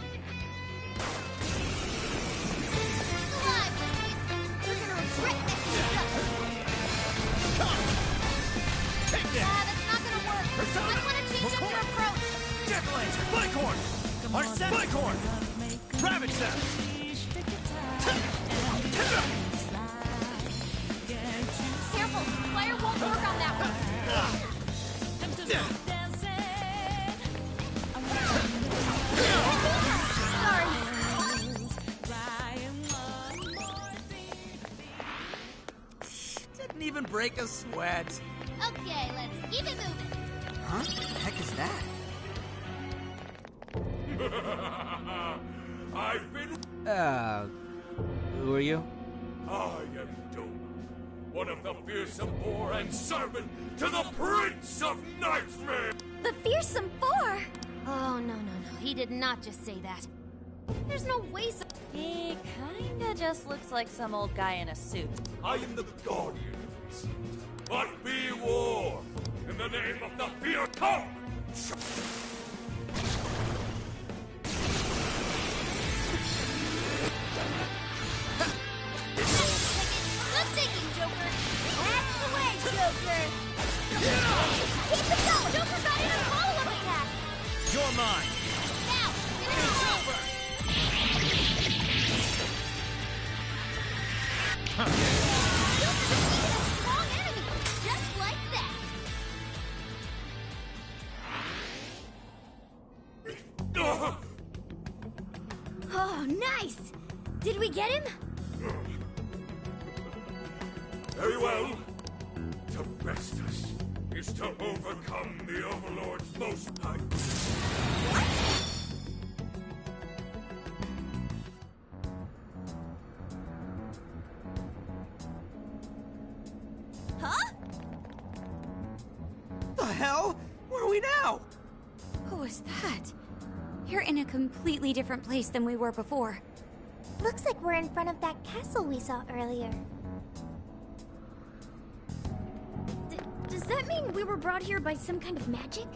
Take this! That's not gonna work. Persona! I wanna change up your approach. Jack-o'-lantern! Bighorn! Arsene! Bighorn! Ravage them! Careful, fire won't work on that one. Didn't even break a sweat. Okay, let's keep it moving. Huh? What the heck is that? I've been... Who are you? I am Doma, one of the fearsome four and servant to the Prince of Nightmare! The Fearsome Four! Oh, no. He did not just say that. There's no way so... He kinda just looks like some old guy in a suit. I am the guardian of this, but be warned! In the name of the fear, come! Good thinking, Joker. That's the way, Joker. Keep it going. Joker got in a follow-up attack. You're mine! Now, It's over! Joker defeated a strong enemy, just like that. Oh, nice! Did we get him? Very well. To best us is to overcome the Overlord's most Huh? The hell? Where are we now? Who was that? You're in a completely different place than we were before. Looks like we're in front of that castle we saw earlier. Does that mean we were brought here by some kind of magic?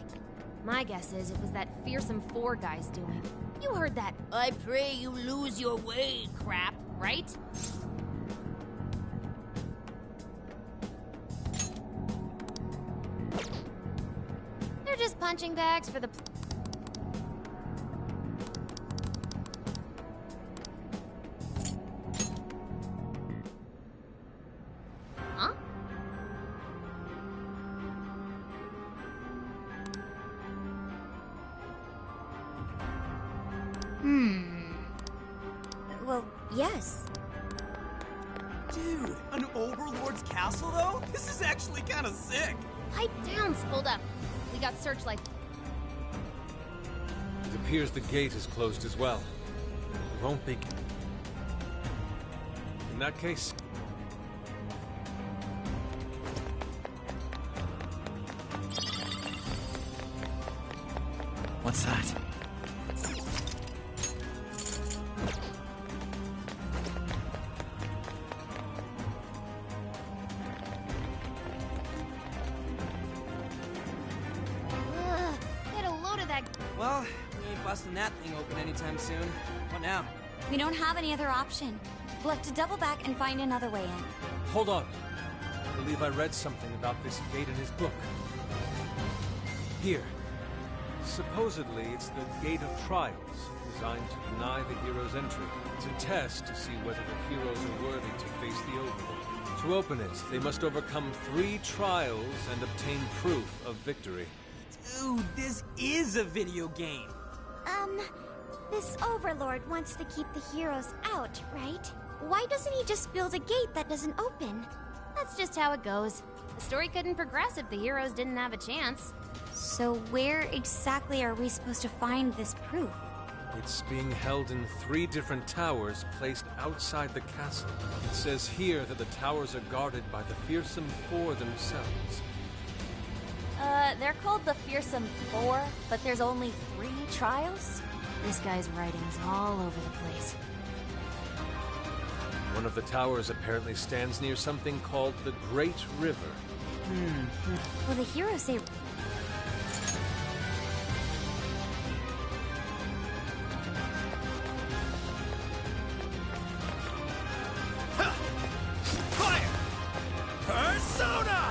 My guess is it was that fearsome four guy's doing. You heard that I pray you lose your way crap, right? They're just punching bags for the... Huh? Well, yes. Dude, an Overlord's castle, though? This is actually kind of sick. Pipe down, Hold up. We got searchlight. It appears the gate is closed as well. It won't be... In that case... What's that? Get a load of that... Well, we ain't busting that thing open anytime soon. What now? We don't have any other option. We'll have to double back and find another way in. Hold on. I believe I read something about this gate in his book. Here. Supposedly, it's the Gate of Trials, designed to deny the heroes entry. It's a test to see whether the heroes are worthy to face the Overlord. To open it, they must overcome 3 trials and obtain proof of victory. Dude, this is a video game. This Overlord wants to keep the heroes out, right? Why doesn't he just build a gate that doesn't open? That's just how it goes. The story couldn't progress if the heroes didn't have a chance. So where exactly are we supposed to find this proof? It's being held in 3 different towers placed outside the castle. It says here that the towers are guarded by the Fearsome Four themselves. They're called the Fearsome Four, but there's only 3 trials? This guy's writing's all over the place. One of the towers apparently stands near something called the Great River. Well, the heroes say... Fire! Persona!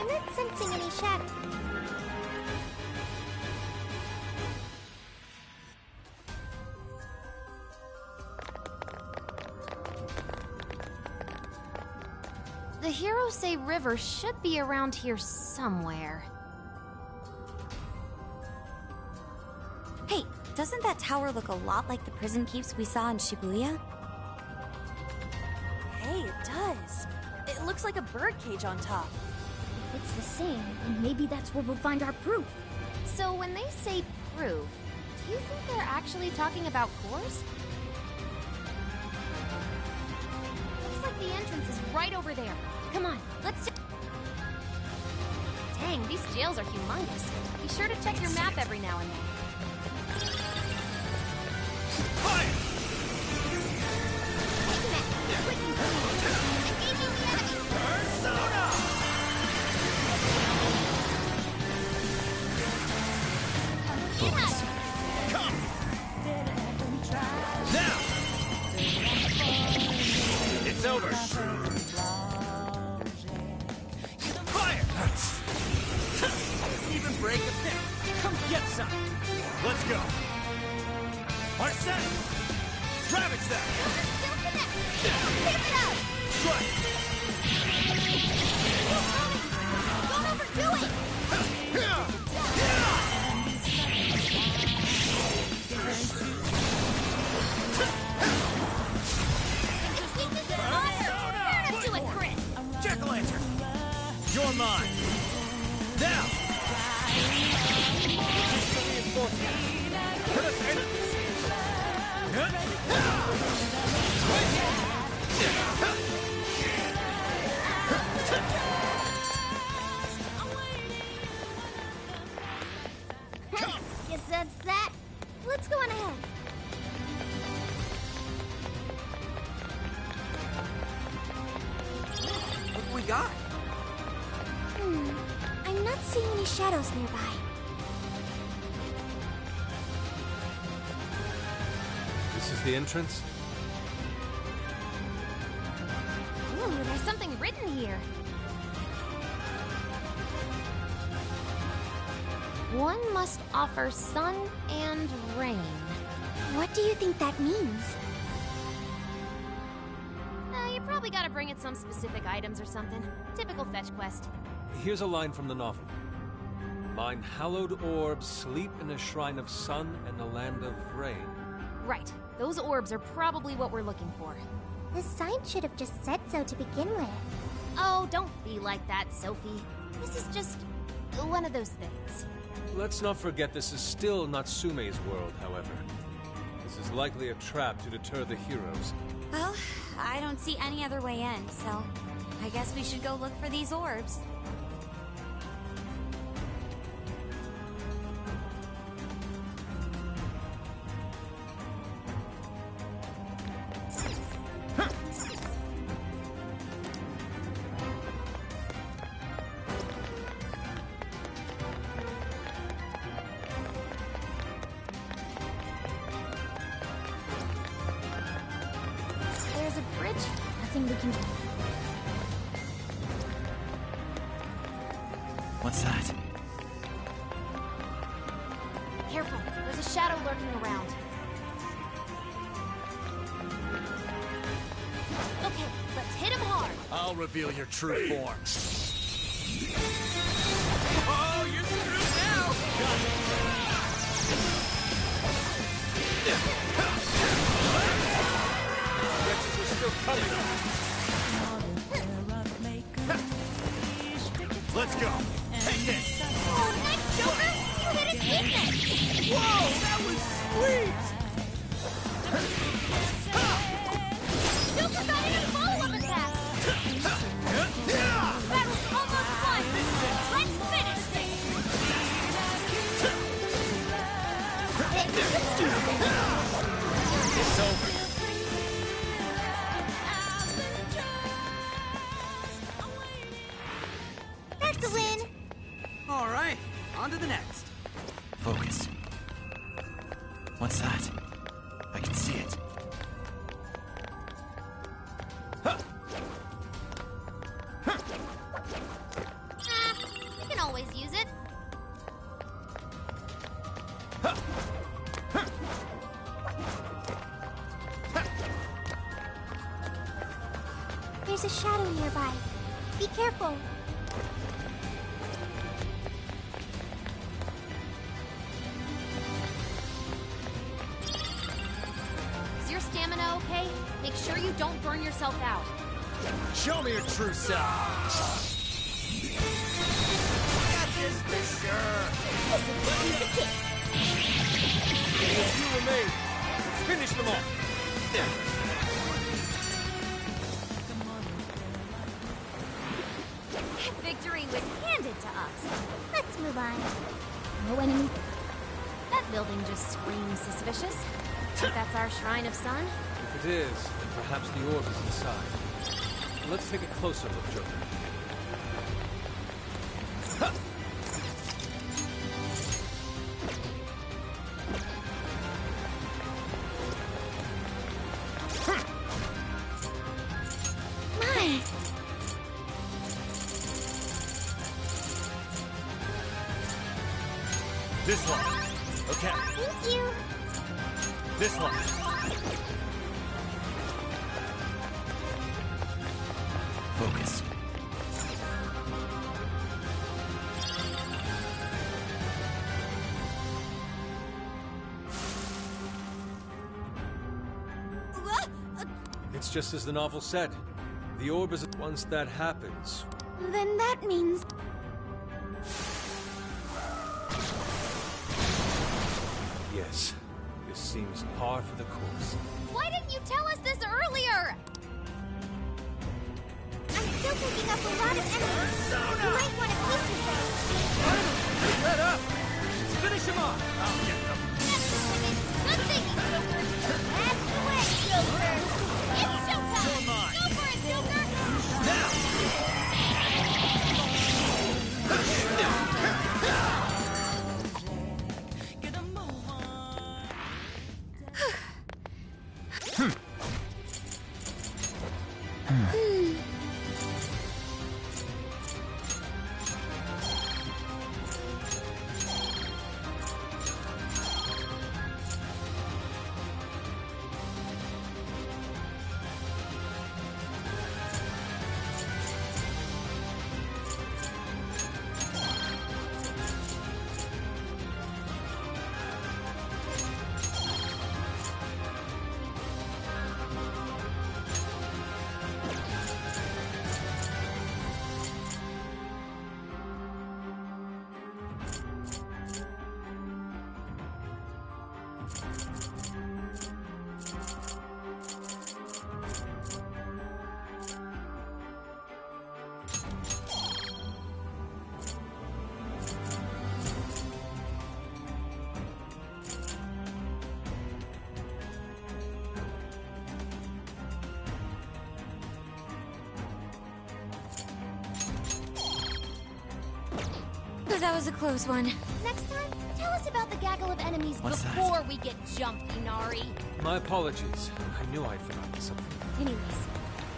I'm not sensing any shadow. The Hirose River should be around here somewhere. Hey, doesn't that tower look a lot like the prison keeps we saw in Shibuya? Hey, it does. It looks like a birdcage on top. If it's the same, then maybe that's where we'll find our proof. So when they say proof, do you think they're actually talking about cores? Looks like the entrance is right over there. Come on, let's... Dang, these jails are humongous. Be sure to check your map every now and then. Fire! Persona! Come! Now! It's over! Fire! Even break a pin! Come get some! Let's go! Arsene! Ravage them! Keep it up! Strike! Don't overdo it! Jack-o'-lantern! You're mine! Now! Guess that's that. Let's go on ahead. What do we got? I'm not seeing any shadows nearby. This is the entrance? Ooh, there's something written here. One must offer sun and rain. What do you think that means? You probably gotta bring it some specific items or something. Typical fetch quest. Here's a line from the novel. Mine hallowed orbs sleep in a shrine of sun and the land of rain. Right. Those orbs are probably what we're looking for. The sign should have just said so to begin with. Oh, don't be like that, Sophie. This is just one of those things. Let's not forget this is still Natsume's world, however. This is likely a trap to deter the heroes. Well, I don't see any other way in, so I guess we should go look for these orbs. There's a bridge. Nothing we can do. What's that? Careful, there's a shadow lurking around. Okay, let's hit him hard. I'll reveal your true form. Oh, you're screwed now! Wretches are still coming. Let's go. Take this. Oh, nice, Joker! You hit his weakness! Whoa, that was sweet! Joker got in a follow-up attack! Battle's almost won! Let's finish this! It's over. That's a win! All right, on to the next. Focus. What's that? I can see it. You can always use it. There's a shadow nearby. Be careful. Is your stamina okay? Make sure you don't burn yourself out. Show me your true self. Got this for sure. He's a kid. Two remain. Let's finish them off. Victory was handed to us. Let's move on. No enemy. That building just screams suspicious. Think that's our Shrine of Sun? If it is, then perhaps the orb is inside. Let's take a closer look, Joker. My! This one. Okay. Thank you. This one. Focus. It's just as the novel said. The orb is... Once that happens... Then that means... Yes. This seems par for the course. Why didn't you tell us this earlier? I'm still picking up a lot of enemies. You might want to piece me though. Let up! Let's finish him off! I'll get them. Good thinking, Joker. That's the way, Joker. It's showtime. You're mine. Go for it, Joker. That was a close one. Next time, tell us about the gaggle of enemies What's that? before we get jumped, Inari. My apologies. I knew I'd forgotten something. Anyways,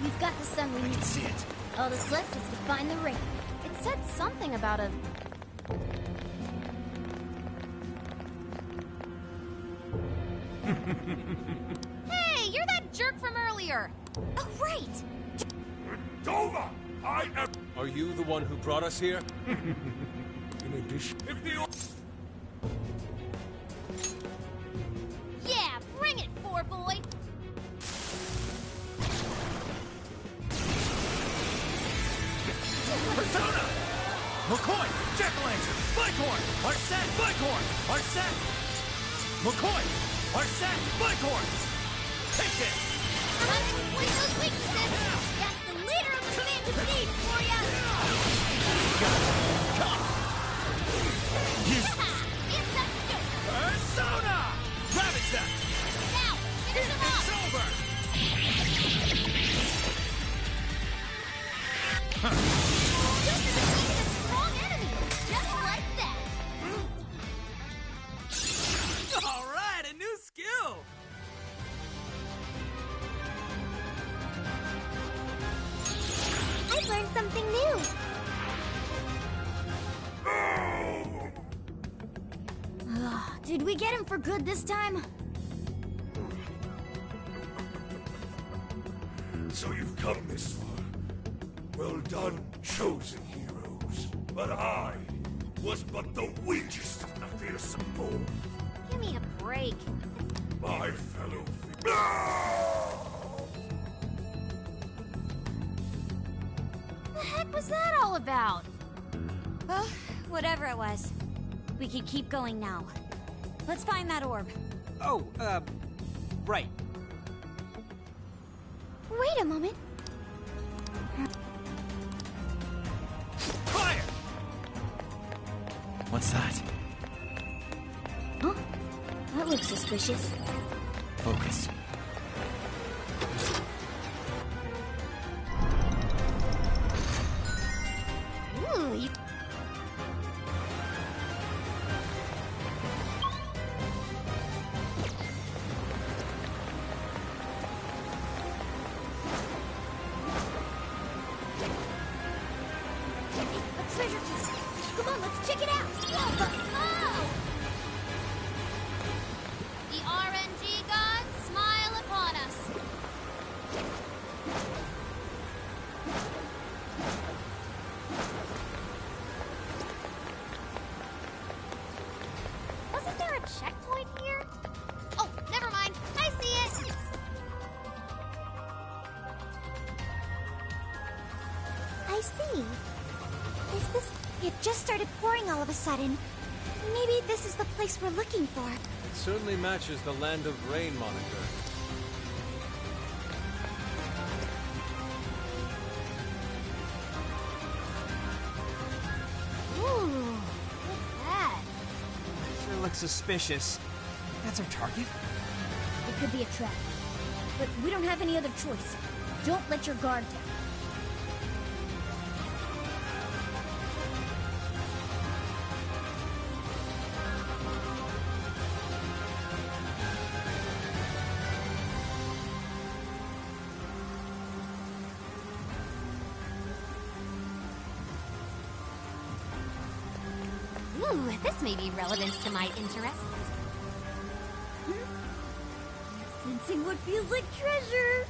we've got the sun we I need. can see it. All that's left is to find the ring. It said something about a... Hey, you're that jerk from earlier. Oh, right. Dova! I am... Are you the one who brought us here? In addition... If the... Yeah, bring it, poor boy. Persona! McCoy! Jack-o'-lantern! Bighorn! Arsene! Bighorn! Arsene! McCoy! Arsene! Bighorn! Take this! Time to exploit those weaknesses. That's the leader of the Phantom Thieves for ya. Come! Use It's a joke. Persona! Ravage that! Now, finish him off. It's over! Joker defeated a strong enemy, just like that. Alright, a new skill! I've learned something new. Did we get him for good this time? So you've come this far. Well done, chosen heroes. But I was but the weakest of the fearsome foe. Give me a break. My fellow... The heck was that all about? Well, whatever it was. We can keep going now. Let's find that orb. Oh, right. Wait a moment. Fire! What's that? Huh? That looks suspicious. focus. Ooh, you... A treasure chest! Come on, let's check it out! Oh! The RNG gods smile upon us. Wasn't there a checkpoint here? Oh, never mind. I see it. I see. Is this... It just started pouring all of a sudden. Maybe this is the place we're looking for. It certainly matches the Land of Rain moniker. Ooh, what's that? Sure looks suspicious. That's our target? It could be a trap. But we don't have any other choice. Don't let your guard down. Ooh, this may be relevant to my interests. Sensing what feels like treasure.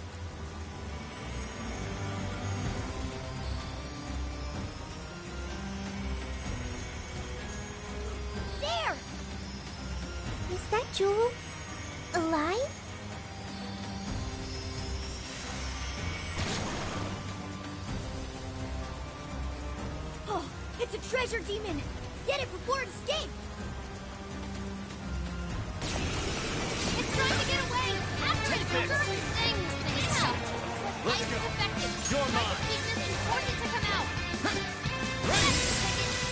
There! Is that Jewel alive? Oh, it's a treasure demon! Get it before it escapes! It's trying to get away! After it, Joker! Things, things out! Let's Ice go. is effective! You're Try mine. to keep this and force it to come out!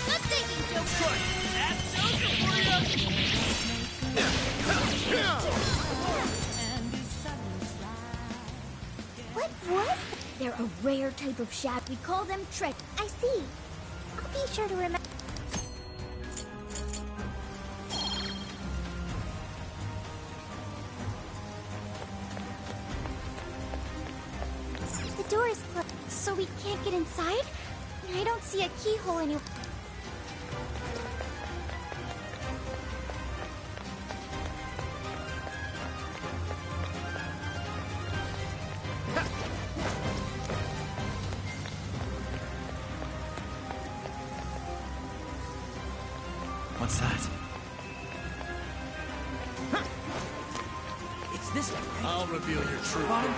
Good thinking, Joker! That's Joker for What was that? They're a rare type of shaft. We call them treasure. I see. I'll be sure to remember. The door is closed, so we can't get inside? I don't see a keyhole anywhere. What's that? It's this way, right? I'll reveal your true Bottom?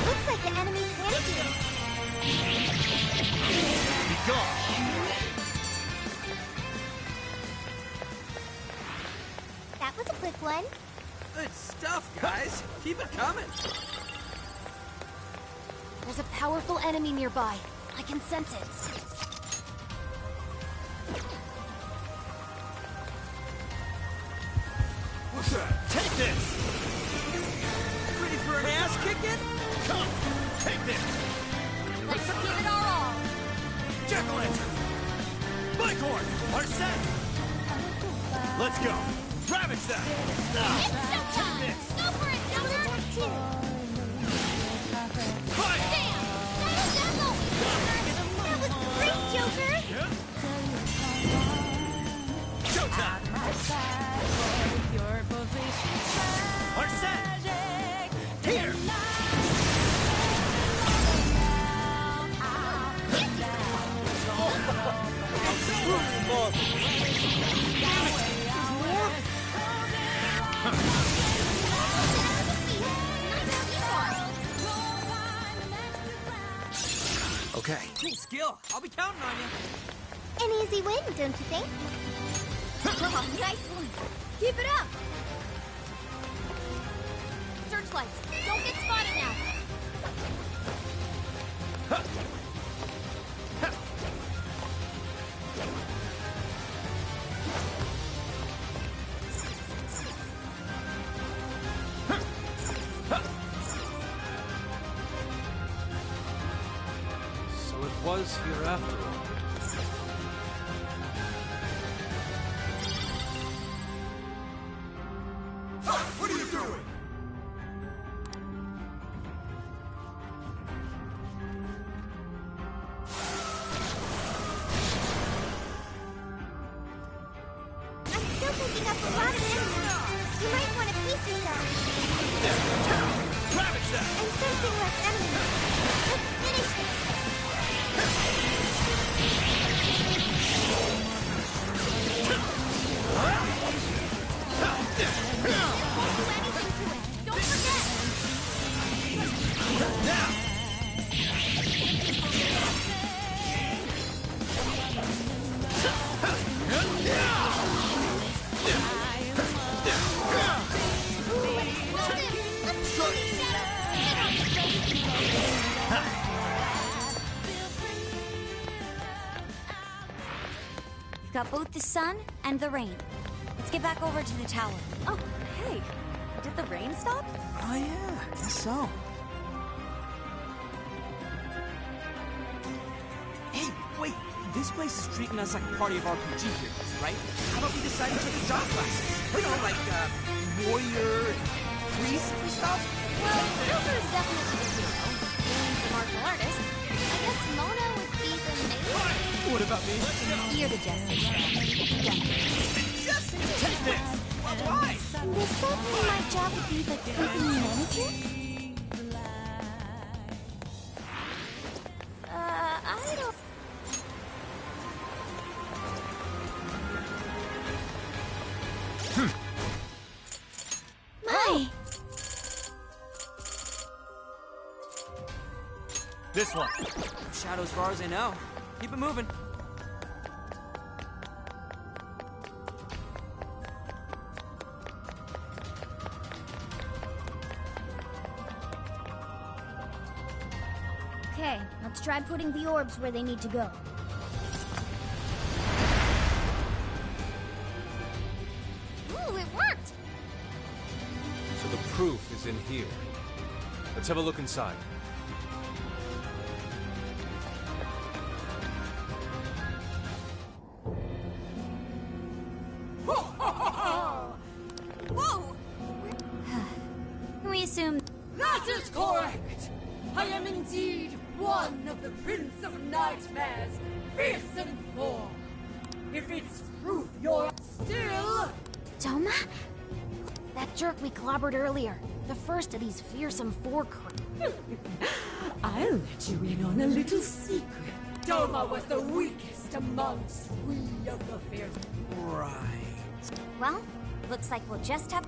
Looks like the enemy's panicking. Be gone! That was a quick one. Good stuff, guys. Keep it coming. There's a powerful enemy nearby. I can sense it. What's that? Take this! Ready for an ass kicking? Come! Take this! Let's give it our all! Jack-o'-lantern! Bighorn! Arsene! Let's go! Ravage that! It's showtime! Go for it, Joker! Fire! Damn! That'll That was great, Joker! Showtime! Arsene! Here! Okay. Cool skill. I'll be counting on you. An easy win, don't you think? Nice one. Keep it up. Searchlights! Don't get spotted now! So it was here after all. What are you doing? I'm still picking up a lot of enemies. You might want to piece yourself. Ravage that! I'm sensing less enemies. Let's finish this. Don't forget! Now! You've got both the sun and the rain. Let's get back over to the tower. Oh, hey. Did the rain stop? Oh yeah, I guess so. Hey, wait. This place is treating us like a party of RPG heroes, right? How about we decide each other's job classes? You know, like, warrior and priest and stuff? Well, Joker's definitely the hero. He's the martial artist. I guess Mona would be the maid. What about me? You're the jester. Just take this! Why? Does that mean my job would be the company manager? I don't... My! This one. Shadow as far as I know. Keep it moving. Okay, let's try putting the orbs where they need to go. Ooh, it worked! So the proof is in here. Let's have a look inside. Whoa! Can we assume... That is correct! I am indeed one of the Prince of Nightmares, fearsome form. If it's truth you're still... Toma? That jerk we clobbered earlier. The first of these fearsome four crew. I'll let you in on a little secret. Doma was the weakest amongst we of the fearsome. Right. Well, looks like we'll just have...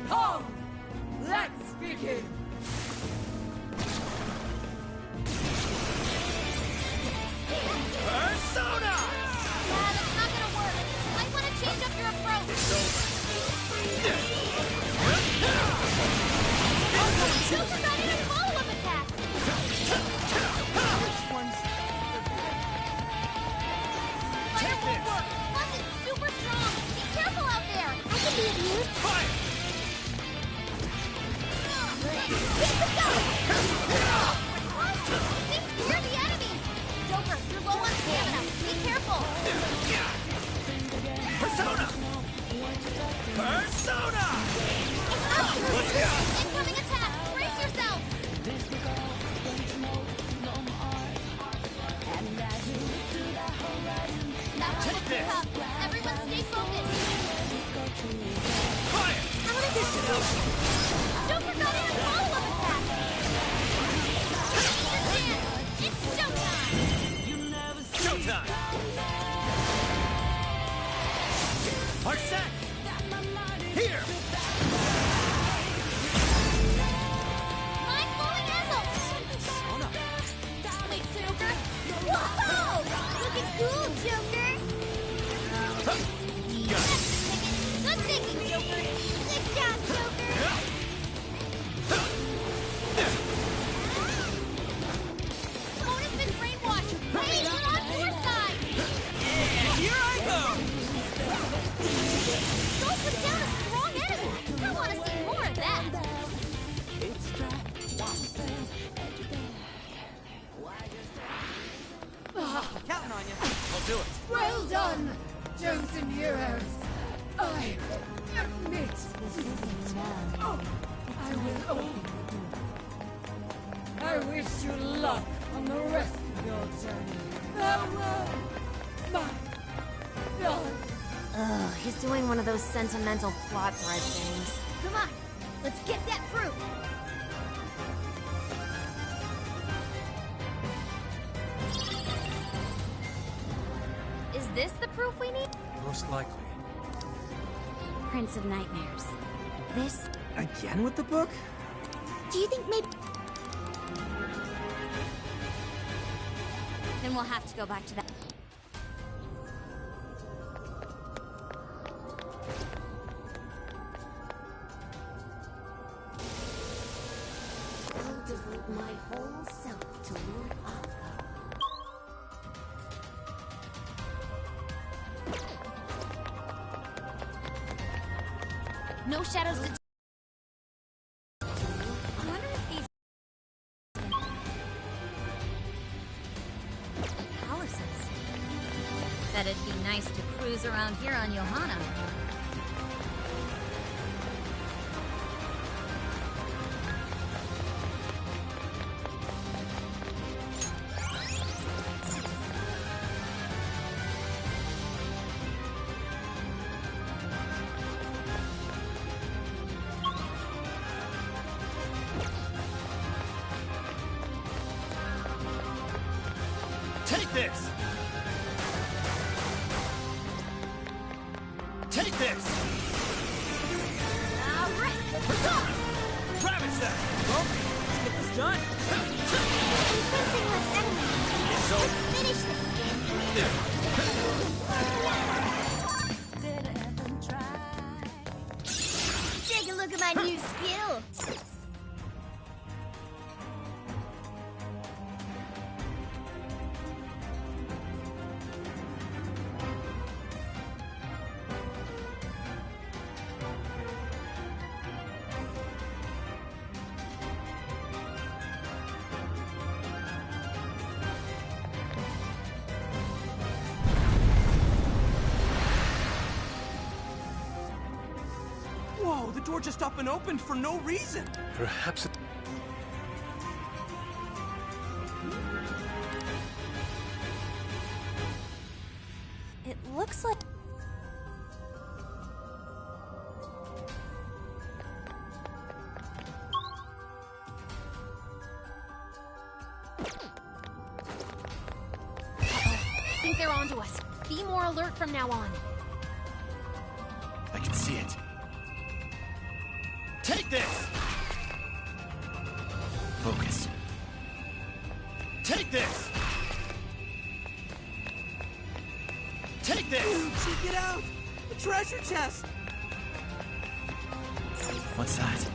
Come! Let's begin! Persona! Yeah, that's not gonna work. Might want to change up your approach. Joker got in a follow-up attack! Fire won't work! Plus, it's super strong! Be careful out there! I can be of use! Fire! Keep it going! Think you're the enemy! Joker, you're low on stamina. Be careful! Persona! Persona! Incoming attack! Brace yourself! That one looks tough. Everyone stay focused. Fire! How about this? Joker got in a follow-up attack! Take your chance! It's showtime! Showtime! Arsene! Here! Mind-blowing Ezel! Wait, Joker! Whoa! Looking cool, Joker! Good thinking, Joker! Good job, Joker! Mona's been brainwashed! Hey, we're on your side! Here I go! Go for heroes. I admit. Oh, I will only do. I wish you luck on the rest of your journey. Farewell, my darling. Ugh, he's doing one of those sentimental plot thread things. Come on, let's get that proof. Is this the proof we need? Most likely. Prince of Nightmares. This... Again with the book? Do you think maybe... Then we'll have to go back to that. I'll devote my whole self to Lord Arthur. No shadows to... I wonder if these... palaces. Bet it'd be nice to cruise around here on Johanna. Take this! Take this! Alright! Persona! Travis then! Well, let's get this done. I'm sensing less enemies. It's over. Let's finish this game. Take a look at my new skill. Whoa, the door just up and opened for no reason. Perhaps it... It looks like... I think they're onto us. Be more alert from now on. I can see it. Take this! Focus. Take this! Take this! Dude, check it out! The treasure chest! What's that?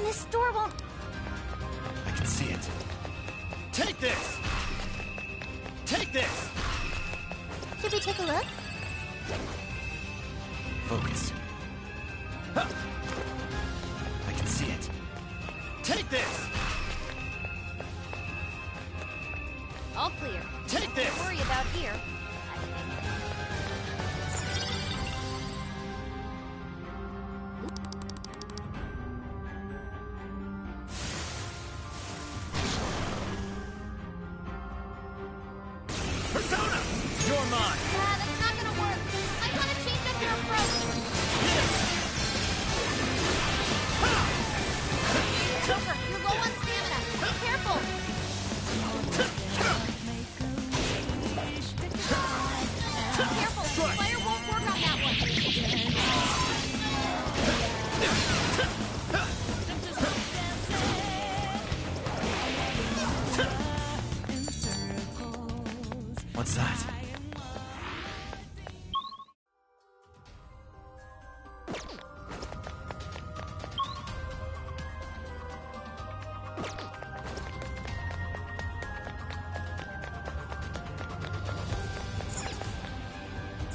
This door won't... I can see it. Take this! Take this! Should we take a look? Focus. Huh. I can see it. Take this! All clear. Take this! Don't worry about here. Persona! You're mine! That's not gonna work. I gotta change up your approach. Joker, you're low on stamina. Be careful. Careful, fire won't work on that one. What's that?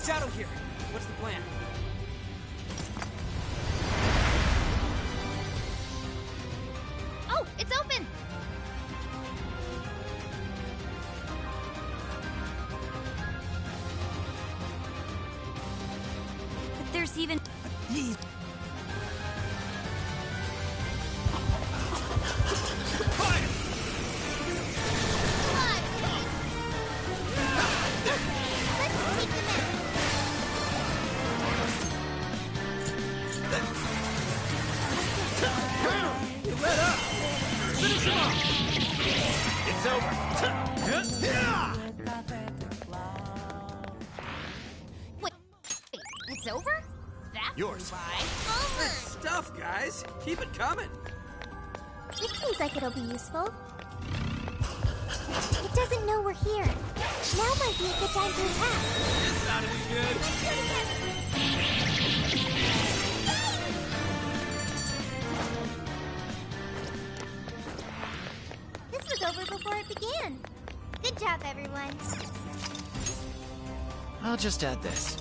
Shadow here. What's the plan? Oh, it's open. If there's even... You let up! Finish him off! It's over! Wait, it's over? That's yours. Good stuff, guys. Keep it coming. It seems like it'll be useful. It doesn't know we're here. Now might be a good time to attack. This ought to be good. This was over before it began. Good job, everyone. I'll just add this.